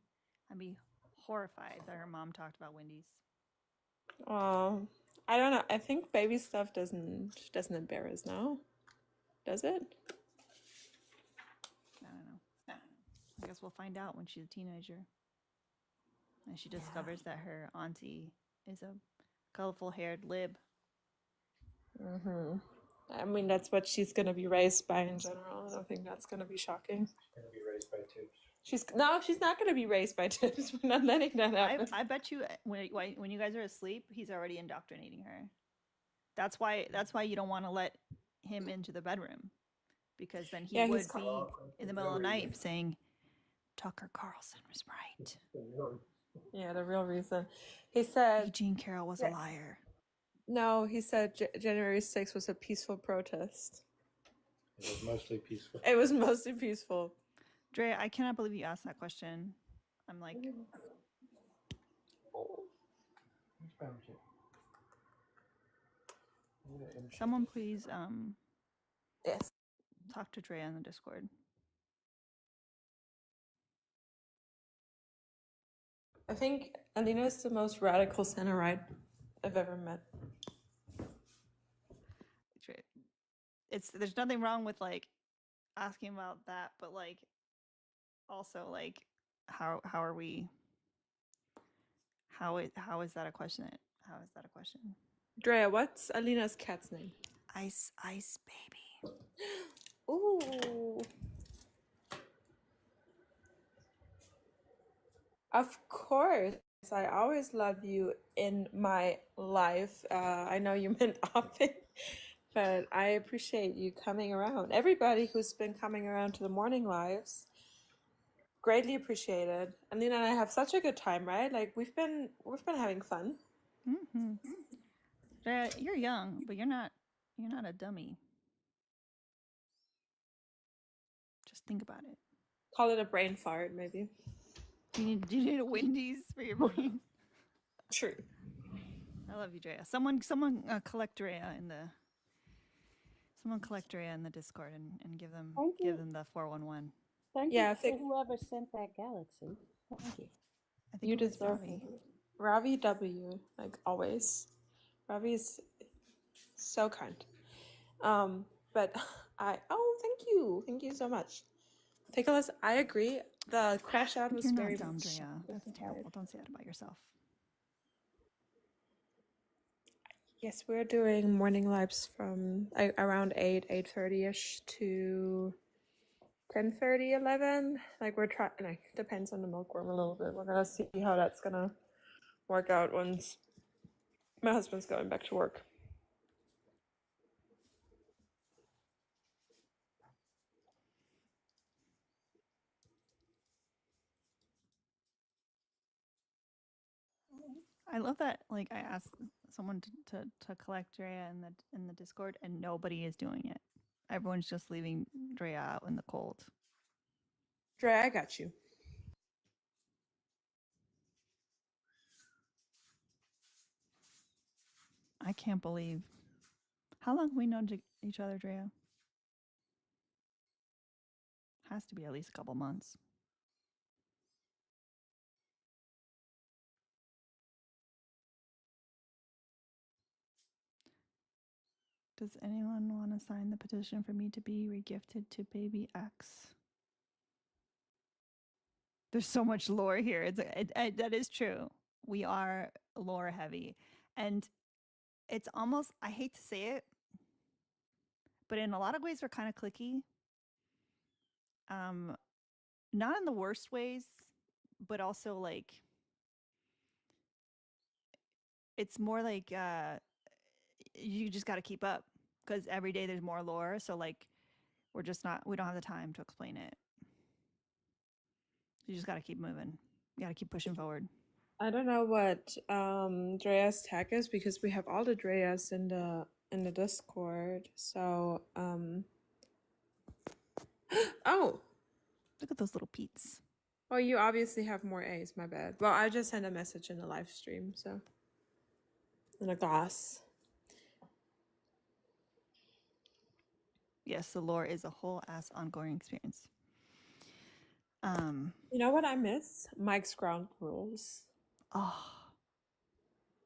and be horrified that her mom talked about Wendy's. I don't know. I think baby stuff doesn't embarrass now, does it? I don't know. I guess we'll find out when she's a teenager. And she discovers that her auntie is a colorful haired lib. Mm-hmm. I mean, that's what she's gonna be raised by in general. I don't think that's gonna be shocking. She's gonna be raised by tubes. She's not gonna be raised by tips. We're not letting that happen. I bet you when you guys are asleep, he's already indoctrinating her. That's why you don't want to let him into the bedroom, because then he would be in the middle of the night saying, Tucker Carlson was right. Yeah, the real reason. He said Eugene Carroll was a liar. no. He said January 6th was a peaceful protest. It was mostly peaceful. It was mostly peaceful. Dre, I cannot believe you asked that question. I'm like, someone please Yes. talk to Dre on the Discord. I think Alina is the most radical center right I've ever met. Dre, there's nothing wrong with like asking about that, but like also like how are we? How is that a question? How is that a question? Drea, what's Alina's cat's name? Ice baby. Ooh. Of course. I always love you in my life. I know you meant often, but I appreciate you coming around. Everybody who's been coming around to the morning lives, greatly appreciated. Alina and I have such a good time, right? Like we've been having fun. Mm-hmm. You're young, but you're not a dummy. Just think about it. Call it a brain fart, maybe. Do you need a Wendy's for your brain? True. I love you, Drea. Someone collect Drea in the Discord and give them the 411. Thank you to whoever sent that galaxy. Thank you. I think You it was deserve Ravi. Ravi W, like always. Ravi is so kind. But thank you so much. Take a listen. I agree. The crash out was You're very not dumb, much. Drea. That's terrible. Don't say that about yourself. Yes, we're doing morning lives from around 8:30ish to 10:30, 11. Like we're trying. Like depends on the milkworm a little bit. We're gonna see how that's gonna work out once my husband's going back to work. I love that. Like I asked someone to collect Drea in the Discord, and nobody is doing it. Everyone's just leaving Drea out in the cold. Dre, I got you. I can't believe how long have we known each other, Drea? Has to be at least a couple months. Does anyone want to sign the petition for me to be regifted to baby X? There's so much lore here. That is true. We are lore heavy, and it's almost, I hate to say it, but in a lot of ways we're kind of cliquey. Not in the worst ways, but also like it's more like you just got to keep up because every day there's more lore. So like we don't have the time to explain it. You just got to keep moving. You got to keep pushing forward. I don't know what Drea's tag is because we have all the Dreas in the Discord. So oh, Look at those little Pete's. well, you obviously have more A's. My bad. Well, I just sent a message in the live stream, so in a glass. Yes, the lore is a whole ass ongoing experience. You know what I miss? Mike's ground rules. Oh,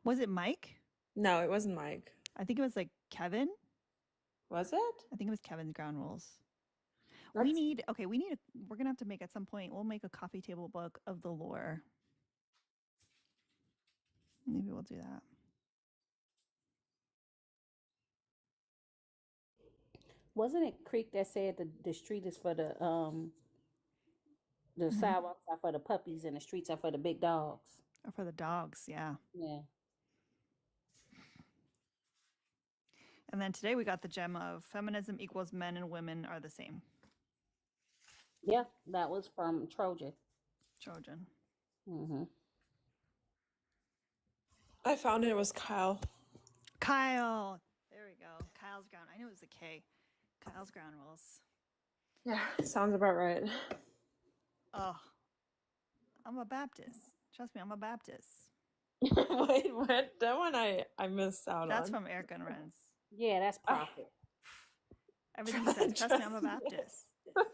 was it Mike? No, it wasn't Mike. I think it was like Kevin. Was it? I think it was Kevin's ground rules. That's... we're gonna have to make at some point. We'll make a coffee table book of the lore. Maybe we'll do that. Wasn't it Creek that said the street is for the sidewalks are for the puppies and the streets are for the big dogs? Or for the dogs, yeah. Yeah. And then today we got the gem of feminism equals men and women are the same. Yeah, that was from Trojan. Mm-hmm. I found it was Kyle. Kyle. There we go. Kyle's ground. I knew it was a K. Kyle's ground rules. Yeah, sounds about right. Oh, I'm a Baptist. Trust me, I'm a Baptist. Wait, what? That one I missed out That's on. from Erica and Renz. Yeah, that's Prophet. Everything he says. Trust me, I'm a Baptist.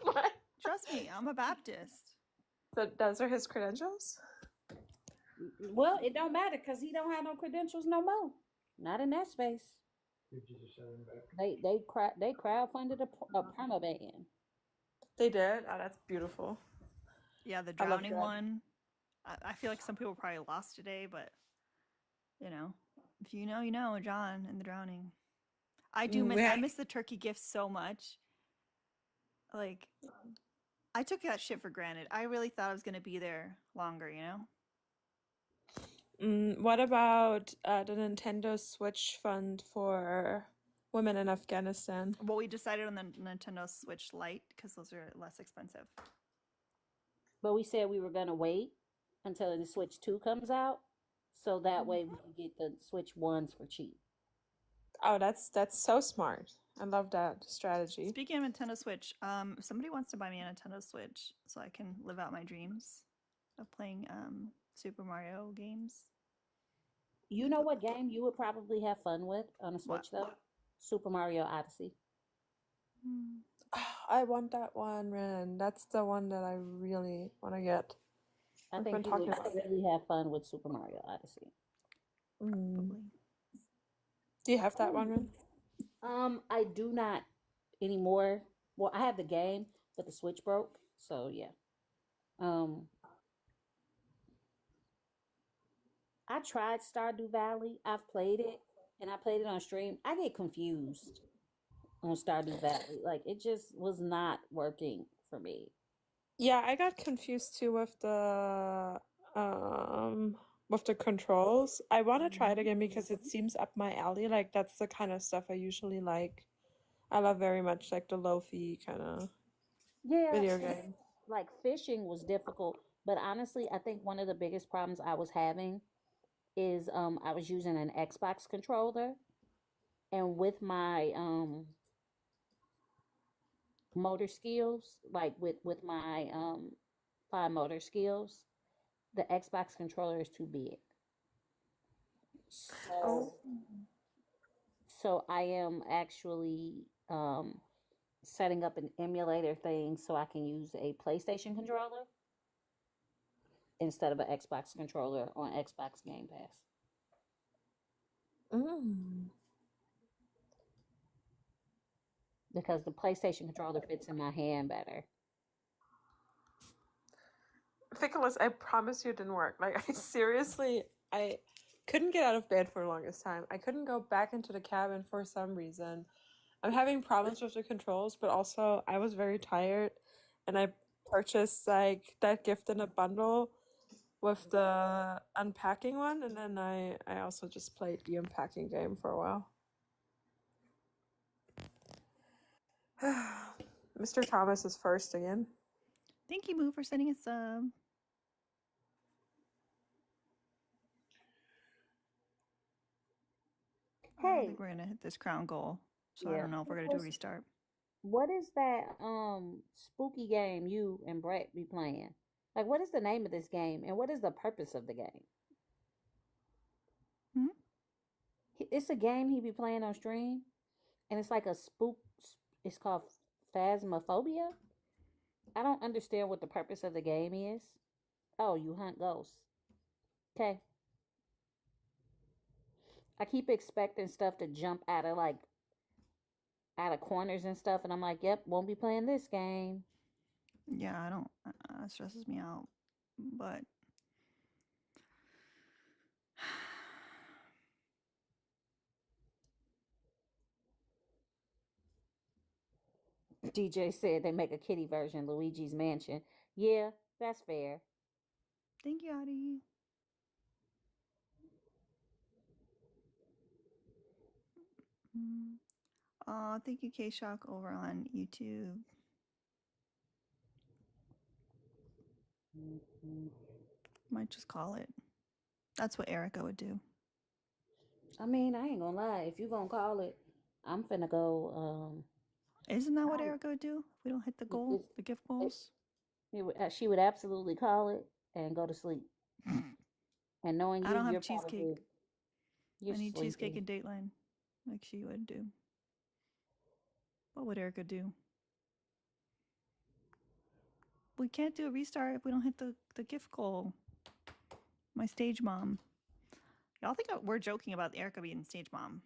What? Trust me, I'm a Baptist. So those are his credentials? Well, it don't matter because he don't have no credentials no more. Not in that space. They crowdfunded a perma ban. They did? Oh, that's beautiful. Yeah, the drowning one. I feel like some people probably lost today, but you know, if you know, you know, John and the drowning. I miss the turkey gift so much. Like, I took that shit for granted. I really thought I was gonna be there longer, you know? What about the Nintendo Switch fund for women in Afghanistan? Well, we decided on the Nintendo Switch Lite because those are less expensive. But we said we were gonna wait until the Switch 2 comes out, so that way we can get the Switch 1s for cheap. Oh, that's so smart. I love that strategy. Speaking of Nintendo Switch, if somebody wants to buy me a Nintendo Switch so I can live out my dreams of playing Super Mario games. You know what game you would probably have fun with on a Switch though? Super Mario Odyssey. I want that one, man. That's the one that I really want to get. I think you would really have fun with Super Mario Odyssey. Do you have that one, man? I do not anymore. Well, I have the game, but the Switch broke, so yeah. I tried Stardew Valley. I've played it, and I played it on stream. I get confused on Stardew Valley. Like, it just was not working for me. Yeah, I got confused too with the controls. I want to try it again because it seems up my alley. Like, that's the kind of stuff I usually like. I love very much like the low-fi kind of video game. Like, fishing was difficult, but honestly, I think one of the biggest problems I was having is I was using an Xbox controller, and with my motor skills, like with my fine motor skills, the Xbox controller is too big. So I am actually setting up an emulator thing so I can use a PlayStation controller instead of an Xbox controller on Xbox Game Pass. Because the PlayStation controller fits in my hand better. Nicholas, I promise you it didn't work. Like, I couldn't get out of bed for the longest time. I couldn't go back into the cabin for some reason. I'm having problems with the controls, but also I was very tired, and I purchased like that gift in a bundle with the unpacking one, and then I also just played the unpacking game for a while. Mr. Thomas is first again. Thank you, Moo, for sending us a I don't Hey, think we're gonna hit this crown goal, so I yeah. don't know if we're gonna do a restart. What is that spooky game you and Brett be playing? Like, what is the name of this game, and what is the purpose of the game? Hmm? It's a game he be playing on stream, and it's like a spook. It's called Phasmophobia. I don't understand what the purpose of the game is. Oh, you hunt ghosts. Okay. I keep expecting stuff to jump out of corners and stuff, and I'm like, yep, won't be playing this game. Yeah, I don't. It stresses me out, but DJ said they make a kitty version, Luigi's Mansion. Yeah, that's fair. thank you, Addie. Thank you, K Shock, over on YouTube. Might just call it. That's what Erica would do. I mean, I ain't gonna lie. If you gonna call it, I'm finna go. Isn't that what I- Erica would do if we don't hit the goal, it's- the gift goals? she would absolutely call it and go to sleep. And knowing I you, don't have you're cheesecake. probably you're I need cheesecake sleeping. and Dateline, like she would do. What would Erica do? We can't do a restart if we don't hit the gift goal. My stage mom. Y'all think we're joking about Erica being stage mom.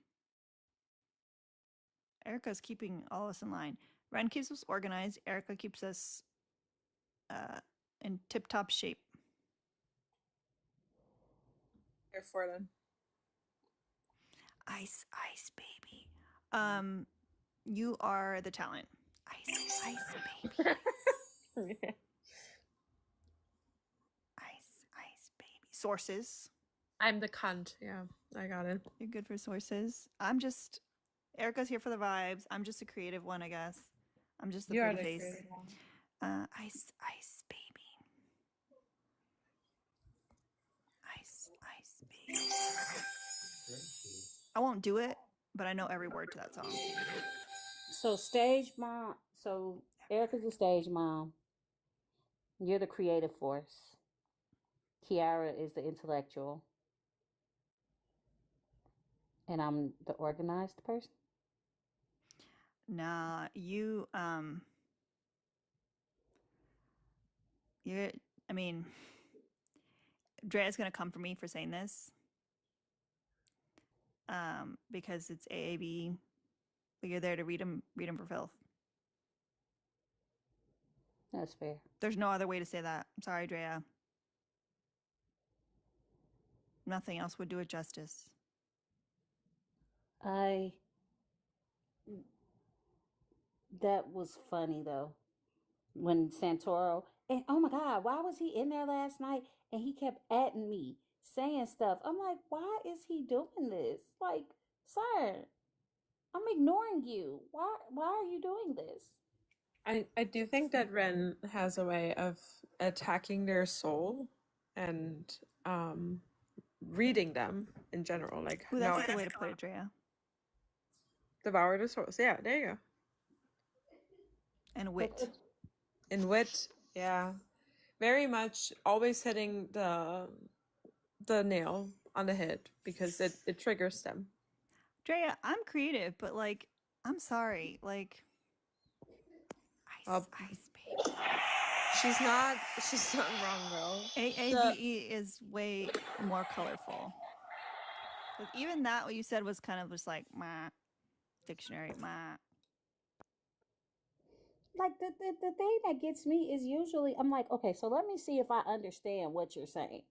Erica's keeping all of us in line. Ren keeps us organized. Erica keeps us in tip-top shape. Here for them. Ice, ice, baby. You are the talent. Ice, ice, baby. Ice, ice, baby. Sources. I'm the cunt. Yeah, I got it. You're good for sources. Erica's here for the vibes. I'm just a creative one, I guess. I'm just the You are pretty the face. creative one. Ice, ice, baby. Ice, ice, baby. I won't do it, but I know every word to that song. So stage mom. So Erica's a stage mom. You're the creative force. Kiara is the intellectual. And I'm the organized person. Nah, you're, I mean, Drea's gonna come for me for saying this. Because it's AAB, but you're there to read them for filth. That's fair. There's no other way to say that. I'm sorry, Drea. Nothing else would do it justice. That was funny though. When Santoro, and oh my God, why was he in there last night? And he kept atting me, saying stuff. I'm like, why is he doing this? Like, sir, I'm ignoring you. Why are you doing this? I do think that Ren has a way of attacking their soul and reading them in general. Like, Ooh, that's no, the way to put it, Drea. devour the souls. Yeah, there you go. And wit. In wit, yeah, very much always hitting the nail on the head because it triggers them. Drea, I'm creative, but like, I'm sorry. Like, ice, ice, baby. She's not wrong though. AABE is way more colorful. Like, even that, what you said was kind of just like, meh, dictionary, meh. like the thing that gets me is usually I'm like, okay, so let me see if I understand what you're saying.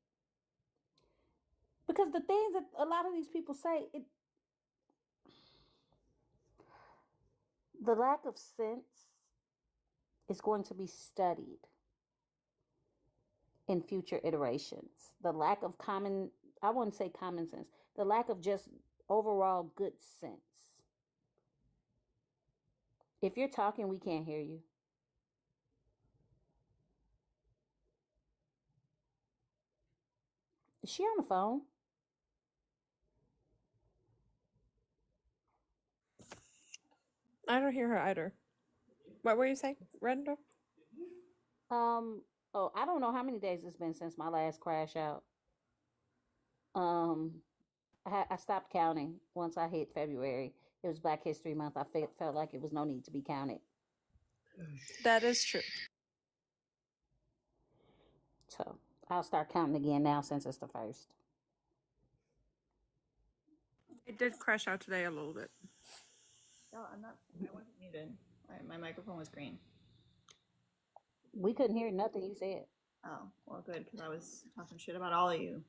Because the things that a lot of these people say, the lack of sense is going to be studied in future iterations. The lack of I wouldn't say common sense, the lack of just overall good sense. If you're talking, we can't hear you. Is she on the phone? I don't hear her either. What were you saying, Randall? Oh, I don't know how many days it's been since my last crash out. Um, I stopped counting once I hit February. It was Black History Month. I felt like it was no need to be counted. That is true. So I'll start counting again now since it's the first. I did crash out today a little bit. No, I'm not. I wasn't muted. My microphone was green. We couldn't hear nothing you said. Oh, well, good, because I was talking shit about all of you.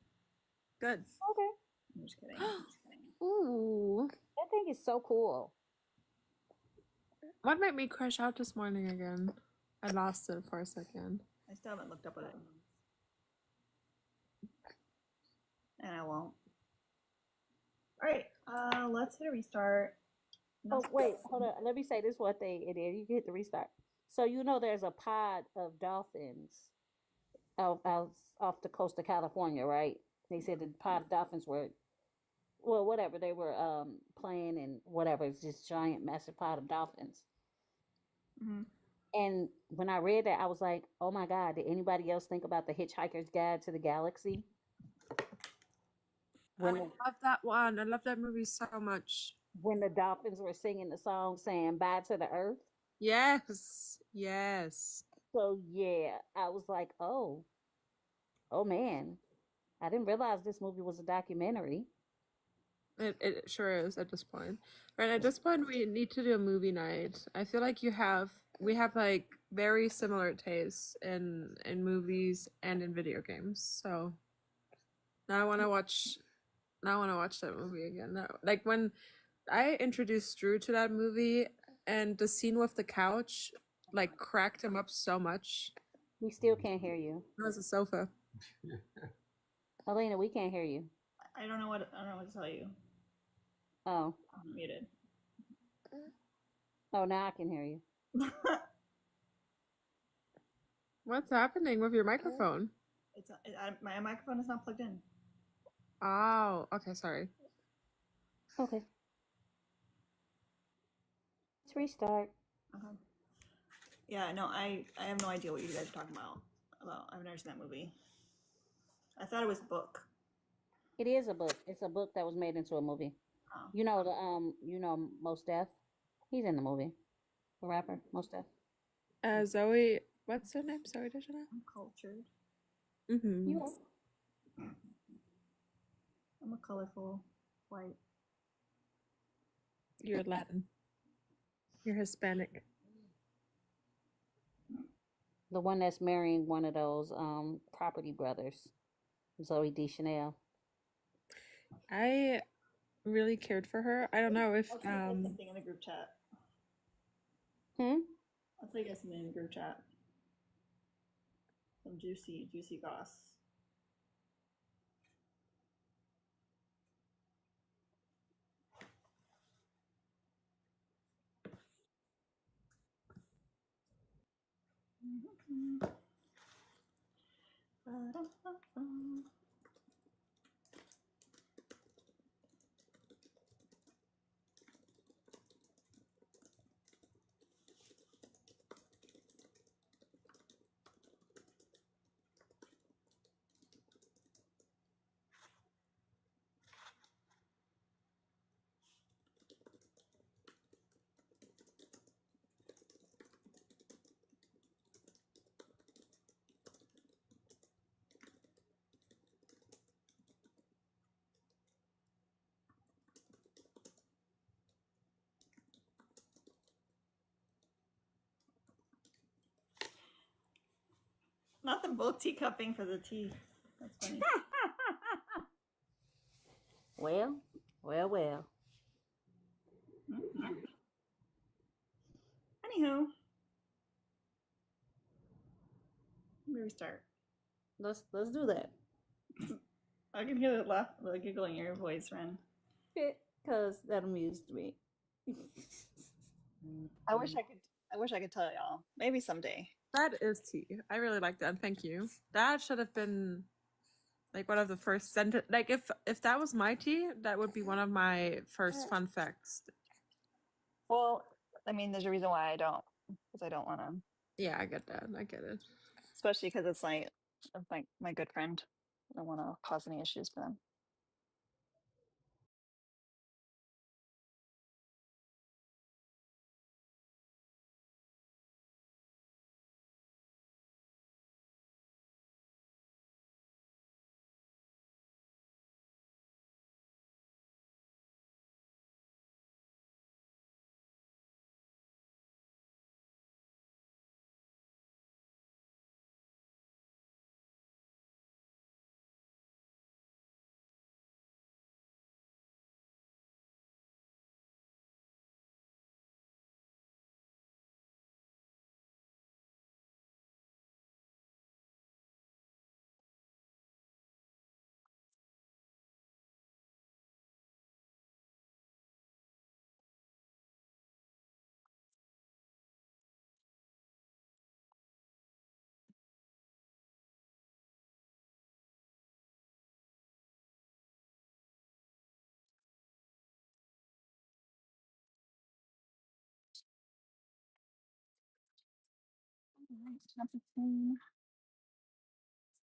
Good. Okay. I'm just kidding. I'm just kidding. Ooh. That thing is so cool. What made me crash out this morning again? I lost it for a second. I still haven't looked up what it means. And I won't. All right, let's hit a restart. Oh, wait, hold on. Let me say this one thing, and then you can hit the restart. So you know there's a pod of dolphins out off the coast of California, right? They said the pod of dolphins were, well, whatever, they were playing and whatever. It's just giant, massive pod of dolphins. Mm-hmm. And when I read that, I was like, oh my God, did anybody else think about the Hitchhiker's Guide to the Galaxy? I love that one. I love that movie so much. When the dolphins were singing the song saying bye to the earth. Yes. Yes. So yeah, I was like, oh man, I didn't realize this movie was a documentary. It sure is at this point. Right, at this point we need to do a movie night. I feel like we have like very similar tastes in movies and in video games. So now I want to watch that movie again. Like when I introduced Drew to that movie and the scene with the couch like cracked him up so much. We still can't hear you. There's a sofa. Elena, we can't hear you. I don't know what to tell you. Oh. I'm muted. Oh, now I can hear you. What's happening with your microphone? My microphone is not plugged in. Oh, okay, sorry. Okay. Let's restart. Okay. Yeah, no, I have no idea what you guys are talking about. I've never seen that movie. I thought it was a book. It is a book. It's a book that was made into a movie. Oh. You know Mos Def? He's in the movie. The rapper, Mos Def. Zoe, what's her name? Zoe Deschanel? I'm cultured. Mm-hmm. You are. I'm a colorful white. You're Latin. You're Hispanic. The one that's marrying one of those property brothers, Zoe Deschanel. I really cared for her. I don't know if I'll tell you guys something in the group chat. I'll tell you guys something in the group chat. Some juicy goss. Not them both teacupping for the tea. That's funny. Well. Mhm. Anywho, let me restart. Let's do that. I can hear the giggling in your voice, Ren. Because that amused me. I wish I could tell y'all. Maybe someday. That is tea. I really like that. Thank you. That should have been like one of the first sentence. Like if that was my tea, that would be one of my first fun facts. Well, I mean, there's a reason why I don't, because I don't want to. Yeah, I get that. I get it. Especially because it's like my good friend. I don't want to cause any issues for them.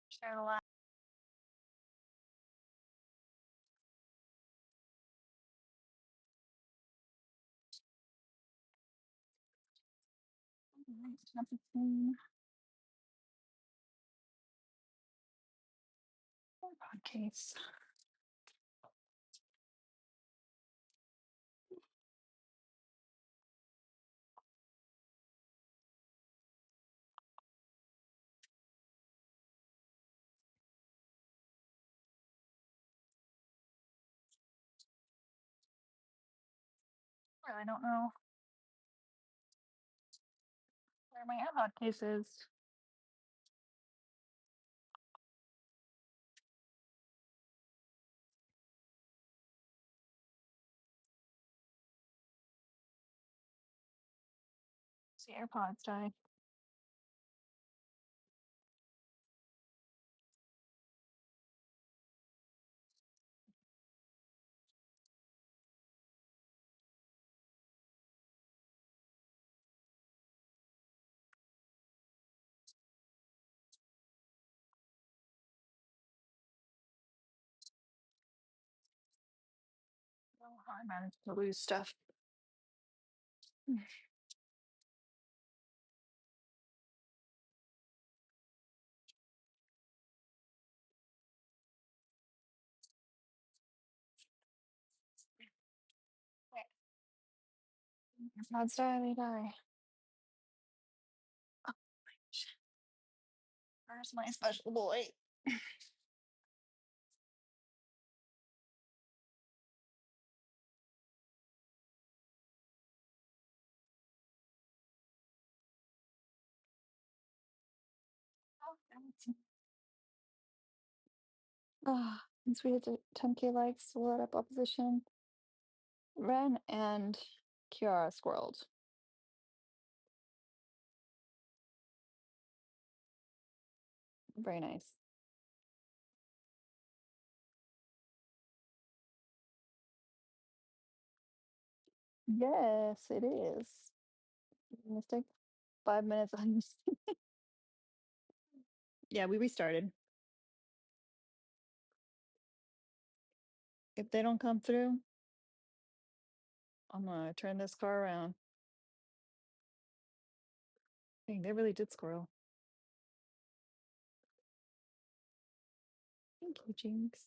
Share a lot. Case. Really don't know where my AirPod case is. The AirPods died. Oh, I managed to lose stuff. AirPods die, they die. Oh, shit. Where's my special boy? Oh, since we had to 10k likes, we'll let up opposition. Ren and Kiara squirreled. Very nice. Yes, it is. Mistake. 5 minutes on this. Yeah, we restarted. If they don't come through, I'm gonna turn this car around. Dang, they really did squirrel. Thank you, Jinx.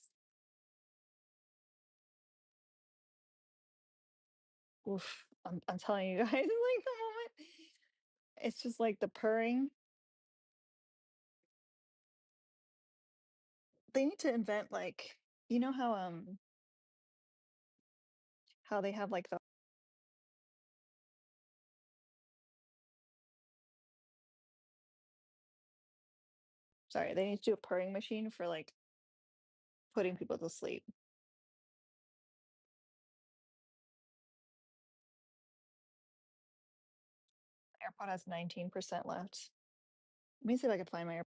Oof, I'm telling you guys, like the moment, it's just like the purring They need to invent like, you know how they have like the sorry, they need to do a purring machine for like putting people to sleep. AirPod has 19% left. Let me see if I can find my AirPod.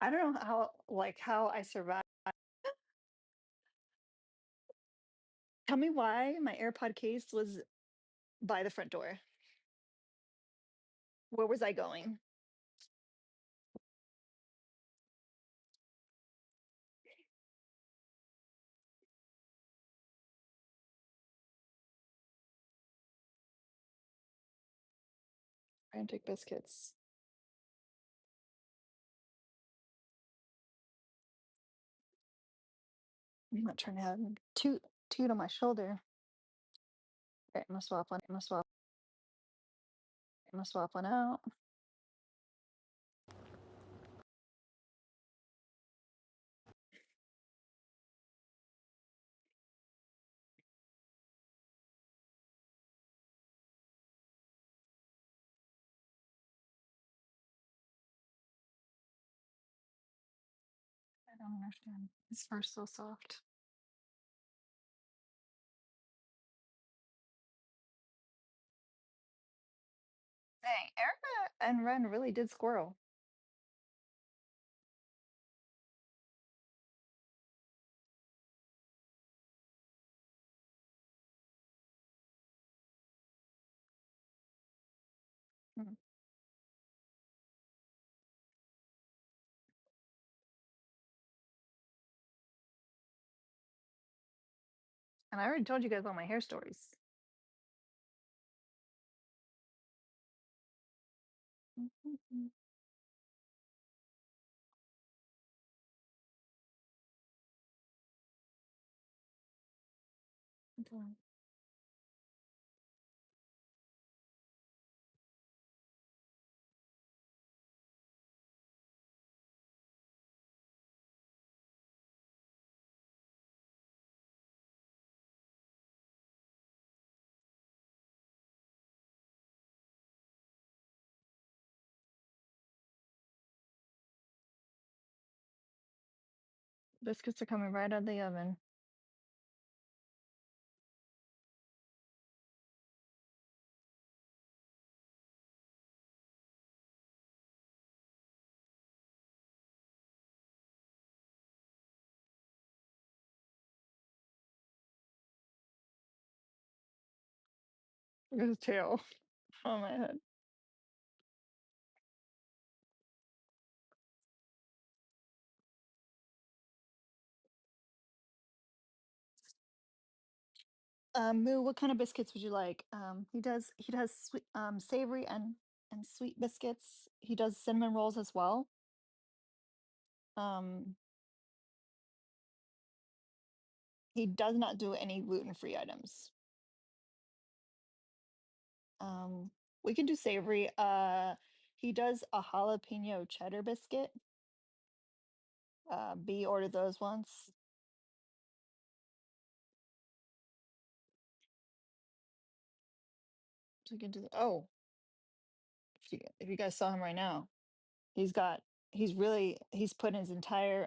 I don't know how I survived. Tell me why my AirPod case was by the front door. Where was I going? Frantic biscuits. I'm not trying to have toot on my shoulder. Okay, I'm gonna swap one. I'm gonna swap one out. I don't understand. This fur's so soft. Dang, Erica and Ren really did squirrel. Hmm. And I already told you guys all my hair stories. Okay. Biscuits are coming right out of the oven. Look at his tail on my head. Moo, what kind of biscuits would you like? He does sweet, savory and sweet biscuits. He does cinnamon rolls as well. Um, he does not do any gluten-free items. We can do savory. He does a jalapeno cheddar biscuit. B ordered those once. So we can do oh, if you guys saw him right now, he's putting his entire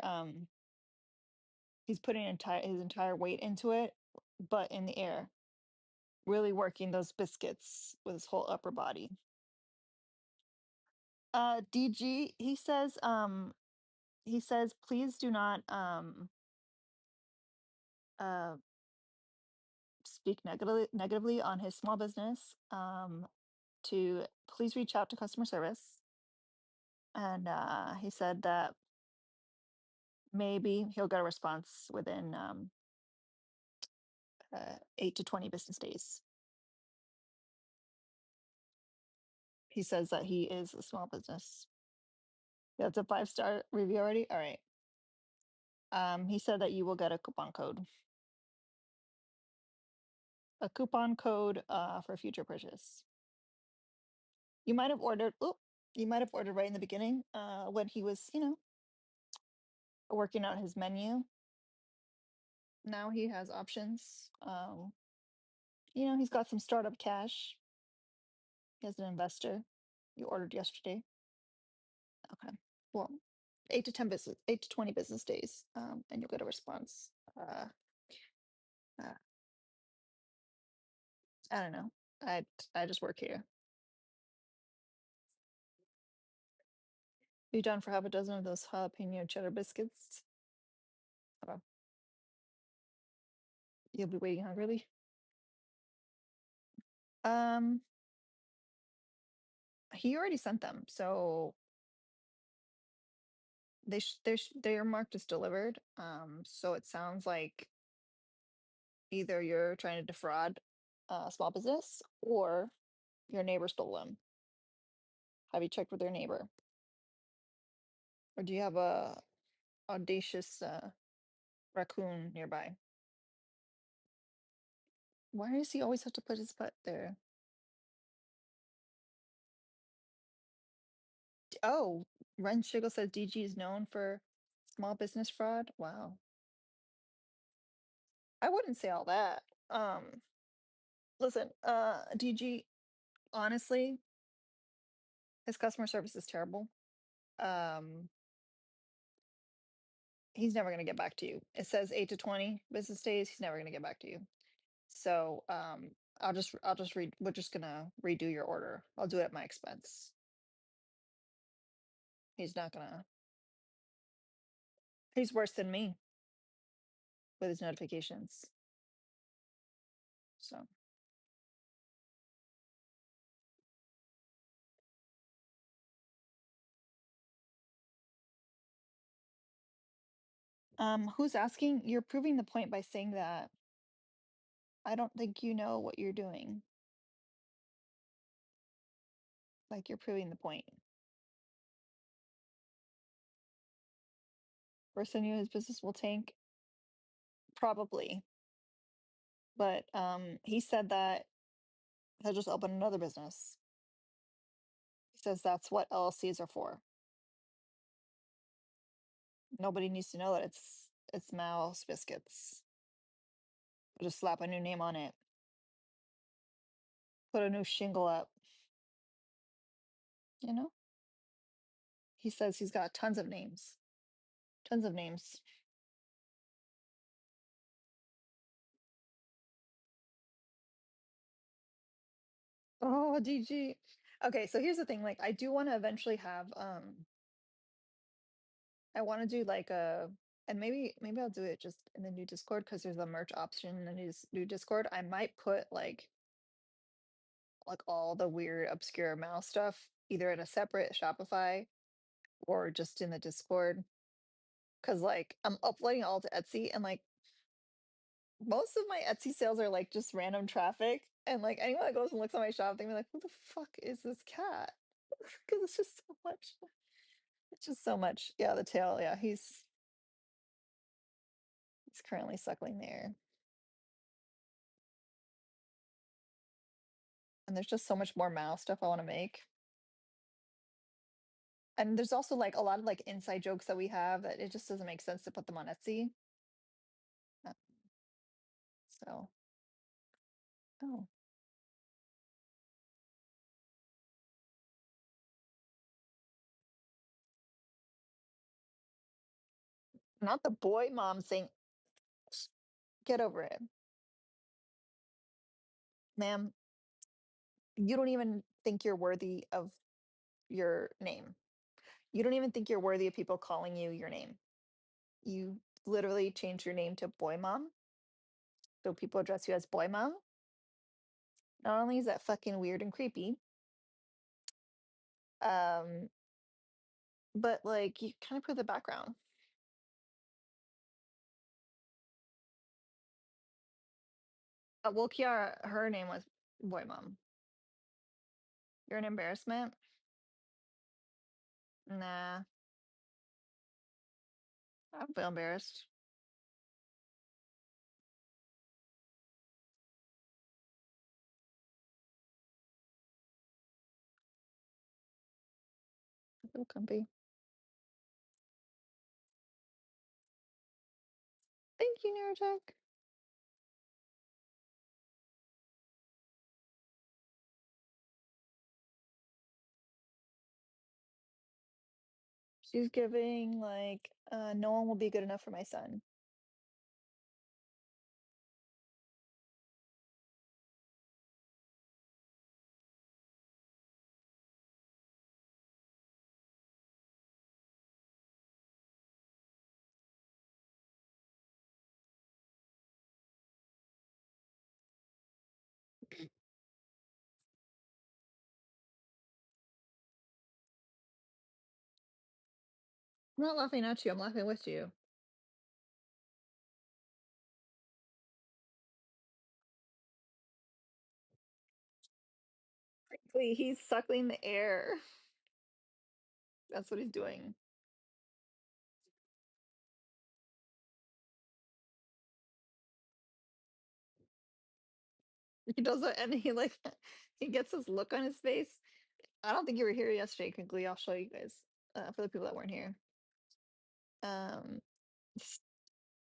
his entire weight into it, but in the air, really working those biscuits with his whole upper body. DG, he says please do not uh speak negatively on his small business. To please reach out to customer service. And he said that maybe he'll get a response within 8 to 20 business days. He says that he is a small business. That's a 5-star review already. All right. He said that you will get a coupon code. A coupon code for future purchase. You might have ordered. Oh, you might have ordered right in the beginning when he was, working out his menu. Now he has options. He's got some startup cash. He has an investor. You ordered yesterday. Okay. Well, 8 to 20 business days, and you'll get a response. Uh, I don't know. I just work here. You done for half a dozen of those jalapeno cheddar biscuits? Okay. You'll be waiting hungrily. He already sent them, so they are marked as delivered. So it sounds like either you're trying to defraud a small business or your neighbor stole them. Have you checked with your neighbor? Or do you have a audacious raccoon nearby? Why does he always have to put his butt there? Oh, Ren Shiggle says DG is known for small business fraud. Wow. I wouldn't say all that. Listen, DG, honestly, his customer service is terrible. He's never gonna get back to you. It says 8 to 20 business days. He's never gonna get back to you. So we're just gonna redo your order. I'll do it at my expense. He's not gonna. He's worse than me with his notifications. So who's asking? You're proving the point by saying that I don't think you know what you're doing. Like you're proving the point. Person knew his business will tank. Probably. But he said that he'll just open another business. He says that's what LLCs are for. Nobody needs to know that it's Mal's Biscuits. Just slap a new name on it. Put a new shingle up. You know? He says he's got tons of names. Tons of names. Oh, DG. Okay, so here's the thing. Like, I do want to eventually have I want to do like and maybe I'll do it just in the new Discord because there's a merch option in the new Discord. I might put like all the weird obscure mouse stuff either in a separate Shopify or just in the Discord. Cause like I'm uploading all to Etsy and like most of my Etsy sales are like just random traffic. And like anyone that goes and looks at my shop, they're like, who the fuck is this cat? Because it's just so much. It's just so much. Yeah, the tail. Yeah, he's currently suckling there. And there's just so much more mouse stuff I want to make. And there's also like a lot of like inside jokes that we have that it just doesn't make sense to put them on Etsy. Uh, So, oh, not the boy mom saying, get over it. Ma'am, you don't even think you're worthy of your name. You don't even think you're worthy of people calling you your name. You literally changed your name to boy mom. So people address you as boy mom. Not only is that fucking weird and creepy, um, but like you kind of put the background. Well, Kiara, her name was boy mom. You're an embarrassment. Nah, I don't feel embarrassed. I feel comfy. Thank you, Neurotech. She's giving like, no one will be good enough for my son. I'm not laughing at you. I'm laughing with you. Frankly, he's suckling the air. That's what he's doing. He does it, and he like he gets this look on his face. I don't think you were here yesterday, quickly. I'll show you guys for the people that weren't here. Um, s-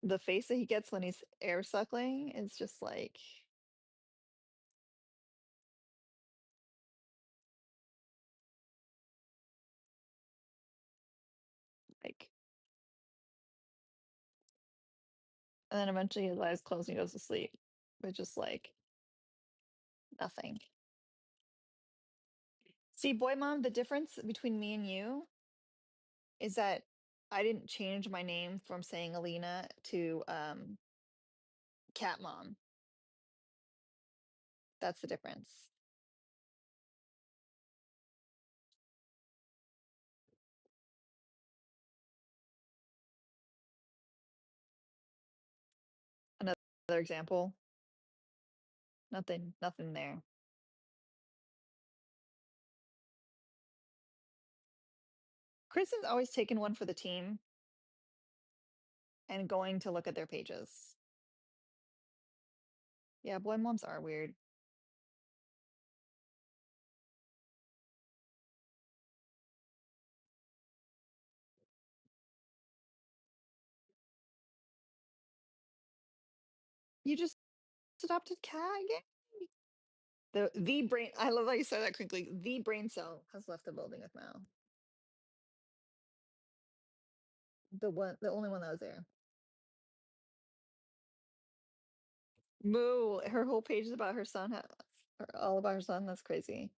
the face that he gets when he's air suckling is just like, and then eventually his eyes close and he goes to sleep. But just like nothing. See, boy mom, the difference between me and you is that I didn't change my name from saying Alina to cat mom. That's the difference. Another example. Nothing there. Kristen's always taken one for the team and going to look at their pages. Yeah, boy moms are weird. You just adopted cat again? The brain, I love how you said that quickly. The brain cell has left the building with Mal. The only one that was there. Moo, her whole page is about her son, all about her son. That's crazy.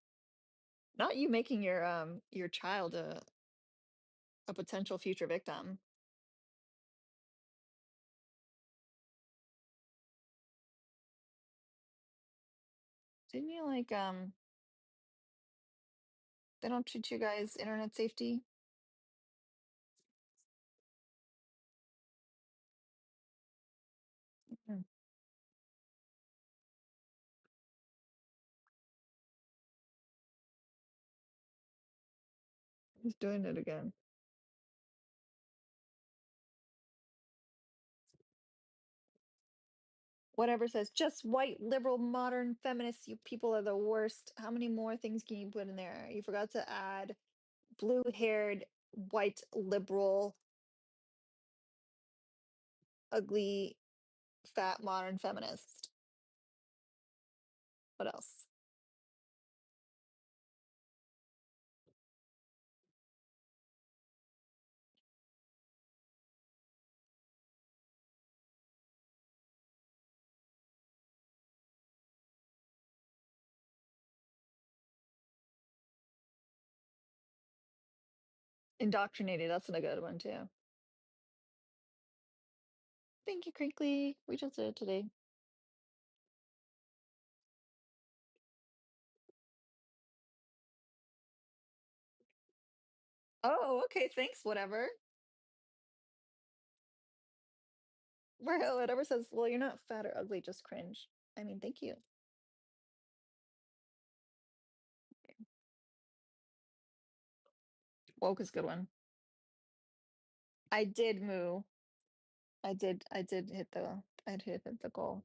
Not you making your child a potential future victim. Didn't you like they don't teach you guys internet safety? Hmm, he's doing it again. Whatever says just white liberal modern feminists, you people are the worst. How many more things can you put in there? You forgot to add blue-haired, white, liberal, ugly, fat, modern feminist. What else? Indoctrinated, that's a good one too. Thank you, Crinkly. We just did it today. Oh, okay, thanks, whatever. Well, whatever says, well, you're not fat or ugly, just cringe. I mean, thank you. Woke is a good one. I did moo. I did hit the goal.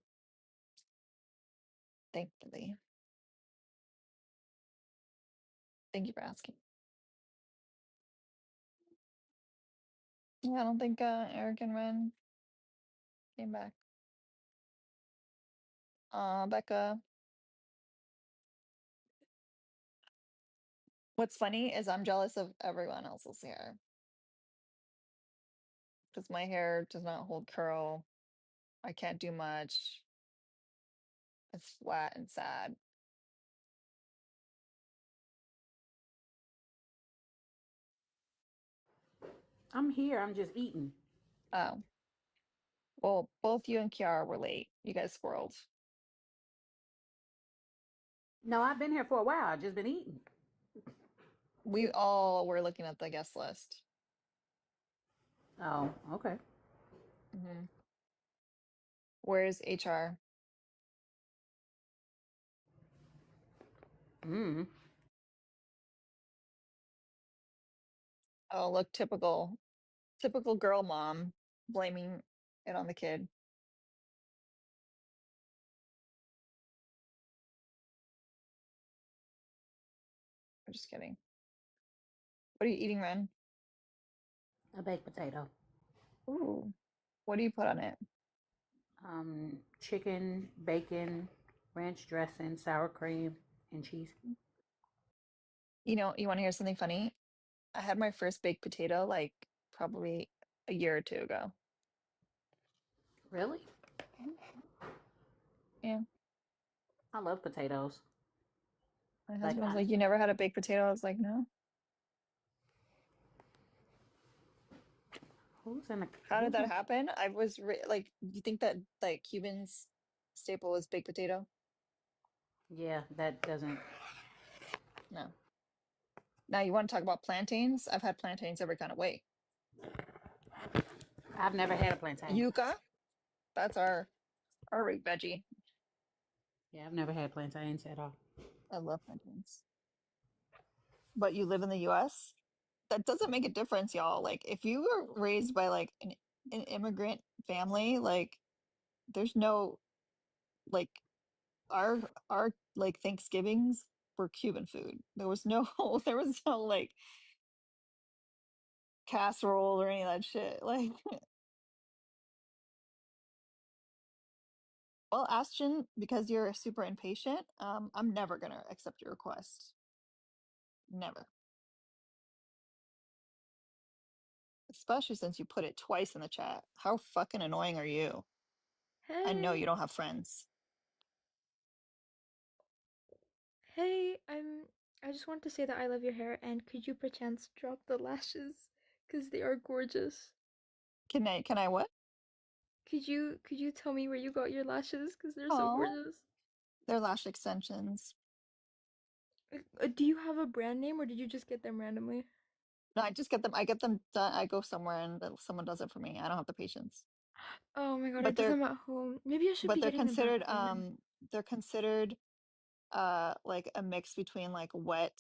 Thankfully. Thank you for asking. Yeah, I don't think Eric and Ren came back. Becca. What's funny is I'm jealous of everyone else's hair. Because my hair does not hold curl. I can't do much. It's flat and sad. I'm here. I'm just eating. Oh. Well, both you and Kiara were late. You guys squirreled. No, I've been here for a while. I've just been eating. We all were looking at the guest list. Oh, okay. Mm-hmm. Where's HR? Oh, look, typical girl mom blaming it on the kid. I'm just kidding. What are you eating, Ren? A baked potato. Ooh. What do you put on it? Chicken, bacon, ranch dressing, sour cream, and cheese. You know, you want to hear something funny? I had my first baked potato like probably a year or two ago. Really? Yeah. I love potatoes. My Like, husband was like, "You never had a baked potato?" I was like, "No." who's in the? How did Who's that in? happen? I was like, you think that like Cubans staple is baked potato? Yeah, that doesn't. No. Now you want to talk about plantains? I've had plantains every kind of way. I've never had a plantain. Yuca, that's our root veggie. Yeah, I've never had plantains at all. I love plantains. But you live in the US? That doesn't make a difference, y'all. Like if you were raised by like an immigrant family, like there's no like our like Thanksgivings were Cuban food. There was no like casserole or any of that shit. Like well, Ashton, because you're super impatient, I'm never gonna accept your request. Never. Especially since you put it twice in the chat. How fucking annoying are you? I know Hey, you don't have friends. hey, I just want to say that I love your hair, and could you perchance drop the lashes? Because they are gorgeous. Can I what? Could you tell me where you got your lashes? Because they're so Oh, gorgeous. they're lash extensions. Do you have a brand name, or did you just get them randomly? No, I just get them. I get them done. I go somewhere and someone does it for me. I don't have the patience. Oh my god, I But do them at home. Maybe I should but be getting them back then. they're considered like a mix between like a wet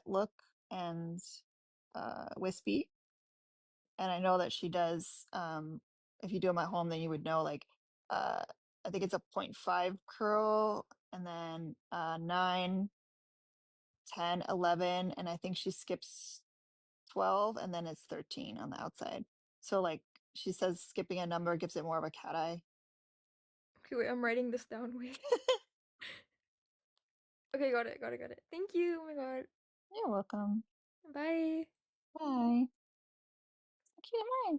look and wispy. And I know that she does if you do them at home then you would know like I think it's a 0.5 curl and then 9, 10, 11, and I think she skips 12, and then it's 13 on the outside. So like she says skipping a number gives it more of a cat eye. Okay, wait, I'm writing this down. Wait. Okay, got it. Thank you. Oh my god. You're welcome. Bye. Bye. Okay, bye.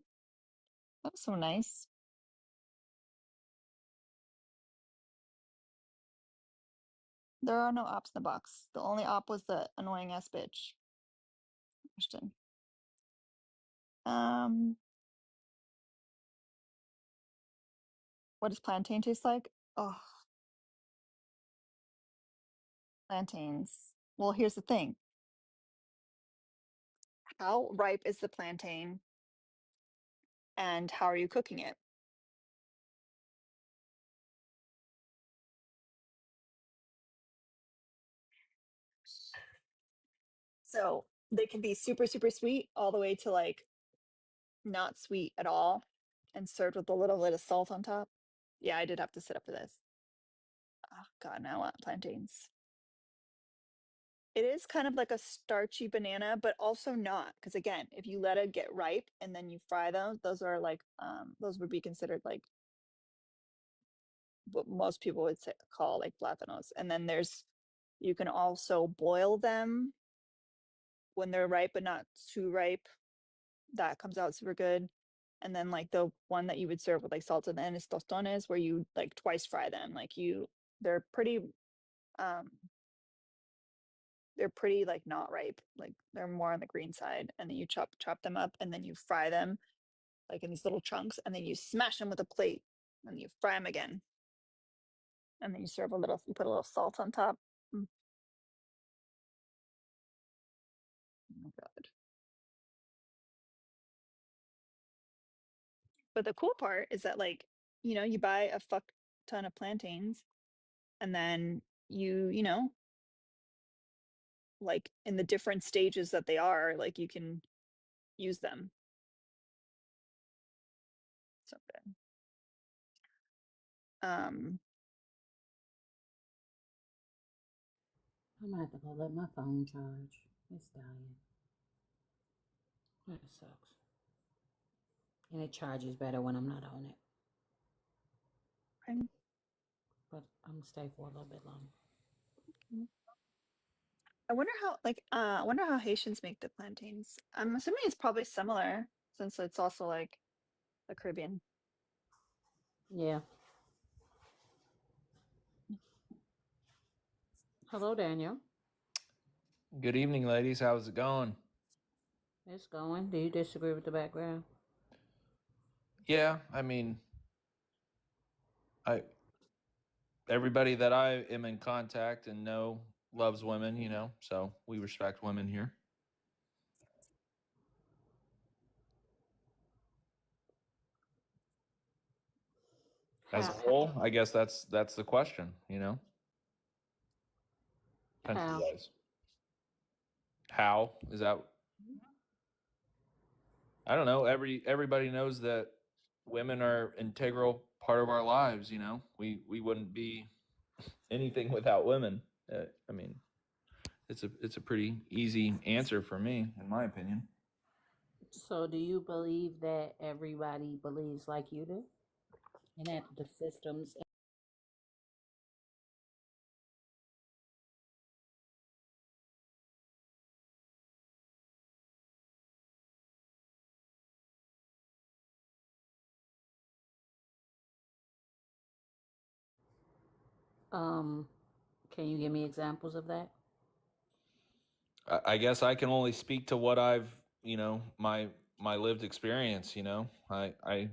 That was so nice. There are no ops in the box. The only op was the annoying ass bitch. Question. What does plantain taste like? Oh, plantains. Well, here's the thing. How ripe is the plantain? And how are you cooking it? So they can be super, super sweet all the way to like not sweet at all and served with a little bit of salt on top. Yeah, I did have to sit up for this. Oh, God, now I want plantains. It is kind of like a starchy banana, but also not. Because again, if you let it get ripe and then you fry them, those are like, those would be considered like what most people would say, call like plátanos. And then you can also boil them when they're ripe, but not too ripe. That comes out super good. And then like the one that you would serve with like salsa and es tostones, where you like twice fry them. Like they're pretty like not ripe. Like they're more on the green side. And then you chop them up and then you fry them like in these little chunks, and then you smash them with a plate and you fry them again. And then you put a little salt on top. Oh my God. But the cool part is that like, you buy a fuck ton of plantains and then you know, like in the different stages that they are, like you can use them. So good. I'm gonna have to go let my phone charge. It's dying. That sucks. And it charges better when I'm not on it. Okay. But I'm gonna stay for a little bit longer. I wonder how Haitians make the plantains. I'm assuming it's probably similar since it's also like the Caribbean. Yeah. Hello, Daniel. Good evening, ladies. How's it going? It's going. Do you disagree with the background? Yeah, I mean, everybody that I am in contact and know loves women, so we respect women here. As a whole, I guess that's the question, country-wise. How is that? I don't know. Everybody knows that women are integral part of our lives. We wouldn't be anything without women. I mean, it's a pretty easy answer for me, in my opinion. So, do you believe that everybody believes like you do, and that the systems? Can you give me examples of that? I guess I can only speak to what I've, my lived experience. I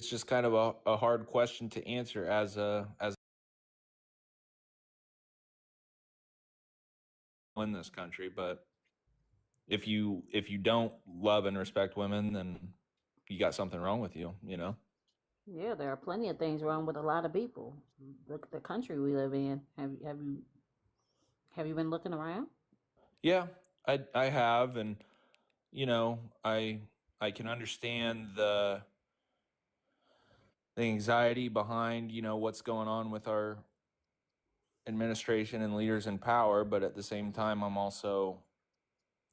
it's just kind of a hard question to answer as in this country. But if you don't love and respect women, then you got something wrong with you. Yeah, there are plenty of things wrong with a lot of people. Look at the country we live in. Have you been looking around? Yeah, I have, and you know, I can understand the anxiety behind, you know, what's going on with our administration and leaders in power, but at the same time I'm also,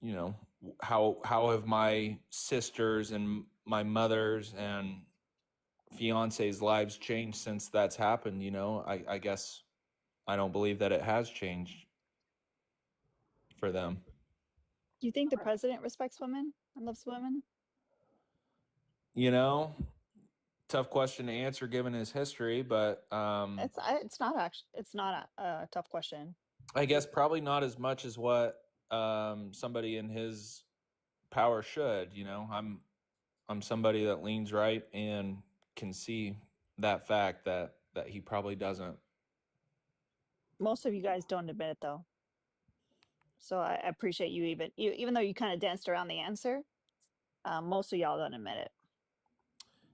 you know, how have my sisters and my mother's and fiance's lives changed since that's happened, you know? I guess I don't believe that it has changed for them. Do you think the president respects women and loves women? You know, tough question to answer given his history, but It's not actually, it's not a tough question. I guess probably not as much as what somebody in his power should. You know, I'm somebody that leans right and can see that fact that he probably doesn't. Most of you guys don't admit it though. So I appreciate you even though you kind of danced around the answer, most of y'all don't admit it.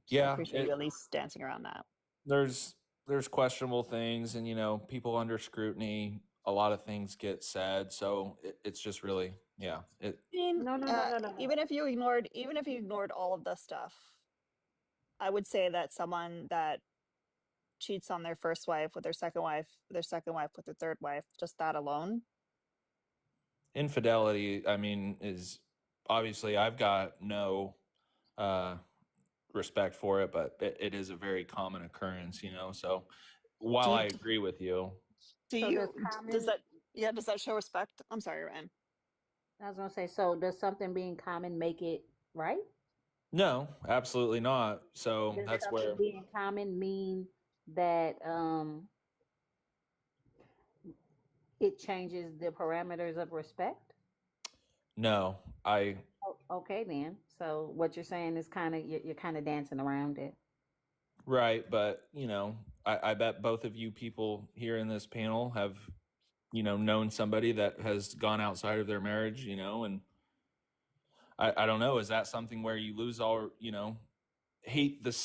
So I Yeah, appreciate you at least dancing around that. there's questionable things, and you know, people under scrutiny. A lot of things get said, so it's just really, yeah. I mean, No. even if you ignored all of the stuff, I would say that someone that cheats on their first wife with their second wife, with their third wife, just that alone. Infidelity, I mean, is obviously I've got no uh, respect for it, but it is a very common occurrence, you know. So while I agree with you, Does that show respect? I'm sorry, Ryan. I was gonna say, so does something being common make it right? no, absolutely not. So Does that's something where being common mean that it changes the parameters of respect? no, I Okay, then. So what you're saying is kind of you're kind of dancing around it. right, but you know, I bet both of you people here in this panel have, you know, known somebody that has gone outside of their marriage, you know, and I don't know, is that something where you lose all, you know, hate the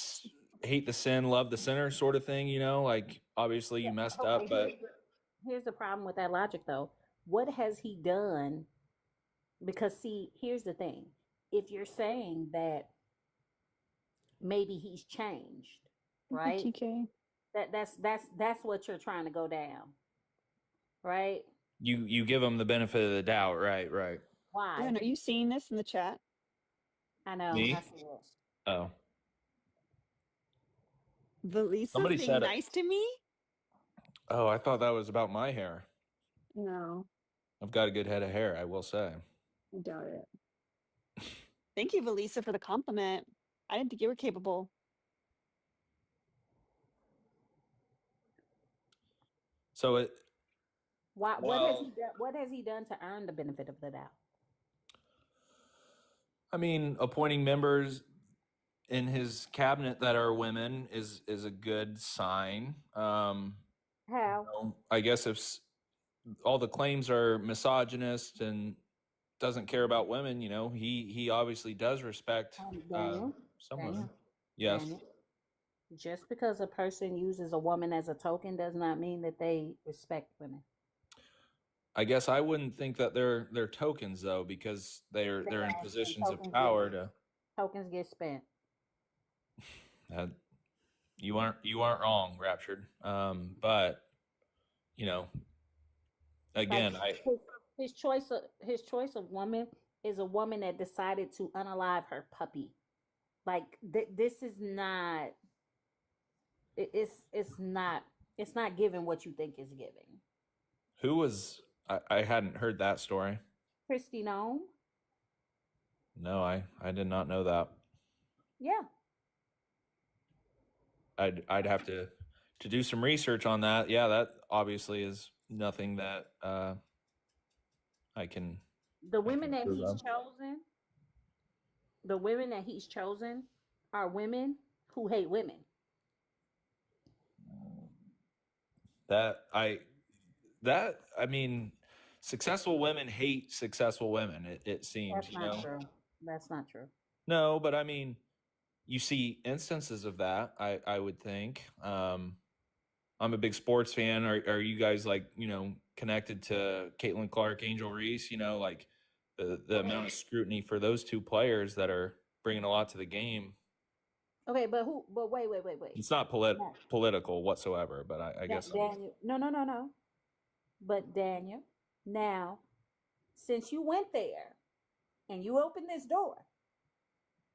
hate the sin, love the sinner sort of thing, you know? Like obviously you messed up, Okay, but here's the problem with that logic, though. What has he done? Because see, here's the thing: if you're saying that maybe he's changed, right? TK. That's what you're trying to go down, right? you give them the benefit of the doubt, right? Right. Why? Ryan, are you seeing this in the chat? I know. Me? I see it. Oh, Valisa's somebody being said it. nice to me? Oh, I thought that was about my hair. No, I've got a good head of hair, I will say. I doubt it. Thank you, Valisa, for the compliment. I didn't think you were capable. So it Why? What has well, he done? What has he done to earn the benefit of the doubt? I mean, appointing members in his cabinet that are women is a good sign. How? I guess if all the claims are misogynist and doesn't care about women, you know, he obviously does respect Daniel, some women. Daniel, Yes. Daniel. Just because a person uses a woman as a token does not mean that they respect women. I guess I wouldn't think that they're tokens though, because they're in positions of power to. Tokens get spent. Uh, you aren't wrong, Raptured. But you know, Like again, I his choice of woman is a woman that decided to unalive her puppy. Like this is not. It's not giving what you think is giving. who was I hadn't heard that story. Christy Nome. No, I did not know that. Yeah. I'd have to do some research on that. Yeah, that obviously is nothing that I can. The women that he's chosen. The women that he's chosen are women who hate women. I mean, successful women hate successful women. It seems, That's you not know. true. That's not true. No, but I mean, you see instances of that. I would think. I'm a big sports fan. Are you guys like connected to Caitlin Clark, Angel Reese? Like the amount of scrutiny for those two players that are bringing a lot to the game. Okay, but who? But wait. It's not Now, political whatsoever, but I guess Daniel, no. But Daniel, now, since you went there and you opened this door,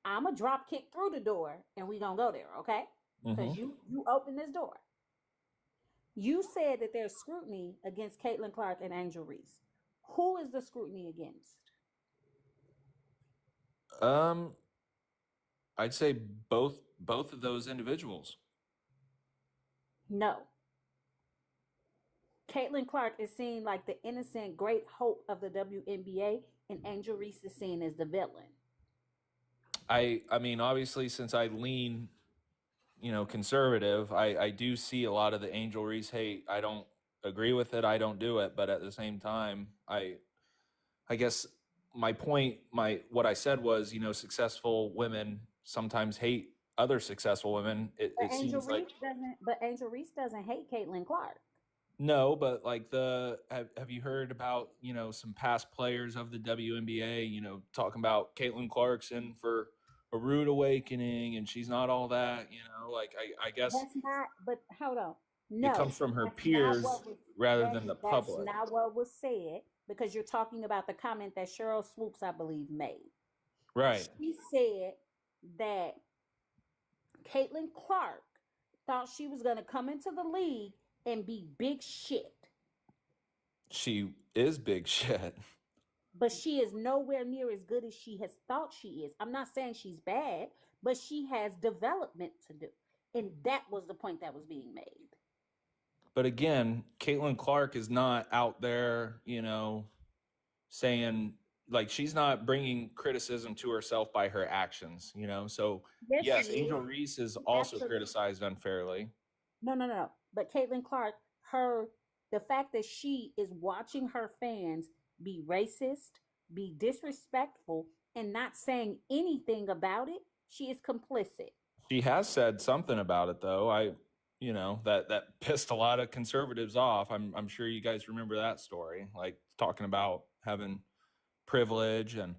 I'm a drop kick through the door, and we gonna go there, okay? Because you opened this door. You said that there's scrutiny against Caitlin Clark and Angel Reese. Who is the scrutiny against? I'd say both of those individuals. No. Caitlin Clark is seen like the innocent great hope of the WNBA, and Angel Reese is seen as the villain. I mean, obviously, since I lean, conservative, I do see a lot of the Angel Reese hate. I don't agree with it. I don't do it. But at the same time, I guess my point, what I said was, successful women sometimes hate other successful women. It seems like Angel Reese doesn't hate Caitlin Clark. no, but like have you heard about, some past players of the WNBA, talking about Caitlin Clarkson for a rude awakening and she's not all that, like I guess That's not, but hold on. it No, comes from her that's not peers what was, rather than the public. That's not what was said, because you're talking about the comment that Cheryl Swoops, I believe, made. Right. She said that Caitlin Clark thought she was going to come into the league and be big shit. She is big shit. But she is nowhere near as good as she has thought she is. I'm not saying she's bad, but she has development to do. And that was the point that was being made. But again, Caitlin Clark is not out there, saying, like, she's not bringing criticism to herself by her actions, So yes, Angel Reese is also criticized unfairly. No. But Caitlin Clark, the fact that she is watching her fans be racist, be disrespectful, and not saying anything about it, she is complicit. She has said something about it, though. That pissed a lot of conservatives off. I'm sure you guys remember that story, like talking about having privilege and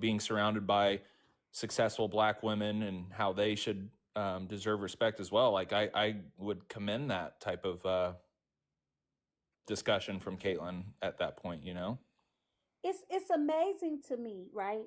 being surrounded by successful Black women and how they should deserve respect as well. Like I would commend that type of discussion from Caitlin at that point. It's amazing to me, right?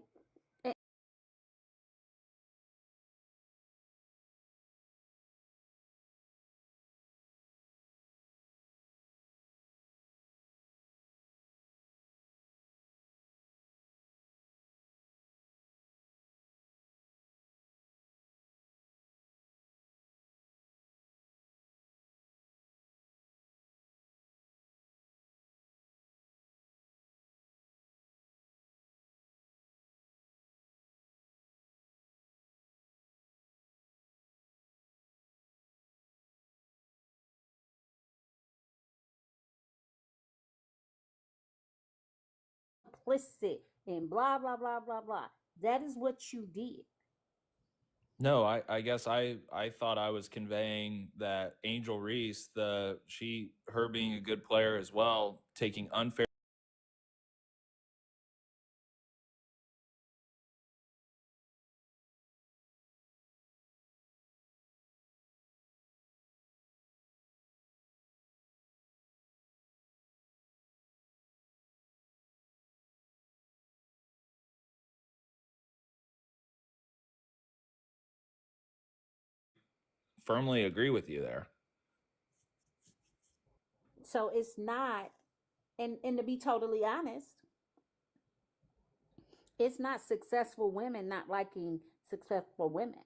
Complicit and blah blah blah blah blah. That is what you did. No, I guess I thought I was conveying that Angel Reese, her being a good player as well, taking unfair. Firmly agree with you there. So it's not, and to be totally honest, it's not successful women not liking successful women.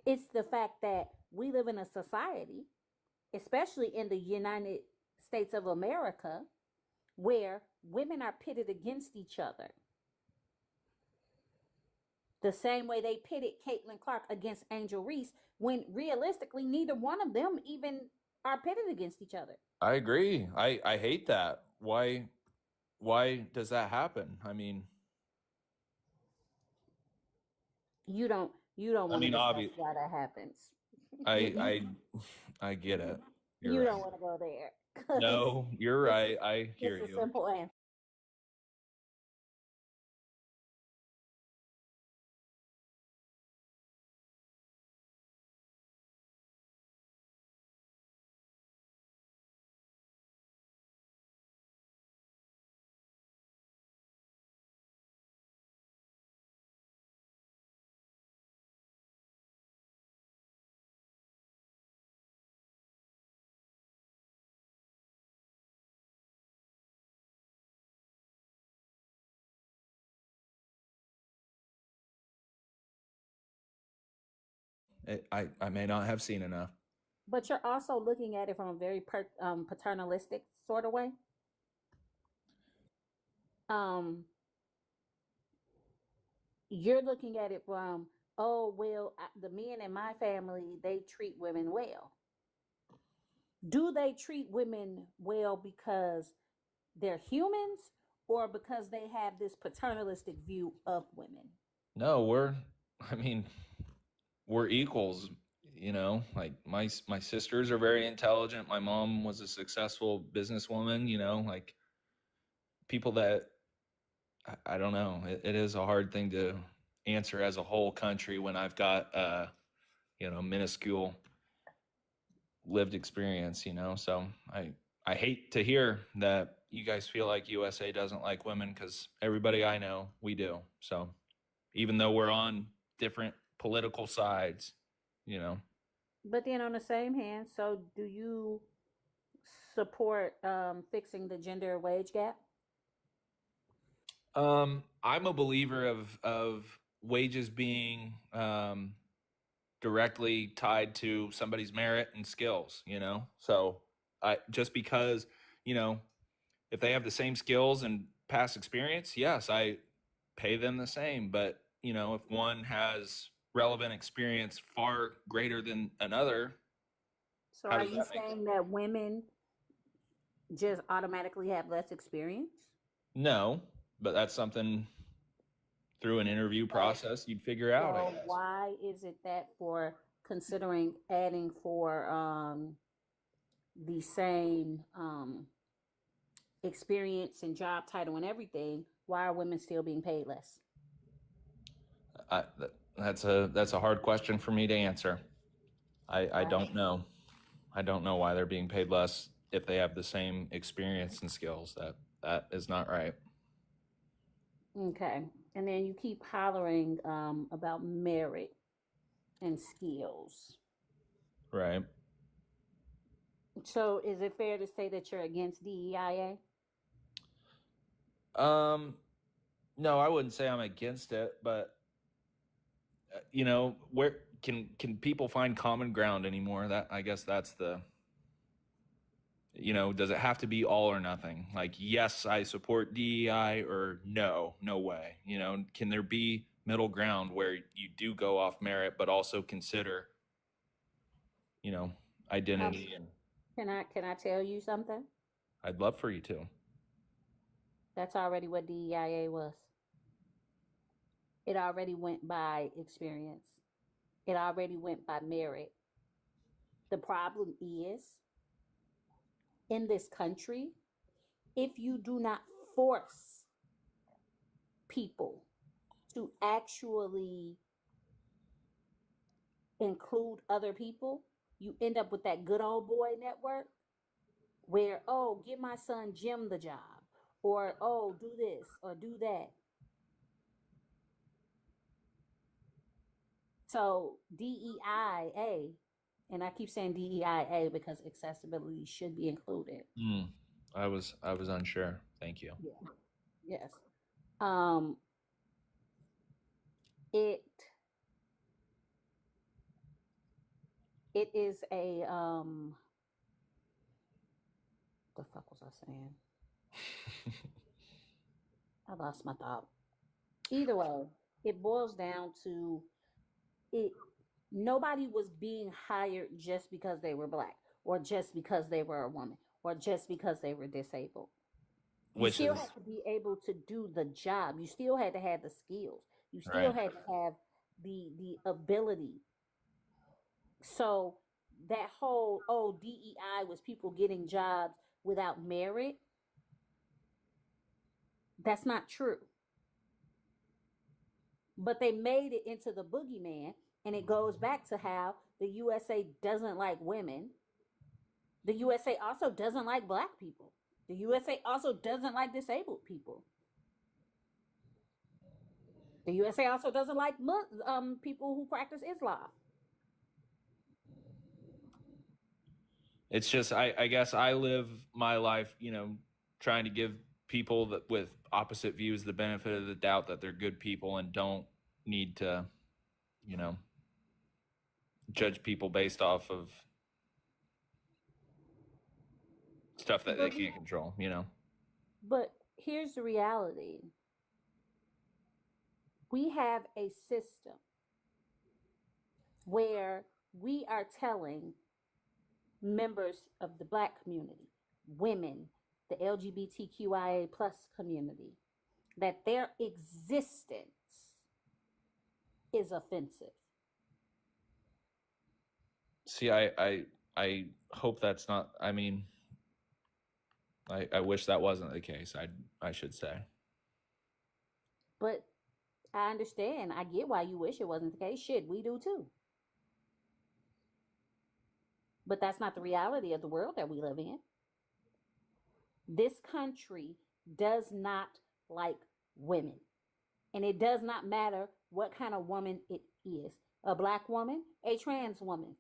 It's the fact that we live in a society, especially in the United States of America, where women are pitted against each other. The same way they pitted Caitlin Clark against Angel Reese, when realistically neither one of them even are pitted against each other. I agree. I hate that. Why does that happen? I mean, You don't I want to mean, discuss why that happens. I I get it. You're You right. don't want to go there. 'Cause No, you're it's right. I hear it's a you. simple answer. I may not have seen enough. But you're also looking at it from a very paternalistic sort of way. Um, you're looking at it from, oh well, the men in my family, they treat women well. Do they treat women well because they're humans, or because they have this paternalistic view of women? No, I mean, we're equals, you know, like my sisters are very intelligent. My mom was a successful businesswoman, you know, like people that I don't know. It is a hard thing to answer as a whole country when I've got you know, minuscule lived experience, you know. So I hate to hear that you guys feel like USA doesn't like women, because everybody I know, we do. So even though we're on different political sides, you know. But then on the same hand, so do you support fixing the gender wage gap? I'm a believer of wages being directly tied to somebody's merit and skills, you know. So I just because, you know, if they have the same skills and past experience, yes, I pay them the same. But, you know, if one has relevant experience far greater than another, So how are does you that make saying that women just automatically have less experience? no? But that's something through an interview process you'd figure out, I So guess. why is it that for considering adding for the same experience and job title and everything, why are women still being paid less? That's a hard question for me to answer. I Why? don't know. I don't know why they're being paid less if they have the same experience and skills. That is not right. Okay. And then you keep hollering about merit and skills. Right. So is it fair to say that you're against DEIA? No, I wouldn't say I'm against it, but you know, where can people find common ground anymore? That, I guess that's the, you know, does it have to be all or nothing? Like, yes, I support DEI, or no, no way. You know, can there be middle ground where you do go off merit, but also consider, you know, identity? And Can I tell you something? I'd love for you to. That's already what DEIA was. It already went by experience. It already went by merit. The problem is, in this country, if you do not force people to actually include other people, you end up with that good old boy network where, oh, give my son Jim the job, or oh, do this or do that. So DEIA, and I keep saying DEIA because accessibility should be included. I was unsure. Thank you. Yeah. Yes. Um, it it is a the fuck was I saying? I lost my thought. Either way, it boils down to it. Nobody was being hired just because they were black, or just because they were a woman, or just because they were disabled. You Which still is had to be able to do the job. You still had to have the skills. You still right. had to have the ability. So that whole DEI was people getting jobs without merit, that's not true. But they made it into the boogeyman, and it goes back to how the USA doesn't like women. The USA also doesn't like black people. The USA also doesn't like disabled people. The USA also doesn't like people who practice Islam. It's just I guess I live my life, trying to give people that with opposite views the benefit of the doubt that they're good people and don't need to, you know, judge people based off of stuff that they But can't control, but here's the reality. We have a system where we are telling members of the black community, women, the LGBTQIA plus community, that their existence is offensive. See, I hope that's not. I mean, I wish that wasn't the case. I should say. But I understand. I get why you wish it wasn't the case. Shit, we do too. But that's not the reality of the world that we live in. This country does not like women. And it does not matter what kind of woman it is. A black woman, a trans woman,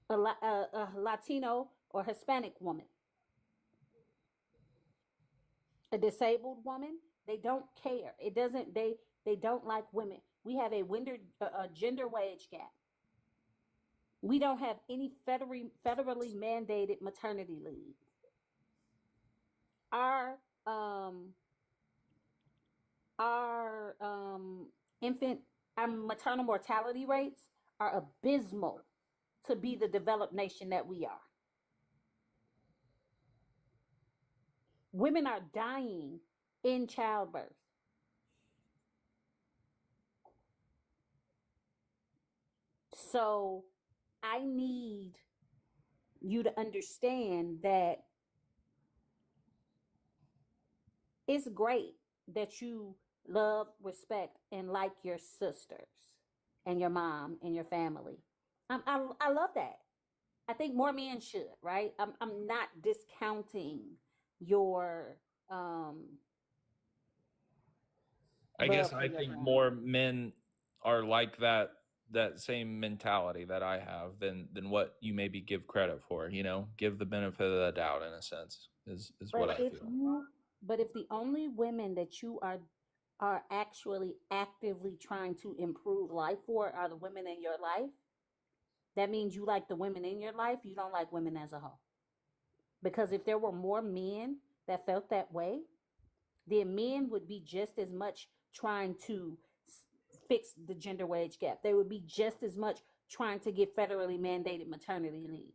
a Latino or Hispanic woman, a disabled woman. They don't care. It doesn't. They don't like women. We have a gender wage gap. We don't have any federally mandated maternity leave. Our infant, our maternal mortality rates are abysmal to be the developed nation that we are. Women are dying in childbirth. So I need you to understand that it's great that you love, respect, and like your sisters and your mom and your family. I love that. I think more men should, right? I'm not discounting your I love guess for I your think grandma. more men are like that same mentality that I have than what you maybe give credit for. Give the benefit of the doubt in a sense is what But I if feel. you but if the only women that you are actually actively trying to improve life for are the women in your life, that means you like the women in your life, you don't like women as a whole. Because if there were more men that felt that way, then men would be just as much trying to fix the gender wage gap. They would be just as much trying to get federally mandated maternity leave.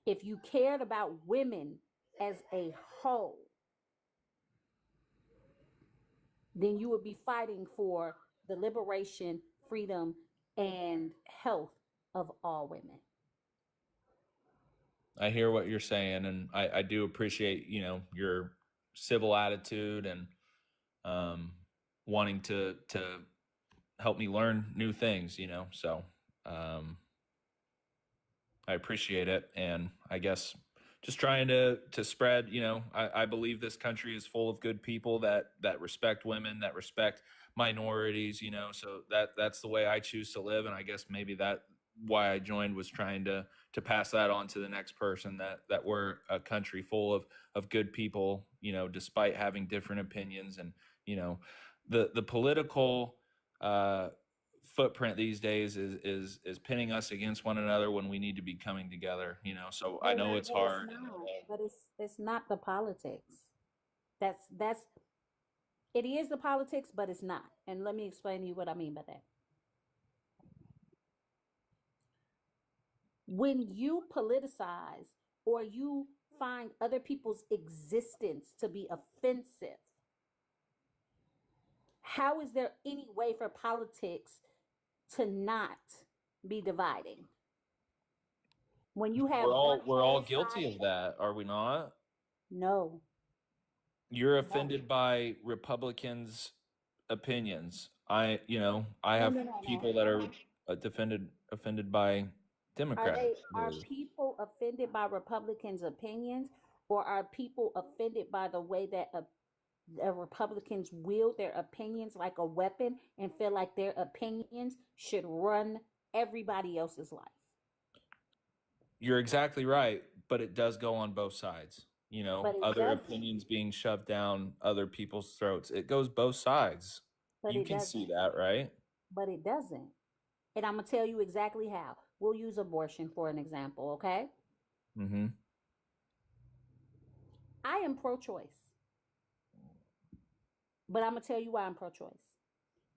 If you cared about women as a whole, then you would be fighting for the liberation, freedom, and health of all women. I hear what you're saying, and I do appreciate your civil attitude and wanting to help me learn new things. So um, I appreciate it, and I guess just trying to spread. I believe this country is full of good people that respect women, that respect minorities. So that's the way I choose to live, and I guess maybe that why I joined was trying to pass that on to the next person, that we're a country full of good people. Despite having different opinions, and the political footprint these days is pinning us against one another when we need to be coming together. So I know it's But it's hard. not. But it's not the politics. That's it is the politics, but it's not. And let me explain to you what I mean by that. When you politicize or you find other people's existence to be offensive, how is there any way for politics to not be dividing? When you have We're all both guilty sides, of that, are we not? no, You're no, offended by Republicans' opinions. I no, have no, no, no. people that are offended by Democrats' Are views. people offended by Republicans' opinions, or are people offended by the way that the Republicans wield their opinions like a weapon and feel like their opinions should run everybody else's life? You're exactly right, but it does go on both sides. But it Other doesn't. opinions being shoved down other people's throats. It goes both sides. But You it can see doesn't. that, right? But it doesn't. And I'm gonna tell you exactly how. We'll use abortion for an example, okay? Mm-hmm. I am pro-choice, but I'm gonna tell you why I'm pro-choice.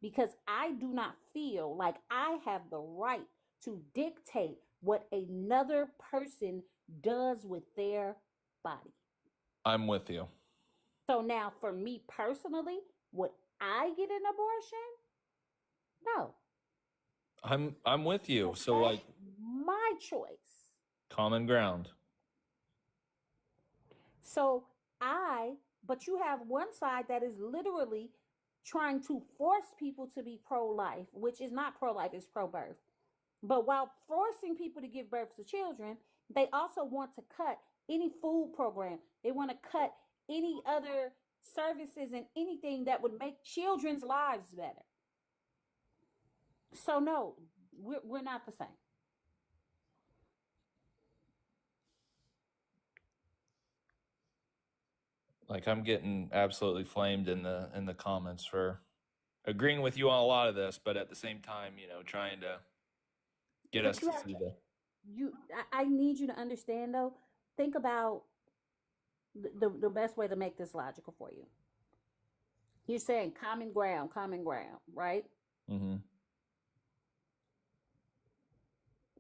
Because I do not feel like I have the right to dictate what another person does with their body. I'm with you. So now, for me personally, would I get an abortion? No. I'm with you. But So that's my choice. common ground. So but you have one side that is literally trying to force people to be pro-life, which is not pro-life, it's pro-birth. But while forcing people to give birth to children, they also want to cut any food program. They want to cut any other services and anything that would make children's lives better. So no, we're not the same. Like, I'm getting absolutely flamed in the comments for agreeing with you on a lot of this, but at the same time, trying to get us to see I need you to understand though. Think about the best way to make this logical for you. You're saying common ground, right? Mm-hmm.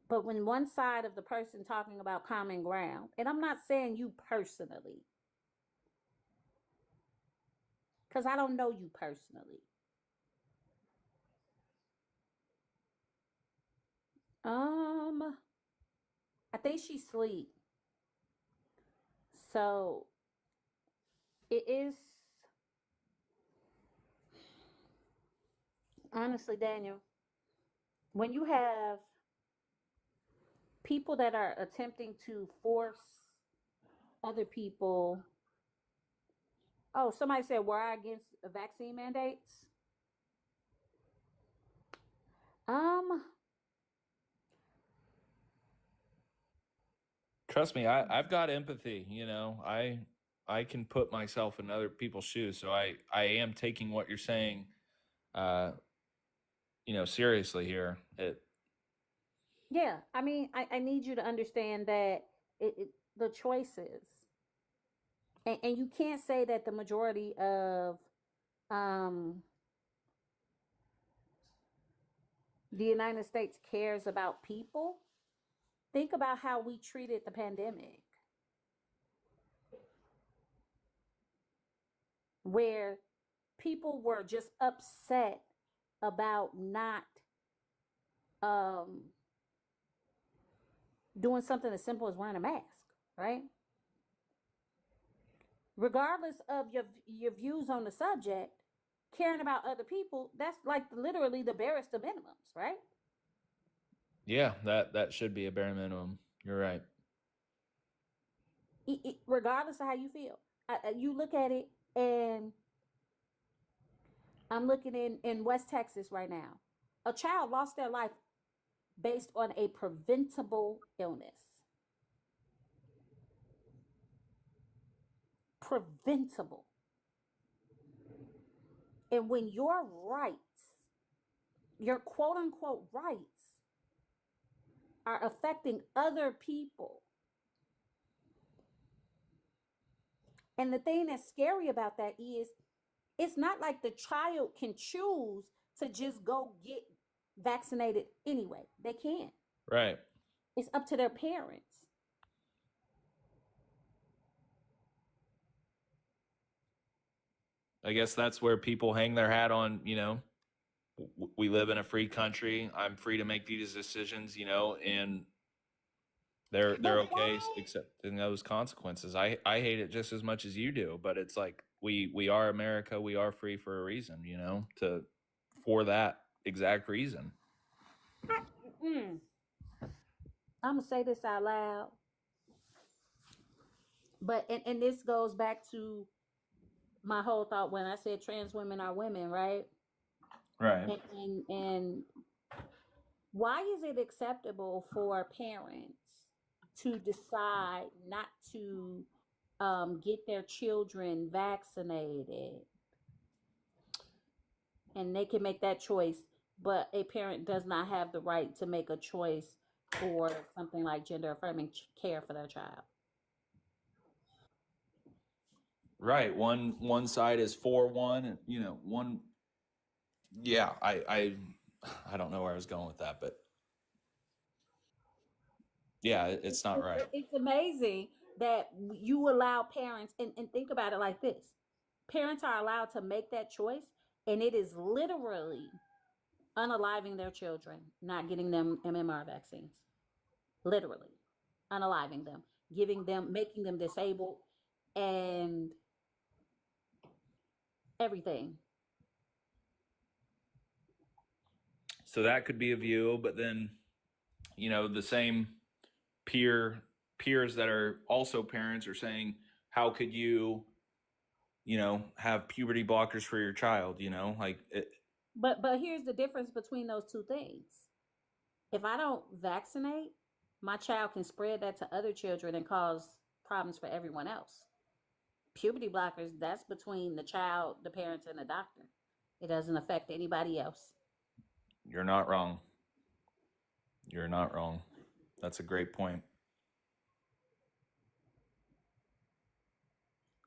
But when one side of the person talking about common ground, and I'm not saying you personally, because I don't know you personally. I think she's asleep. So it is honestly, Daniel, when you have people that are attempting to force other people. Oh, somebody said, were I against vaccine mandates? Trust me, I've got empathy. I can put myself in other people's shoes, so I am taking what you're saying, seriously here. Yeah, I mean, I need you to understand that the choices, and you can't say that the majority of the United States cares about people. Think about how we treated the pandemic, where people were just upset about not doing something as simple as wearing a mask, right? Regardless of your views on the subject, caring about other people, that's like literally the barest of minimums, right? Yeah, that should be a bare minimum. You're right. Regardless of how you feel, you look at it, and I'm looking in West Texas right now. A child lost their life based on a preventable illness. Preventable. And when your rights, your quote unquote rights, are affecting other people. And the thing that's scary about that is it's not like the child can choose to just go get vaccinated anyway. They can't. Right. It's up to their parents. I guess that's where people hang their hat on, we live in a free country. I'm free to make these decisions, and they're But okay why? accepting those consequences. I hate it just as much as you do, but it's like we are America. We are free for a reason, for that exact reason. I'm gonna say this out loud, but and this goes back to my whole thought when I said trans women are women, right? Right. And why is it acceptable for parents to decide not to get their children vaccinated, and they can make that choice, but a parent does not have the right to make a choice for something like gender affirming care for their child? Right. One side is for one, and one. Yeah, I don't know where I was going with that, but yeah, it's not right. It's amazing that you allow parents, and think about it like this: parents are allowed to make that choice, and it is literally unaliving their children, not getting them MMR vaccines. Literally unaliving them, making them disabled, and everything. So that could be a view, but then the same peers that are also parents are saying, how could you have puberty blockers for your child, like it. But here's the difference between those two things. If I don't vaccinate, my child can spread that to other children and cause problems for everyone else. Puberty blockers, that's between the child, the parents, and the doctor. It doesn't affect anybody else. You're not wrong. You're not wrong. That's a great point.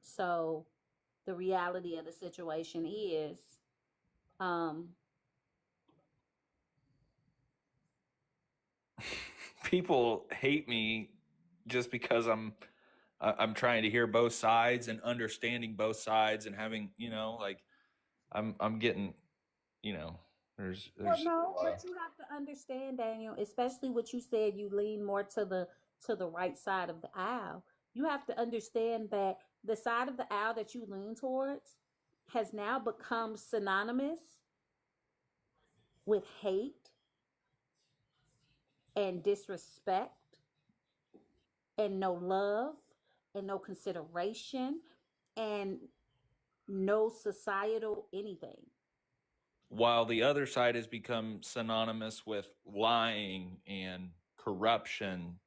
So the reality of the situation is, people hate me just because I'm trying to hear both sides and understanding both sides and having, like I'm getting, there's well, no, but you have to understand, Daniel, especially what you said, you lean more to the right side of the aisle. You have to understand that the side of the aisle that you lean towards has now become synonymous with hate and disrespect and no love and no consideration and no societal anything. While the other side has become synonymous with lying and corruption,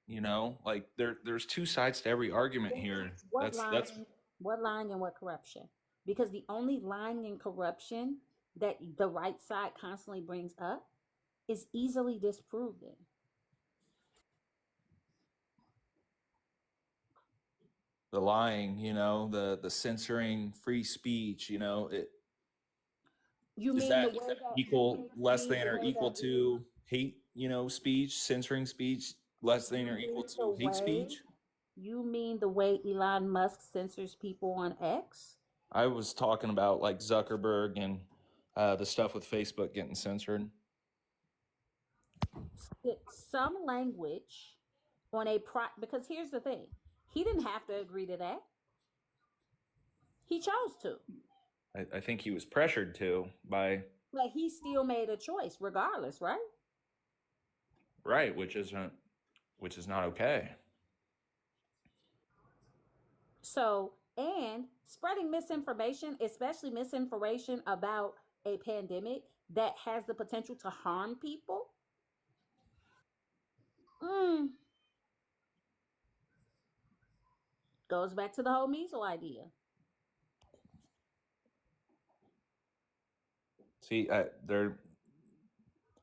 like there's two sides to every argument here. What That's lying and what corruption? Because the only lying and corruption that the right side constantly brings up is easily disproven. the lying, the censoring free speech, You is mean the that way that equal, less than the or way equal that to hate, speech, censoring speech, less than or equal the to hate way speech? you mean the way Elon Musk censors people on X? I was talking about like Zuckerberg and the stuff with Facebook getting censored. Some language on because here's the thing, he didn't have to agree to that. He chose to. I think he was pressured to by. But he still made a choice regardless, right? Right, which is not okay. So, and spreading misinformation, especially misinformation about a pandemic that has the potential to harm people, goes back to the whole measles idea. See,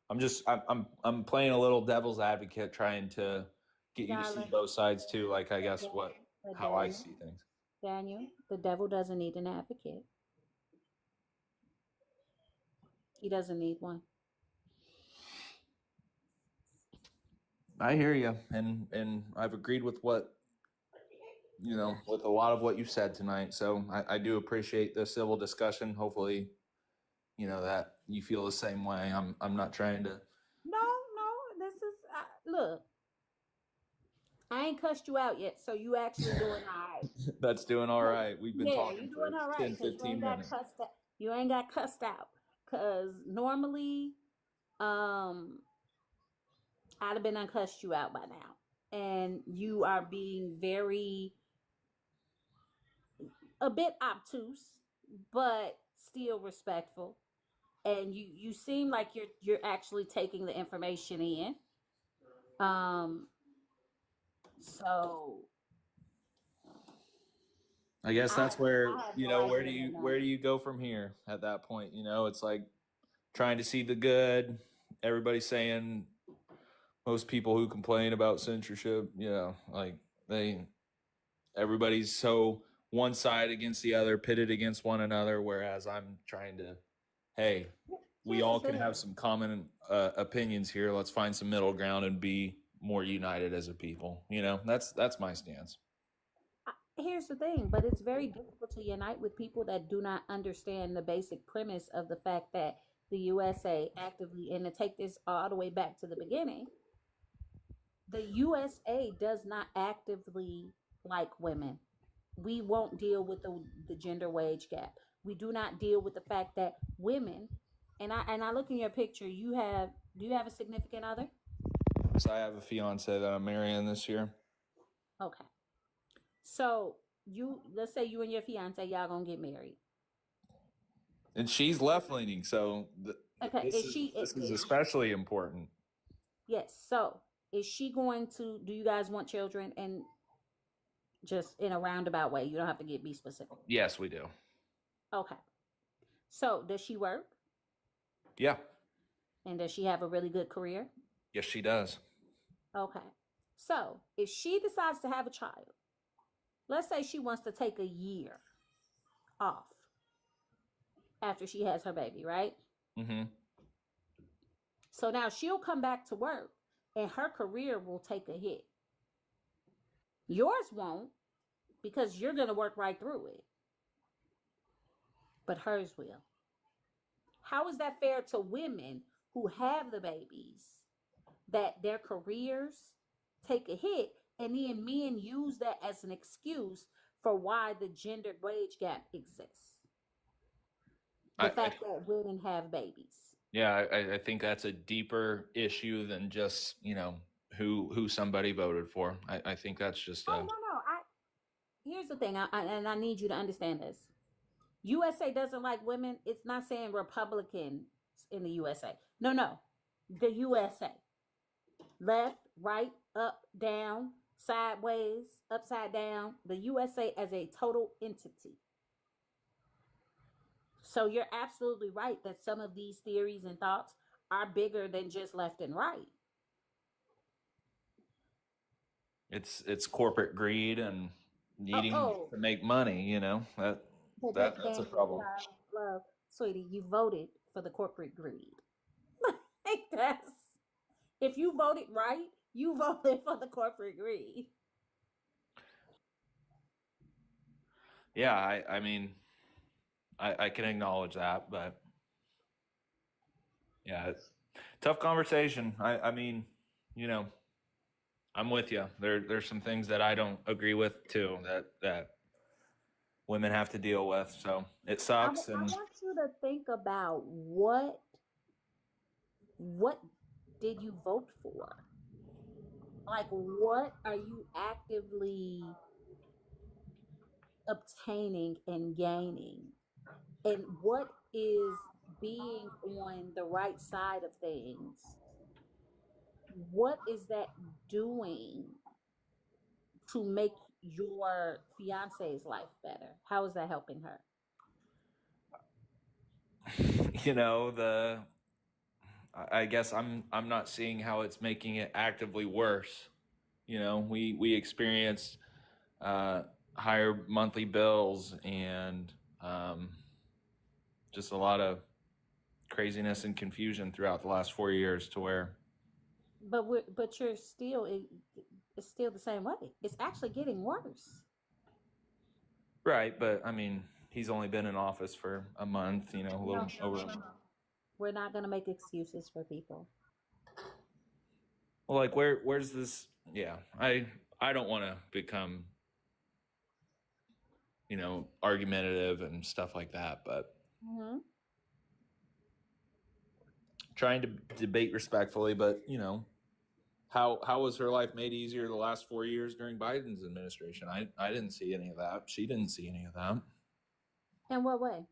I'm playing a little devil's advocate, trying to get you to see both sides too. Like, I guess how I see things. Daniel, the devil doesn't need an advocate. He doesn't need one. I hear you, and I've agreed with what with a lot of what you said tonight. So I do appreciate the civil discussion. Hopefully, that you feel the same way. I'm not trying to. No, this is look. I ain't cussed you out yet, so you actually doing all right. That's doing all right. We've been Yeah, you talking for doing all right 10, because you 15 ain't got minutes. cussed out. You ain't got cussed out. Cause normally, I'd have been uncussed you out by now, and you are being a bit obtuse, but still respectful. And you seem like you're actually taking the information in. So I guess that's where, I have no idea right where now. do you go from here at that point? It's like trying to see the good. Everybody's saying most people who complain about censorship, like everybody's so one side against the other, pitted against one another, whereas I'm trying to, hey, we Here's the all can thing. have some common opinions here. Let's find some middle ground and be more united as a people. That's my stance. Here's the thing, but it's very difficult to unite with people that do not understand the basic premise of the fact that the USA actively, and to take this all the way back to the beginning, the USA does not actively like women. We won't deal with the gender wage gap. We do not deal with the fact that women, and I look in your picture, do you have a significant other? So I have a fiance that I'm marrying this year. Okay. So let's say you and your fiance, y'all gonna get married. And she's left leaning, so Okay, this is especially important. Yes. So is she going to? Do you guys want children? And just in a roundabout way, you don't have to be specific. Yes, we do. Okay. So does she work? Yeah. And does she have a really good career? Yes, she does. Okay. So if she decides to have a child, let's say she wants to take a year off after she has her baby, right? Mm-hmm. So now she'll come back to work and her career will take a hit. Yours won't, because you're going to work right through it. But hers will. How is that fair to women who have the babies, that their careers take a hit, and then men use that as an excuse for why the gender wage gap exists? The fact that women have babies. Yeah, I think that's a deeper issue than just, who somebody voted for. I think that's just no. Here's the thing, and I need you to understand this. USA doesn't like women. It's not saying Republicans in the USA. No. The USA. Left, right, up, down, sideways, upside down. The USA as a total entity. So you're absolutely right that some of these theories and thoughts are bigger than just left and right. It's corporate greed and needing to make money, that's a problem. Love, sweetie, you voted for the corporate greed. If you voted right, you voted for the corporate greed. Yeah, I mean, I can acknowledge that, but yeah, it's tough conversation. I mean, I'm with you. There's some things that I don't agree with too, that women have to deal with. So it sucks. I want you to think about what did you vote for? Like, what are you actively obtaining and gaining? And what is being on the right side of things? What is that doing to make your fiance's life better? How is that helping her? I guess I'm not seeing how it's making it actively worse. We experienced higher monthly bills and just a lot of craziness and confusion throughout the last 4 years to where. But you're still it's still the same way. It's actually getting worse. Right, but I mean, he's only been in office for a month, you know, a little over a month. We're not going to make excuses for people. Well, like where's this? Yeah, I don't want to become, you know, argumentative and stuff like that, but Mm-hmm. trying to debate respectfully. But you know, how was her life made easier the last 4 years during Biden's administration? I didn't see any of that. She didn't see any of that. In what way?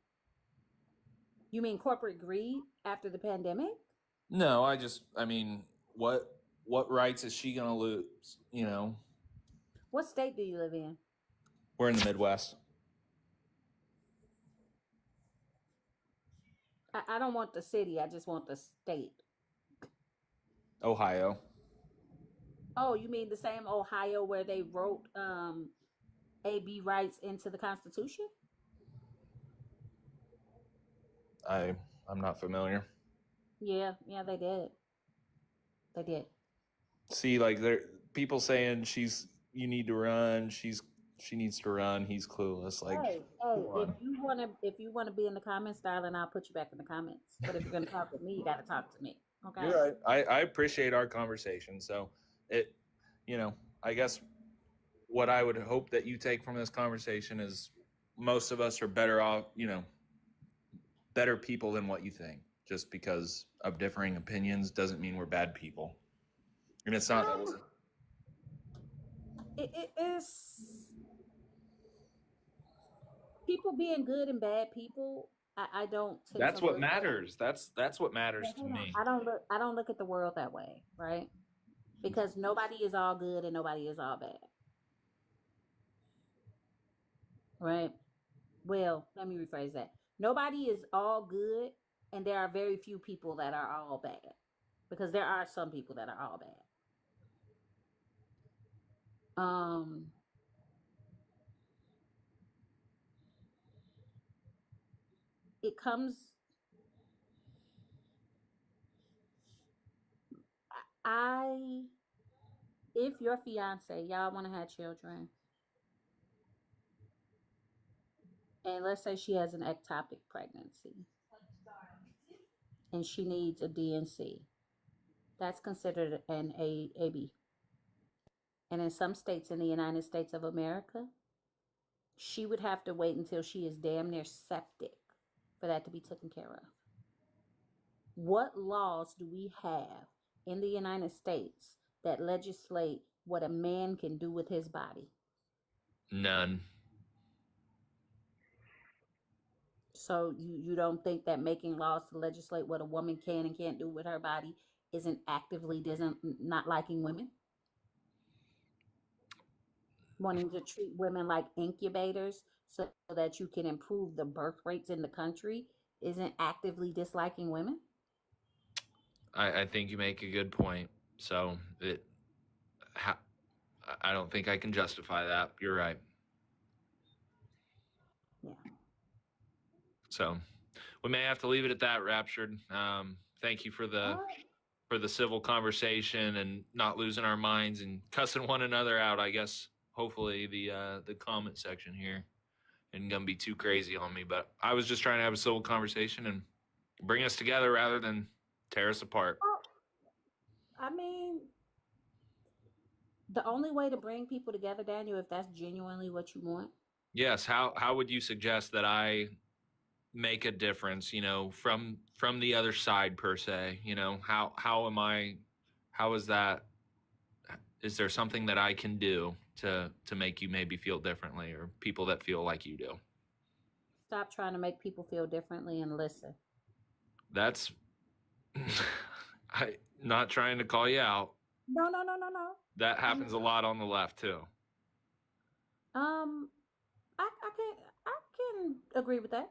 You mean corporate greed after the pandemic? No, I mean, what rights is she gonna lose? You know, What state do you live in? we're in the Midwest, I don't want the city. I just want the state. Ohio. Oh, you mean the same Ohio where they wrote AB rights into the Constitution? I'm not familiar. Yeah, they did. They did. See, like there people saying you need to run, she needs to run, he's clueless. Like Hey, come on. if you wanna be in the comments, darling, I'll put you back in the comments. But if you're gonna talk with me, you gotta talk to me. Okay. You're right. I appreciate our conversation. So it you know, I guess what I would hope that you take from this conversation is most of us are better off, you know, better people than what you think. Just because of differing opinions doesn't mean we're bad people. And it's not that we're It is people being good and bad people. I don't tend that's to what look. matters. That's what matters Yeah, to hold on. me. I don't look at the world that way, right? Because nobody is all good and nobody is all bad. Right? Well, let me rephrase that. Nobody is all good and there are very few people that are all bad. Because there are some people that are all bad. It comes I if your fiance, y'all want to have children, and let's say she has an ectopic pregnancy and she needs a DNC, that's considered an AB. And in some states in the United States of America, she would have to wait until she is damn near septic for that to be taken care of. What laws do we have in the United States that legislate what a man can do with his body? None. So you don't think that making laws to legislate what a woman can and can't do with her body isn't actively not liking women? Wanting to treat women like incubators so that you can improve the birth rates in the country isn't actively disliking women? I think you make a good point. So I don't think I can justify that. You're right. Yeah. So we may have to leave it at that, Raptured. Thank you for the civil conversation and not losing our minds and cussing one another out. I guess hopefully the comment section here isn't gonna be too crazy on me. But I was just trying to have a civil conversation and bring us together rather than tear us apart. I mean, the only way to bring people together, Daniel, if that's genuinely what you want. Yes. How would you suggest that I make a difference? You know, from the other side per se. You know, how am I? How is that? Is there something that I can do to make you maybe feel differently, or people that feel like you do? Stop trying to make people feel differently and listen. That's I not trying to call you out. No. That happens a lot on the left too. I can agree with that.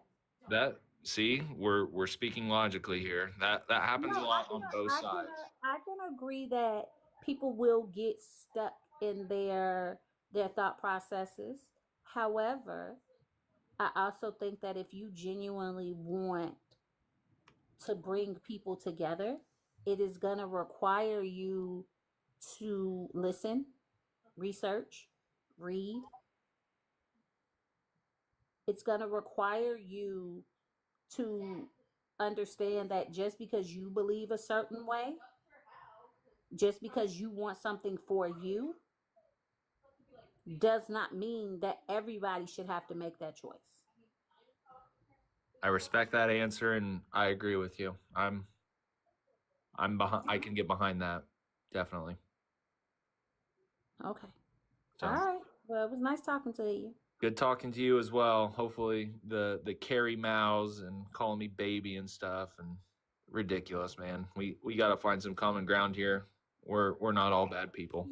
That see, we're speaking logically here. That happens a lot on both sides. I can agree that people will get stuck in their thought processes. However, I also think that if you genuinely want to bring people together, it is going to require you to listen, research, read, It's going to require you to understand that just because you believe a certain way, just because you want something for you, does not mean that everybody should have to make that choice. I respect that answer, and I agree with you. I'm behind. I can get behind that, definitely. Okay. So. All right. Well, it was nice talking to you. Good talking to you as well. Hopefully the Carrie Mouse and calling me baby and stuff and ridiculous, man. We got to find some common ground here. We're not all bad people.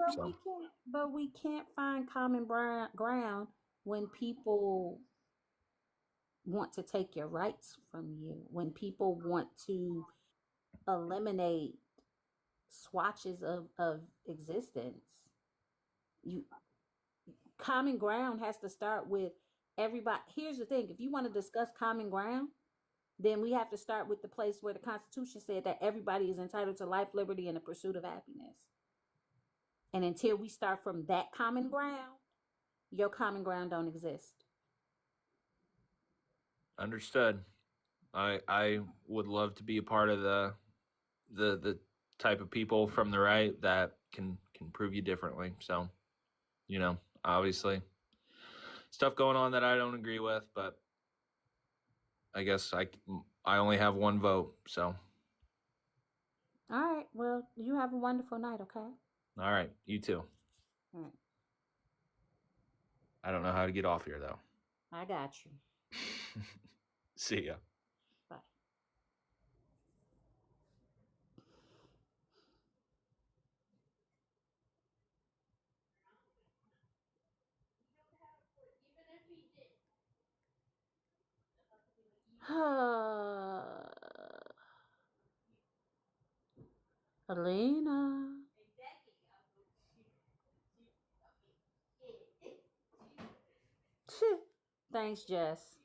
But we can't find common ground when people want to take your rights from you, when people want to eliminate swatches of existence. Common ground has to start with everybody. Here's the thing: if you want to discuss common ground, then we have to start with the place where the Constitution said that everybody is entitled to life, liberty, and the pursuit of happiness. And until we start from that common ground, your common ground don't exist. Understood. I would love to be a part of the type of people from the right that can prove you differently. So, obviously stuff going on that I don't agree with, but I guess I only have one vote. So. All right. Well, you have a wonderful night, okay? All right. You too. All right. I don't know how to get off here, though. I got you. See ya. Bye. Alina. Thanks, Jess.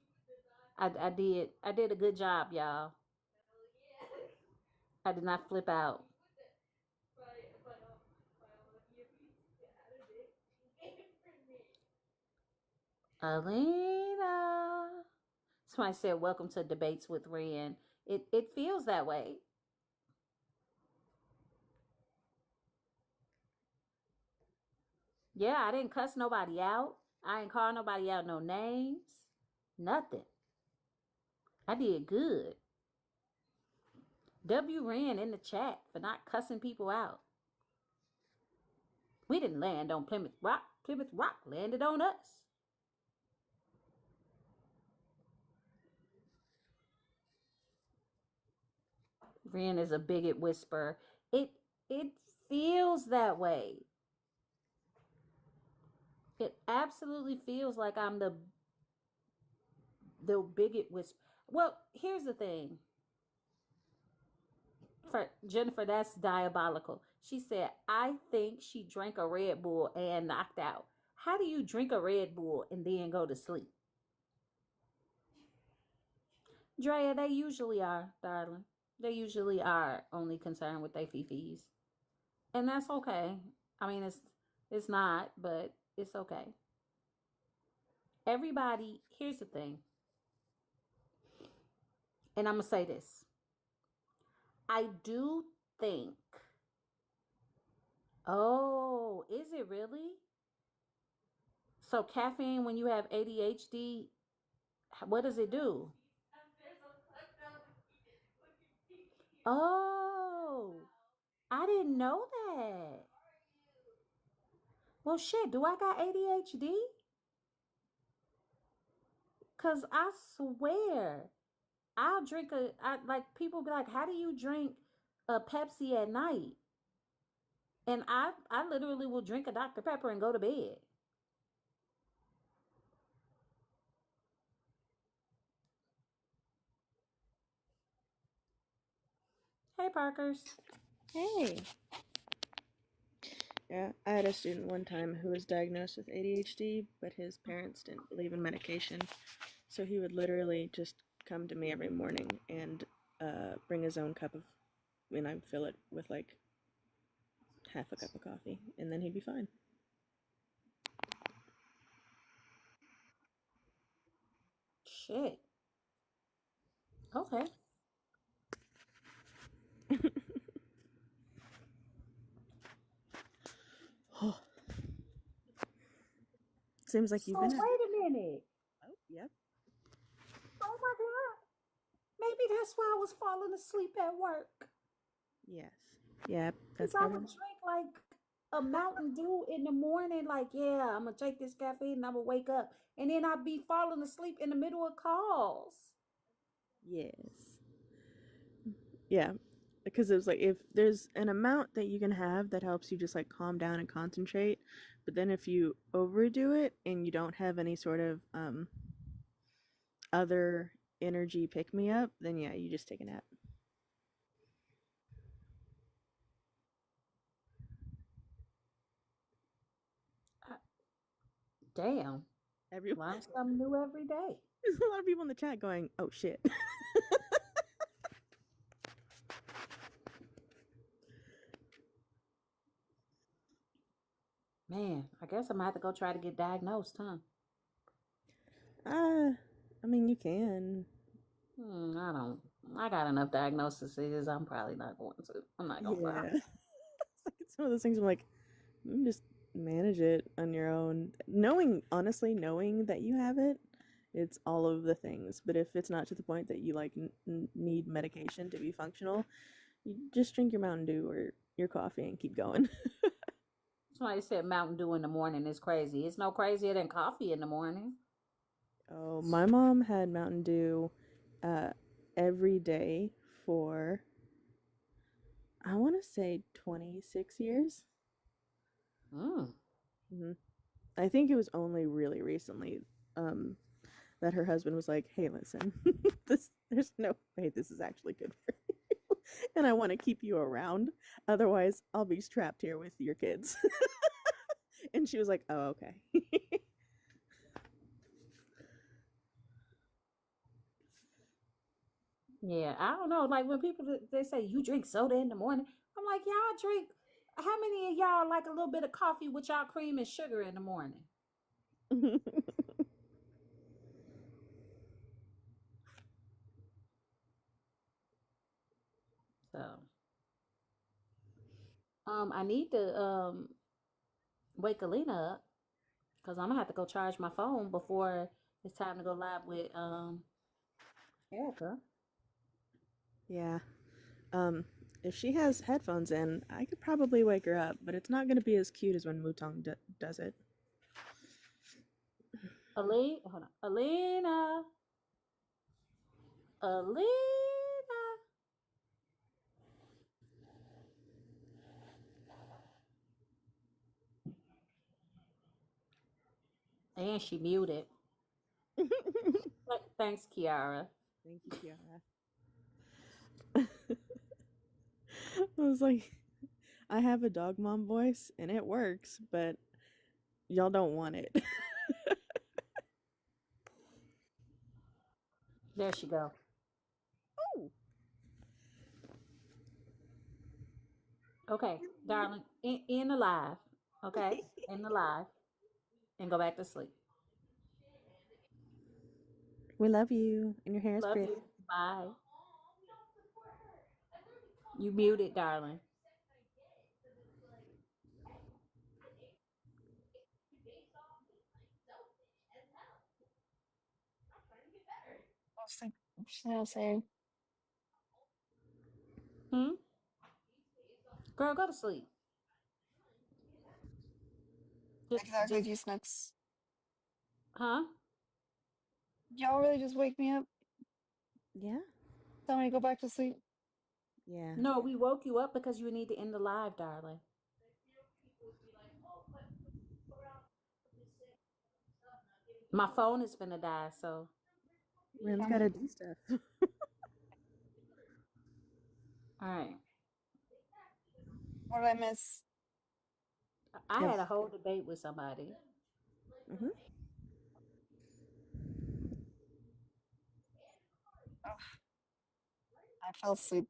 I did a good job, y'all. I did not flip out. Alina. Somebody said, "Welcome to Debates with Ren." It feels that way. Yeah, I didn't cuss nobody out. I ain't call nobody out no names. Nothing. I did good. W ran in the chat for not cussing people out. We didn't land on Plymouth Rock. Plymouth Rock landed on us. Ren is a bigot whisperer. It feels that way. It absolutely feels like I'm the bigot whisperer. Well, here's the thing. For Jennifer, that's diabolical. She said, I think she drank a Red Bull and knocked out. How do you drink a Red Bull and then go to sleep? Drea, they usually are, darling. They usually are only concerned with their fifis. And that's okay. I mean, it's not, but it's okay. Everybody, here's the thing. And I'm going to say this. I do think, oh, is it really? So caffeine, when you have ADHD, what does it do? Oh, I didn't know that. Well, shit, do I got ADHD? Because I swear, I'll drink like people be like, how do you drink a Pepsi at night? And I literally will drink a Dr. Pepper and go to bed. Hey, Parkers. Hey. Yeah, I had a student one time who was diagnosed with ADHD, but his parents didn't believe in medication. So he would literally just come to me every morning and bring his own cup of, and I'd fill it with like half a cup of coffee, and then he'd be fine. Shit. Okay. Seems like you've So been. wait a minute. Oh, yep. Oh my God. Maybe that's why I was falling asleep at work. Yes. Yep. Because That's I would probably. drink like a Mountain Dew in the morning. Like, yeah, I'm going to take this caffeine and I'm going to wake up. And then I'd be falling asleep in the middle of calls. Yes. Yeah. Because it was like if there's an amount that you can have that helps you just like calm down and concentrate, but then if you overdo it and you don't have any sort of other energy pick me up, then yeah, you just take a nap. Damn. Everyone, Learn something new every day. there's a lot of people in the chat going, "Oh shit." Man, I guess I'm going to have to go try to get diagnosed, huh? I mean, you can. I don't. I got enough diagnoses. I'm probably not going to. I'm not going to lie. Yeah. It's one of those things I'm like, just manage it on your own. Honestly, knowing that you have it, it's all of the things. But if it's not to the point that you like need medication to be functional, you just drink your Mountain Dew or your coffee and keep going. Somebody said Mountain Dew in the morning is crazy. It's no crazier than coffee in the morning. Oh, my mom had Mountain Dew every day for, I want to say 26 years. I think it was only really recently that her husband was like, "Hey, listen, there's no way this is actually good for you, and I want to keep you around. Otherwise, I'll be trapped here with your kids." And she was like, "Oh, okay." Yeah, I don't know. Like when people they say you drink soda in the morning, I'm like, y'all drink. How many of y'all like a little bit of coffee with y'all cream and sugar in the morning? So, I need to wake Alina up because I'm gonna have to go charge my phone before it's time to go live with Erica. Yeah. If she has headphones in, I could probably wake her up, but it's not going to be as cute as when Mutong does it. Hold on, Alina. And she muted. Thanks, Kiara. Thank you, Kiara. I was like, I have a dog mom voice and it works, but y'all don't want it. There she go. Oh. Okay, darling, in the live. Okay, in the live, and go back to sleep. We love you, and your hair is Love pretty. you. Bye. You muted, darling. I'll say. Girl, go to sleep. Exactly, G Snooks. Huh? Y'all really just wake me up? Yeah. Tell me to go back to sleep? Yeah. No, we woke you up because you need to end the live, darling. My phone is finna die, so. Ren's gotta do stuff. All right. What did I miss? I had a whole debate with somebody. Mm-hmm. I fell asleep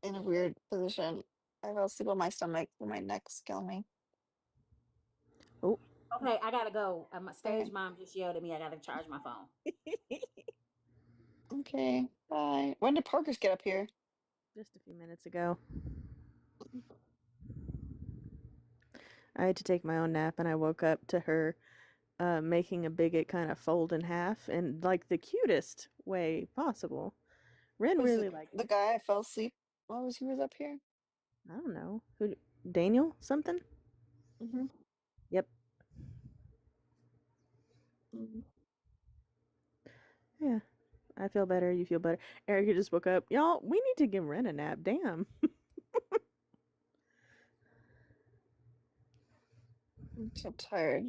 in a weird position. I fell asleep on my stomach with my neck's killing me. Oh. Okay, I gotta go. My stage Okay. mom just yelled at me. I gotta charge my phone. Okay, bye. When did Parkers get up here? Just a few minutes ago. I had to take my own nap, and I woke up to her making a bigot kind of fold in half in like the cutest way possible. Ren Was really it liked the it. guy I fell asleep while he was up here? I don't know who. Daniel something. Mm-hmm. Yep. Mm-hmm. Yeah. I feel better. You feel better. Erica just woke up. Y'all, we need to give Ren a nap. Damn. I'm so tired.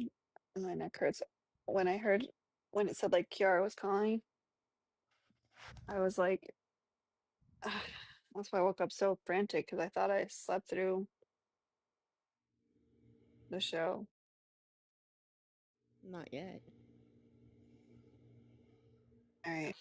And my neck hurts. When it said like Kiara was calling, I was like, that's why I woke up so frantic because I thought I slept through the show. Not yet. All right.